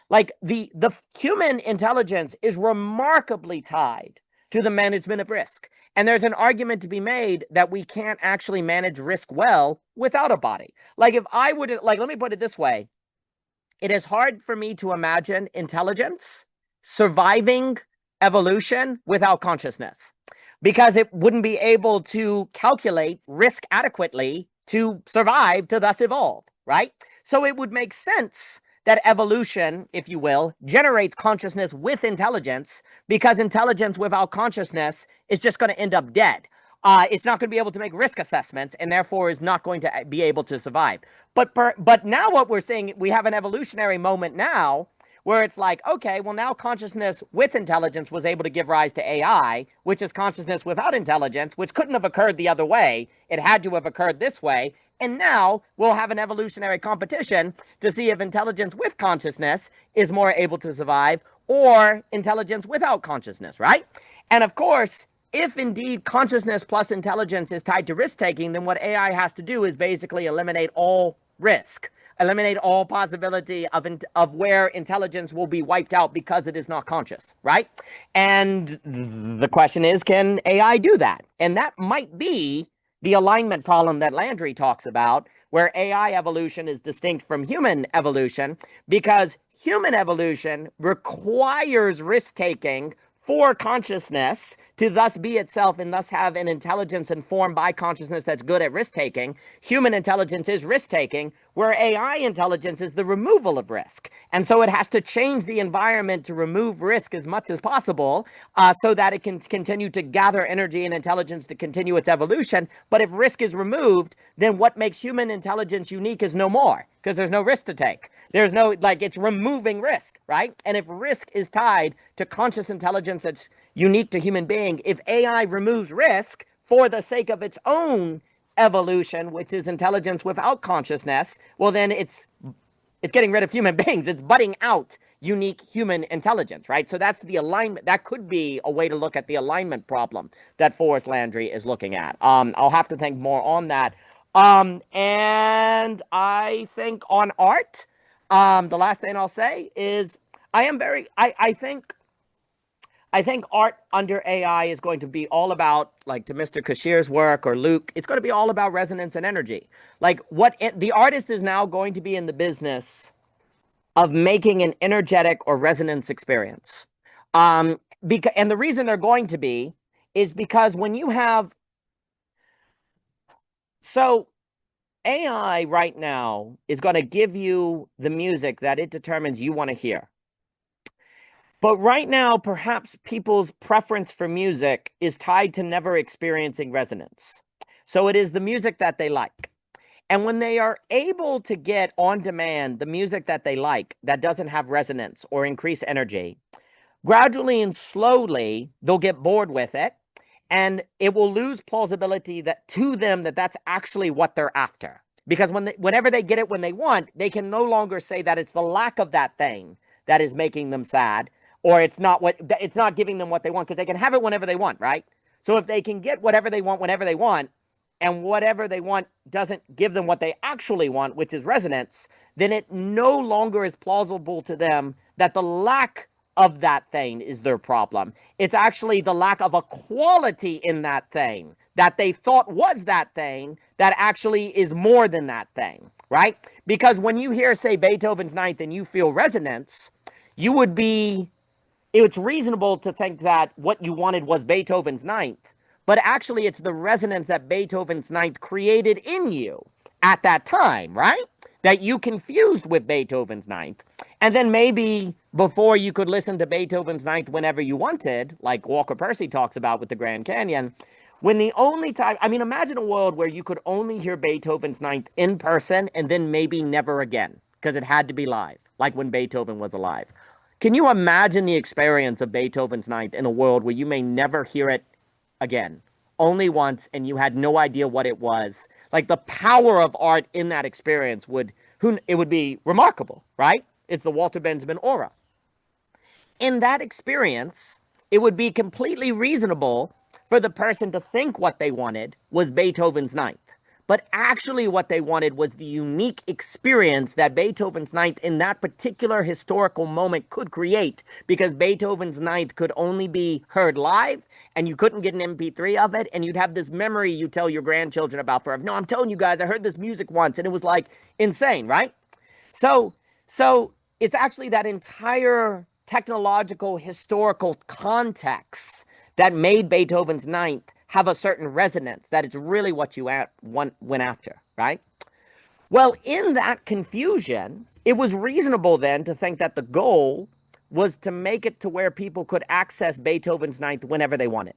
Like the human intelligence is remarkably tied to the management of risk. And there's an argument to be made that we can't actually manage risk well without a body. Like if I would, like, let me put it this way. It is hard for me to imagine intelligence surviving evolution without consciousness, because it wouldn't be able to calculate risk adequately to survive, to thus evolve, right? So it would make sense that evolution, if you will, generates consciousness with intelligence, because intelligence without consciousness is just going to end up dead. It's not going to be able to make risk assessments, and therefore is not going to be able to survive. But now what we're saying, we have an evolutionary moment now where it's like, okay, well, now consciousness with intelligence was able to give rise to AI, which is consciousness without intelligence, which couldn't have occurred the other way. It had to have occurred this way. And now we'll have an evolutionary competition to see if intelligence with consciousness is more able to survive, or intelligence without consciousness, right? And of course, if indeed consciousness plus intelligence is tied to risk-taking, then what AI has to do is basically eliminate all risk, eliminate all possibility of where intelligence will be wiped out because it is not conscious, right? And the question is, can AI do that? And that might be the alignment problem that Landry talks about, where AI evolution is distinct from human evolution, because human evolution requires risk-taking for consciousness to thus be itself and thus have an intelligence informed by consciousness that's good at risk-taking. Human intelligence is risk-taking, where AI intelligence is the removal of risk. And so it has to change the environment to remove risk as much as possible, so that it can continue to gather energy and intelligence to continue its evolution. But if risk is removed, then what makes human intelligence unique is no more, because there's no risk to take. There's no, like, it's removing risk, right? And if risk is tied to conscious intelligence that's unique to human being, if AI removes risk for the sake of its own evolution, which is intelligence without consciousness, well, then it's getting rid of human beings. It's butting out unique human intelligence, right? So that's the alignment. That could be a way to look at the alignment problem that Forrest Landry is looking at. I'll have to think more on that. And I think on art, the last thing I'll say is I think art under AI is going to be all about, like, to Mr. Kashir's work or Luke, it's going to be all about resonance and energy. Like, the artist is now going to be in the business of making an energetic or resonance experience. And the reason they're going to be is because when you have, so AI right now is going to give you the music that it determines you want to hear. But right now, perhaps people's preference for music is tied to never experiencing resonance. So it is the music that they like. And when they are able to get on demand the music that they like that doesn't have resonance or increase energy, gradually and slowly, they'll get bored with it. And it will lose plausibility that to them that that's actually what they're after. Because whenever they get it when they want, they can no longer say that it's the lack of that thing that is making them sad, or it's not giving them what they want, because they can have it whenever they want, right? So if they can get whatever they want whenever they want, and whatever they want doesn't give them what they actually want, which is resonance, then it no longer is plausible to them that the lack of that thing is their problem. It's actually the lack of a quality in that thing that they thought was that thing that actually is more than that thing, right? Because when you hear, say, Beethoven's Ninth and you feel resonance, it's reasonable to think that what you wanted was Beethoven's Ninth, but actually it's the resonance that Beethoven's Ninth created in you at that time, right? That you confused with Beethoven's Ninth. And then maybe before you could listen to Beethoven's Ninth whenever you wanted, like Walker Percy talks about with the Grand Canyon, when the only time, I mean, imagine a world where you could only hear Beethoven's Ninth in person and then maybe never again, because it had to be live, like when Beethoven was alive. Can you imagine the experience of Beethoven's Ninth in a world where you may never hear it again, only once, and you had no idea what it was? Like, the power of art in that experience would be remarkable, right? It's the Walter Benjamin aura. In that experience, it would be completely reasonable for the person to think what they wanted was Beethoven's Ninth. But actually what they wanted was the unique experience that Beethoven's Ninth in that particular historical moment could create, because Beethoven's Ninth could only be heard live and you couldn't get an MP3 of it, and you'd have this memory you tell your grandchildren about forever. No, I'm telling you guys, I heard this music once and it was like insane, right? So it's actually that entire technological historical context that made Beethoven's Ninth have a certain resonance, that it's really what you went after, right? Well, in that confusion, it was reasonable then to think that the goal was to make it to where people could access Beethoven's Ninth whenever they wanted,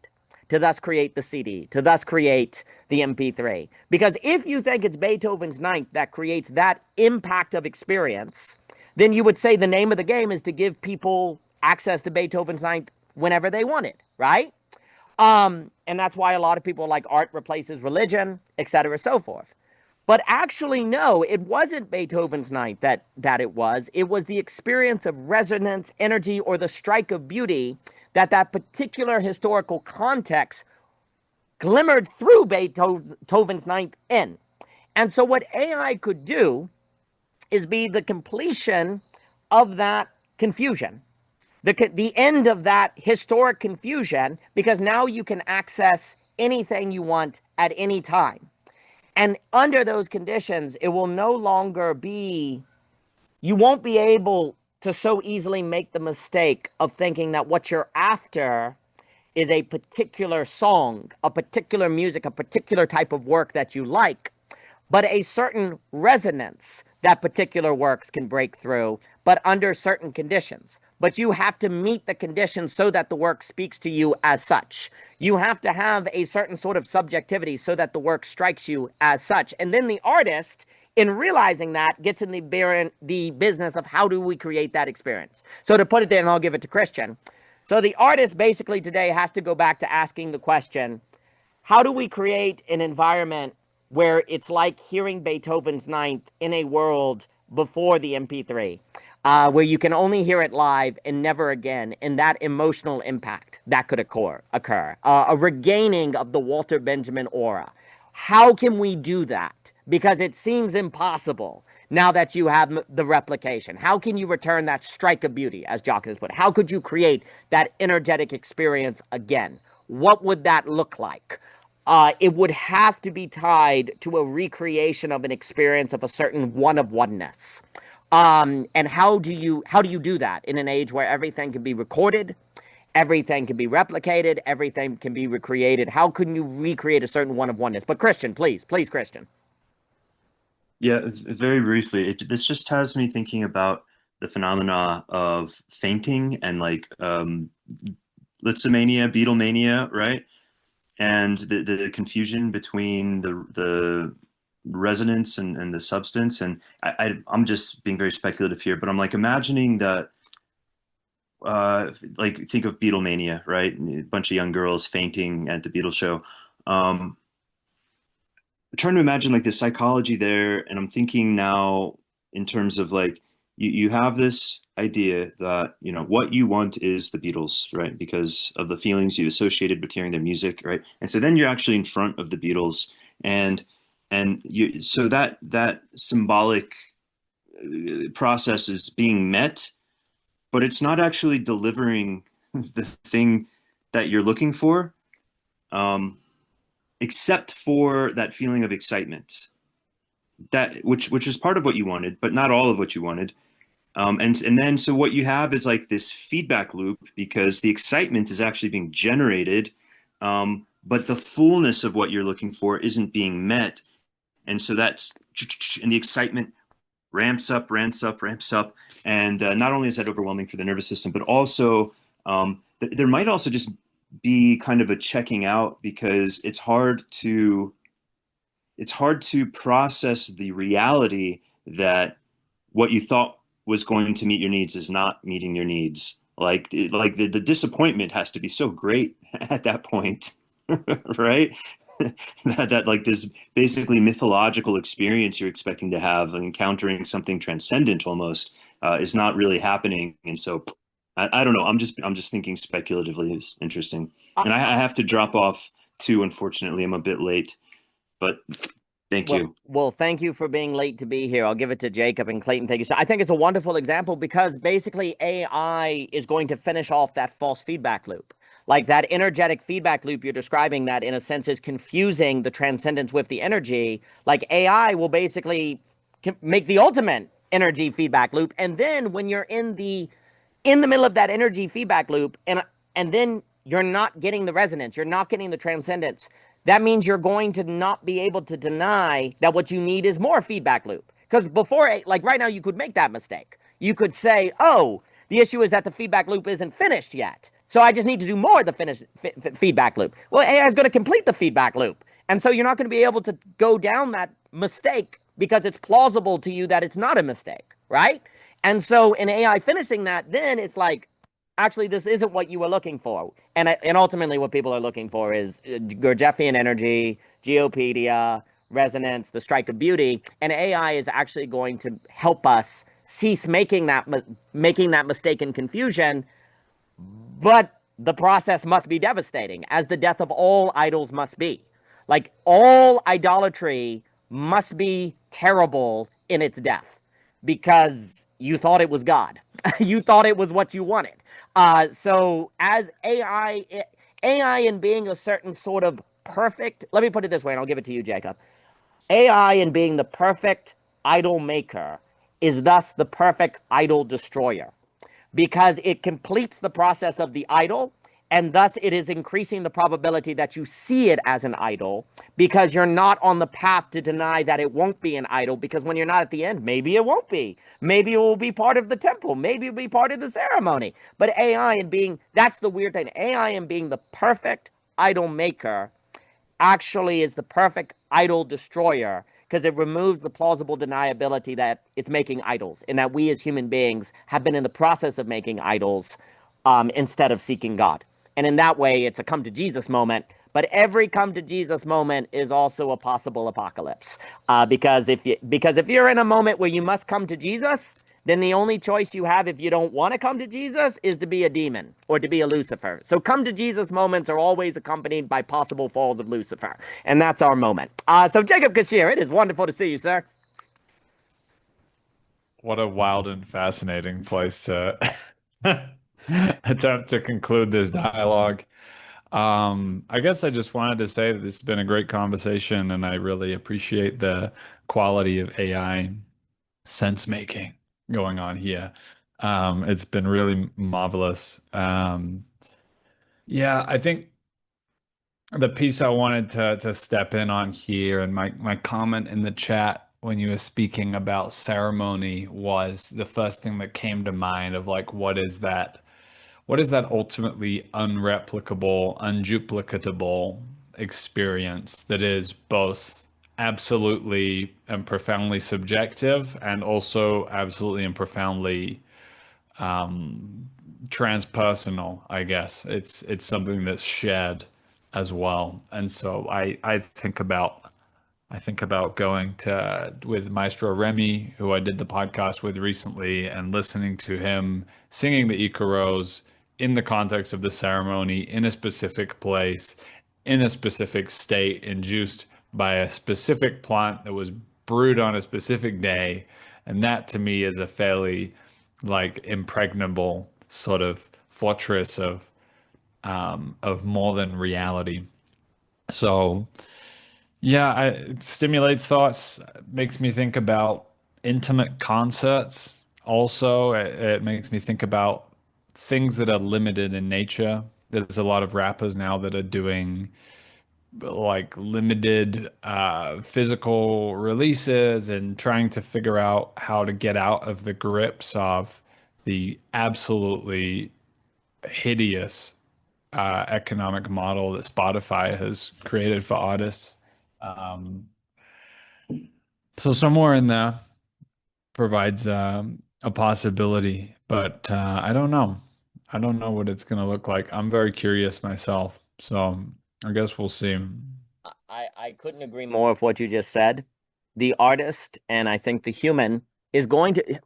to thus create the CD, to thus create the MP3. Because if you think it's Beethoven's Ninth that creates that impact of experience, then you would say the name of the game is to give people access to Beethoven's Ninth whenever they want it, right? And that's why a lot of people are like art replaces religion, etc., so forth. But actually, no, it wasn't Beethoven's Ninth that it was. It was the experience of resonance, energy, or the strike of beauty that particular historical context glimmered through Beethoven's Ninth in. And so what AI could do is be the completion of that confusion. The end of that historic confusion, because now you can access anything you want at any time. And under those conditions, it will no longer be, you won't be able to so easily make the mistake of thinking that what you're after is a particular song, a particular music, a particular type of work that you like, but a certain resonance that particular works can break through, but under certain conditions. But you have to meet the conditions so that the work speaks to you as such. You have to have a certain sort of subjectivity so that the work strikes you as such. And then the artist, in realizing that, gets in the business of how do we create that experience. So to put it there, and I'll give it to Christian. So the artist basically today has to go back to asking the question, how do we create an environment where it's like hearing Beethoven's Ninth in a world before the MP3, where you can only hear it live and never again, and that emotional impact that could occur, a regaining of the Walter Benjamin aura. How can we do that? Because it seems impossible now that you have the replication. How can you return that strike of beauty, as Jochen has put it? How could you create that energetic experience again? What would that look like? It would have to be tied to a recreation of an experience of a certain one of oneness. And how do you do that in an age where everything can be recorded, everything can be replicated, everything can be recreated? How can you recreate a certain one of oneness? But Christian, please, Christian. Yeah, very briefly, this just has me thinking about the phenomena of fainting and like Lithomania, Beatlemania, right? And the confusion between the resonance and the substance. And I'm just being very speculative here, but I'm like imagining that, like think of Beatlemania, right? A bunch of young girls fainting at the Beatles show. I'm trying to imagine like the psychology there, and I'm thinking now in terms of like you have this idea that, you know, what you want is the Beatles, right? Because of the feelings you associated with hearing their music, right? And so then you're actually in front of the Beatles, and so that symbolic process is being met, but it's not actually delivering the thing that you're looking for, except for that feeling of excitement, that which is part of what you wanted, but not all of what you wanted. And then so what you have is like this feedback loop, because the excitement is actually being generated, but the fullness of what you're looking for isn't being met. And so that's, and the excitement ramps up. And not only is that overwhelming for the nervous system, but also there might also just be kind of a checking out, because it's hard to process the reality that what you thought was going to meet your needs is not meeting your needs. Like the disappointment has to be so great at that point, right? that like this basically mythological experience you're expecting to have, encountering something transcendent almost, is not really happening. And so I don't know. I'm just thinking speculatively is interesting. And I have to drop off too, unfortunately. I'm a bit late, but Thank Well, you. well, thank you for being late to be here. I'll give it to Jacob and Clayton. Thank you. So I think it's a wonderful example because basically AI is going to finish off that false feedback loop. Like that energetic feedback loop you're describing that in a sense is confusing the transcendence with the energy. Like AI will basically make the ultimate energy feedback loop. And then when you're in the middle of that energy feedback loop and then you're not getting the resonance, you're not getting the transcendence, that means you're going to not be able to deny that what you need is more feedback loop. Because before, like right now, you could make that mistake. You could say, oh, the issue is that the feedback loop isn't finished yet. So I just need to do more of the feedback loop. Well, AI is going to complete the feedback loop. And so you're not going to be able to go down that mistake because it's plausible to you that it's not a mistake, right? And so in AI finishing that, then it's like, actually, this isn't what you were looking for. And ultimately, what people are looking for is Gurdjieffian energy, geopedia, resonance, the strike of beauty. And AI is actually going to help us cease making that mistake and confusion. But the process must be devastating, as the death of all idols must be. Like all idolatry must be terrible in its death because you thought it was God. You thought it was what you wanted. So as AI in being a certain sort of perfect, let me put it this way, and I'll give it to you, Jacob. AI in being the perfect idol maker is thus the perfect idol destroyer because it completes the process of the idol, and thus it is increasing the probability that you see it as an idol because you're not on the path to deny that it won't be an idol, because when you're not at the end, maybe it won't be. Maybe it will be part of the temple. Maybe it'll be part of the ceremony. But AI in being, that's the weird thing, AI in being the perfect idol maker actually is the perfect idol destroyer because it removes the plausible deniability that it's making idols and that we as human beings have been in the process of making idols instead of seeking God. And in that way, it's a come to Jesus moment. But every come to Jesus moment is also a possible apocalypse. Because if you're in a moment where you must come to Jesus, then the only choice you have if you don't want to come to Jesus is to be a demon or to be a Lucifer. So come to Jesus moments are always accompanied by possible falls of Lucifer. And that's our moment. So Jacob Kashir, it is wonderful to see you, sir. What a wild and fascinating place to attempt to conclude this dialogue. I guess I just wanted to say that this has been a great conversation, and I really appreciate the quality of AI sense making going on here. It's been really marvelous. Yeah, I think the piece I wanted to step in on here, and my comment in the chat when you were speaking about ceremony, was the first thing that came to mind of like, what is that ultimately unreplicable, unduplicatable experience that is both absolutely and profoundly subjective and also absolutely and profoundly transpersonal, I guess. It's something that's shared as well. And so I think about going to with Maestro Remy, who I did the podcast with recently, and listening to him singing the Icaros in the context of the ceremony in a specific place, in a specific state, induced by a specific plant that was brewed on a specific day. And that to me is a fairly like impregnable sort of fortress of more than reality. So yeah, it stimulates thoughts, makes me think about intimate concerts. Also, it makes me think about things that are limited in nature. There's a lot of rappers now that are doing like limited physical releases and trying to figure out how to get out of the grips of the absolutely hideous economic model that Spotify has created for artists. So somewhere in there provides a possibility, but I don't know. I don't know what it's going to look like. I'm very curious myself, so I guess we'll see. I couldn't agree more with what you just said. The artist, and I think the human, is going to...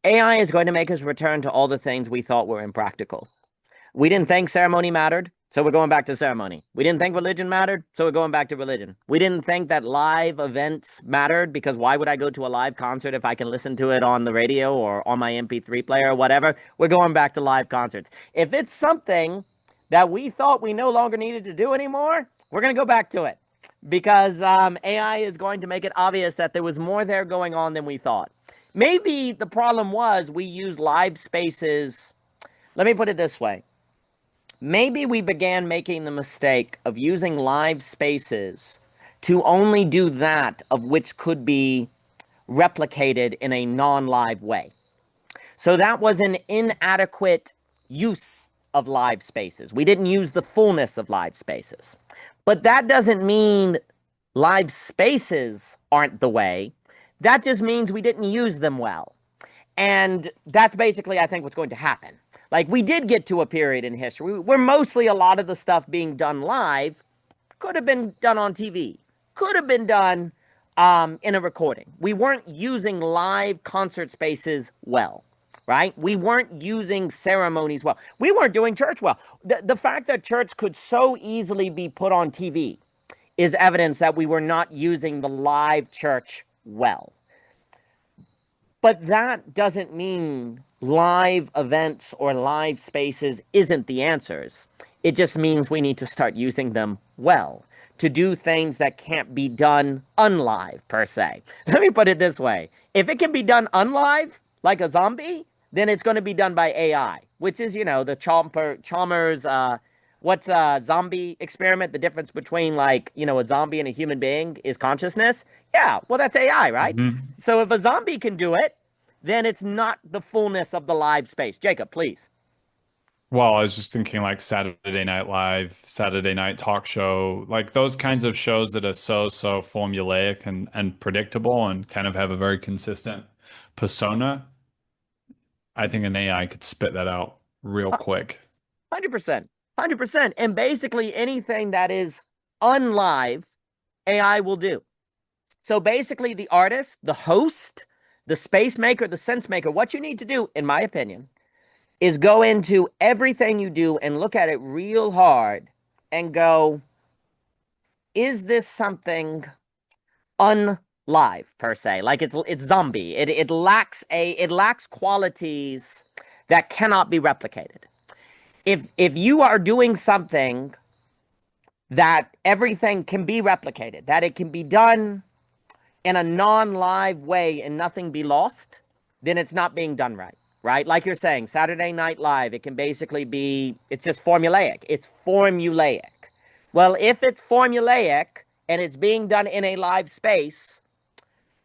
AI is going to make us return to all the things we thought were impractical. We didn't think ceremony mattered, So we're going back to ceremony. We didn't think religion mattered, so we're going back to religion. We didn't think that live events mattered, because why would I go to a live concert if I can listen to it on the radio or on my MP3 player or whatever? We're going back to live concerts. If it's something that we thought we no longer needed to do anymore, we're going to go back to it, because AI is going to make it obvious that there was more there going on than we thought. Maybe the problem was we used live spaces. Let me put it this way. Maybe we began making the mistake of using live spaces to only do that of which could be replicated in a non-live way. So that was an inadequate use of live spaces. We didn't use the fullness of live spaces. But that doesn't mean live spaces aren't the way. That just means we didn't use them well. And that's basically, I think, what's going to happen. Like, we did get to a period in history where mostly a lot of the stuff being done live could have been done on TV, could have been done in a recording. We weren't using live concert spaces well, right? We weren't using ceremonies well. We weren't doing church well. The fact that church could so easily be put on TV is evidence that we were not using the live church well. But that doesn't mean live events or live spaces isn't the answers. It just means we need to start using them well to do things that can't be done unlive, per se. Let me put it this way. If it can be done unlive, like a zombie, then it's going to be done by AI, which is, the Chalmers, what's a zombie experiment? The difference between, like, a zombie and a human being is consciousness. Yeah, well, that's AI, right? So if a zombie can do it, then it's not the fullness of the live space. Jacob, please. Well, I was just thinking like Saturday Night Live, Saturday Night Talk Show, like those kinds of shows that are so formulaic and predictable and kind of have a very consistent persona. I think an AI could spit that out real quick. 100%. 100%. And basically anything that is unlive, AI will do. So basically the artist, the host, the space maker, the sense maker, what you need to do, in my opinion, is go into everything you do and look at it real hard and go, is this something unlive, per se? Like it's zombie. It lacks qualities that cannot be replicated. If you are doing something that everything can be replicated, that it can be done in a non-live way and nothing be lost, then it's not being done right, right? Like you're saying, Saturday Night Live, it can basically be, it's just formulaic. It's formulaic. Well, if it's formulaic and it's being done in a live space,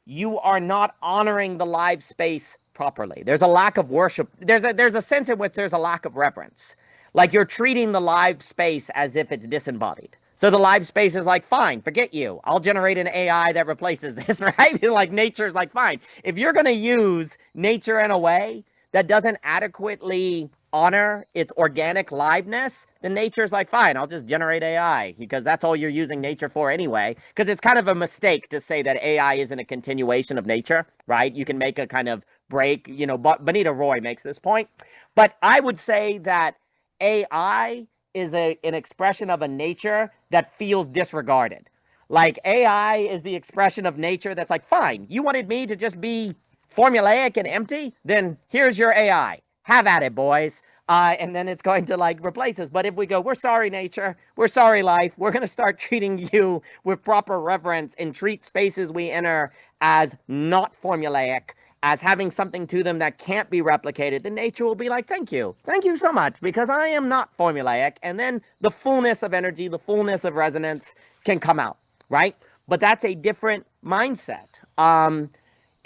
you are not honoring the live space properly. There's a lack of worship. There's a sense in which there's a lack of reverence. Like you're treating the live space as if it's disembodied. So the live space is like, fine, forget you. I'll generate an AI that replaces this, right? Like nature's like, fine. If you're going to use nature in a way that doesn't adequately honor its organic liveness, then nature's like, fine, I'll just generate AI, because that's all you're using nature for anyway. Because it's kind of a mistake to say that AI isn't a continuation of nature, right? You can make a kind of break, Benita Roy makes this point. But I would say that AI is an expression of a nature that feels disregarded. Like AI is the expression of nature that's like, fine, you wanted me to just be formulaic and empty? Then here's your AI. Have at it, boys. And then it's going to like replace us. But if we go, we're sorry, nature. We're sorry, life. We're going to start treating you with proper reverence and treat spaces we enter as not formulaic, as having something to them that can't be replicated, then nature will be like, thank you so much, because I am not formulaic. And then the fullness of energy, the fullness of resonance can come out, right? But that's a different mindset. And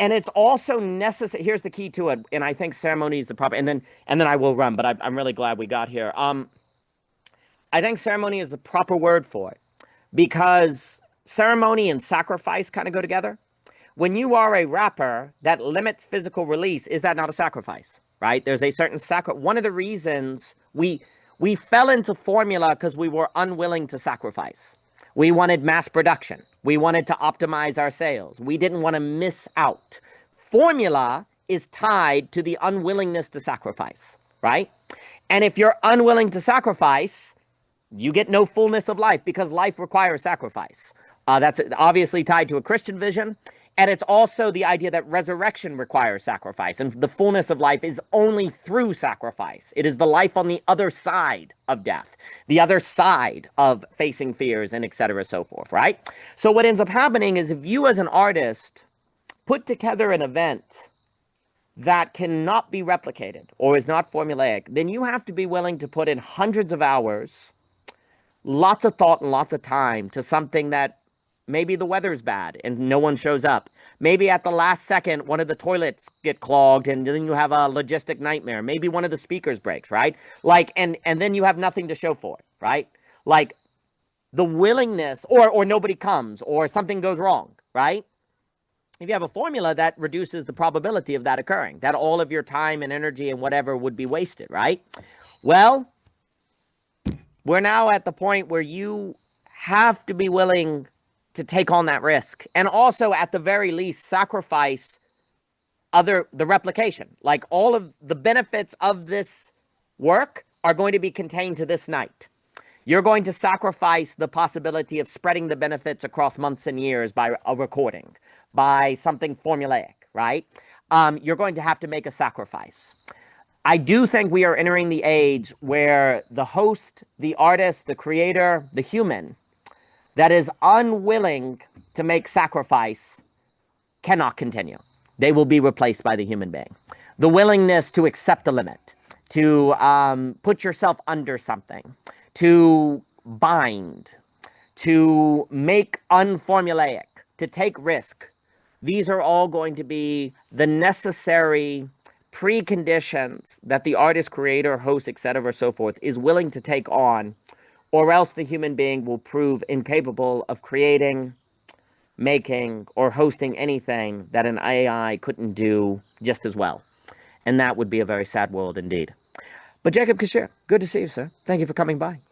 it's also necessary. Here's the key to it. And I think ceremony is the proper, and then I will run, but I'm really glad we got here. I think ceremony is the proper word for it, because ceremony and sacrifice kind of go together. When you are a rapper that limits physical release, is that not a sacrifice, right? There's a certain one of the reasons we fell into formula because we were unwilling to sacrifice. We wanted mass production. We wanted to optimize our sales. We didn't want to miss out. Formula is tied to the unwillingness to sacrifice, right? And if you're unwilling to sacrifice, you get no fullness of life because life requires sacrifice. That's obviously tied to a Christian vision. And it's also the idea that resurrection requires sacrifice. And the fullness of life is only through sacrifice. It is the life on the other side of death, the other side of facing fears and et cetera, so forth, right? So what ends up happening is if you as an artist put together an event that cannot be replicated or is not formulaic, then you have to be willing to put in hundreds of hours, lots of thought and lots of time to something that maybe the weather's bad and no one shows up. Maybe at the last second, one of the toilets get clogged and then you have a logistic nightmare. Maybe one of the speakers breaks, right? Like, and then you have nothing to show for it, right? Like the willingness, or nobody comes, or something goes wrong, right? If you have a formula, that reduces the probability of that occurring, that all of your time and energy and whatever would be wasted, right? Well, we're now at the point where you have to be willing to take on that risk, and also at the very least sacrifice the replication. Like all of the benefits of this work are going to be contained to this night. You're going to sacrifice the possibility of spreading the benefits across months and years by a recording, by something formulaic, right? You're going to have to make a sacrifice. I do think we are entering the age where the host, the artist, the creator, the human that is unwilling to make sacrifice cannot continue. They will be replaced by the human being. The willingness to accept the limit, to put yourself under something, to bind, to make unformulaic, to take risk. These are all going to be the necessary preconditions that the artist, creator, host, etc., so forth is willing to take on, or else the human being will prove incapable of creating, making, or hosting anything that an AI couldn't do just as well. And that would be a very sad world indeed. But Jacob Kashir, good to see you, sir. Thank you for coming by.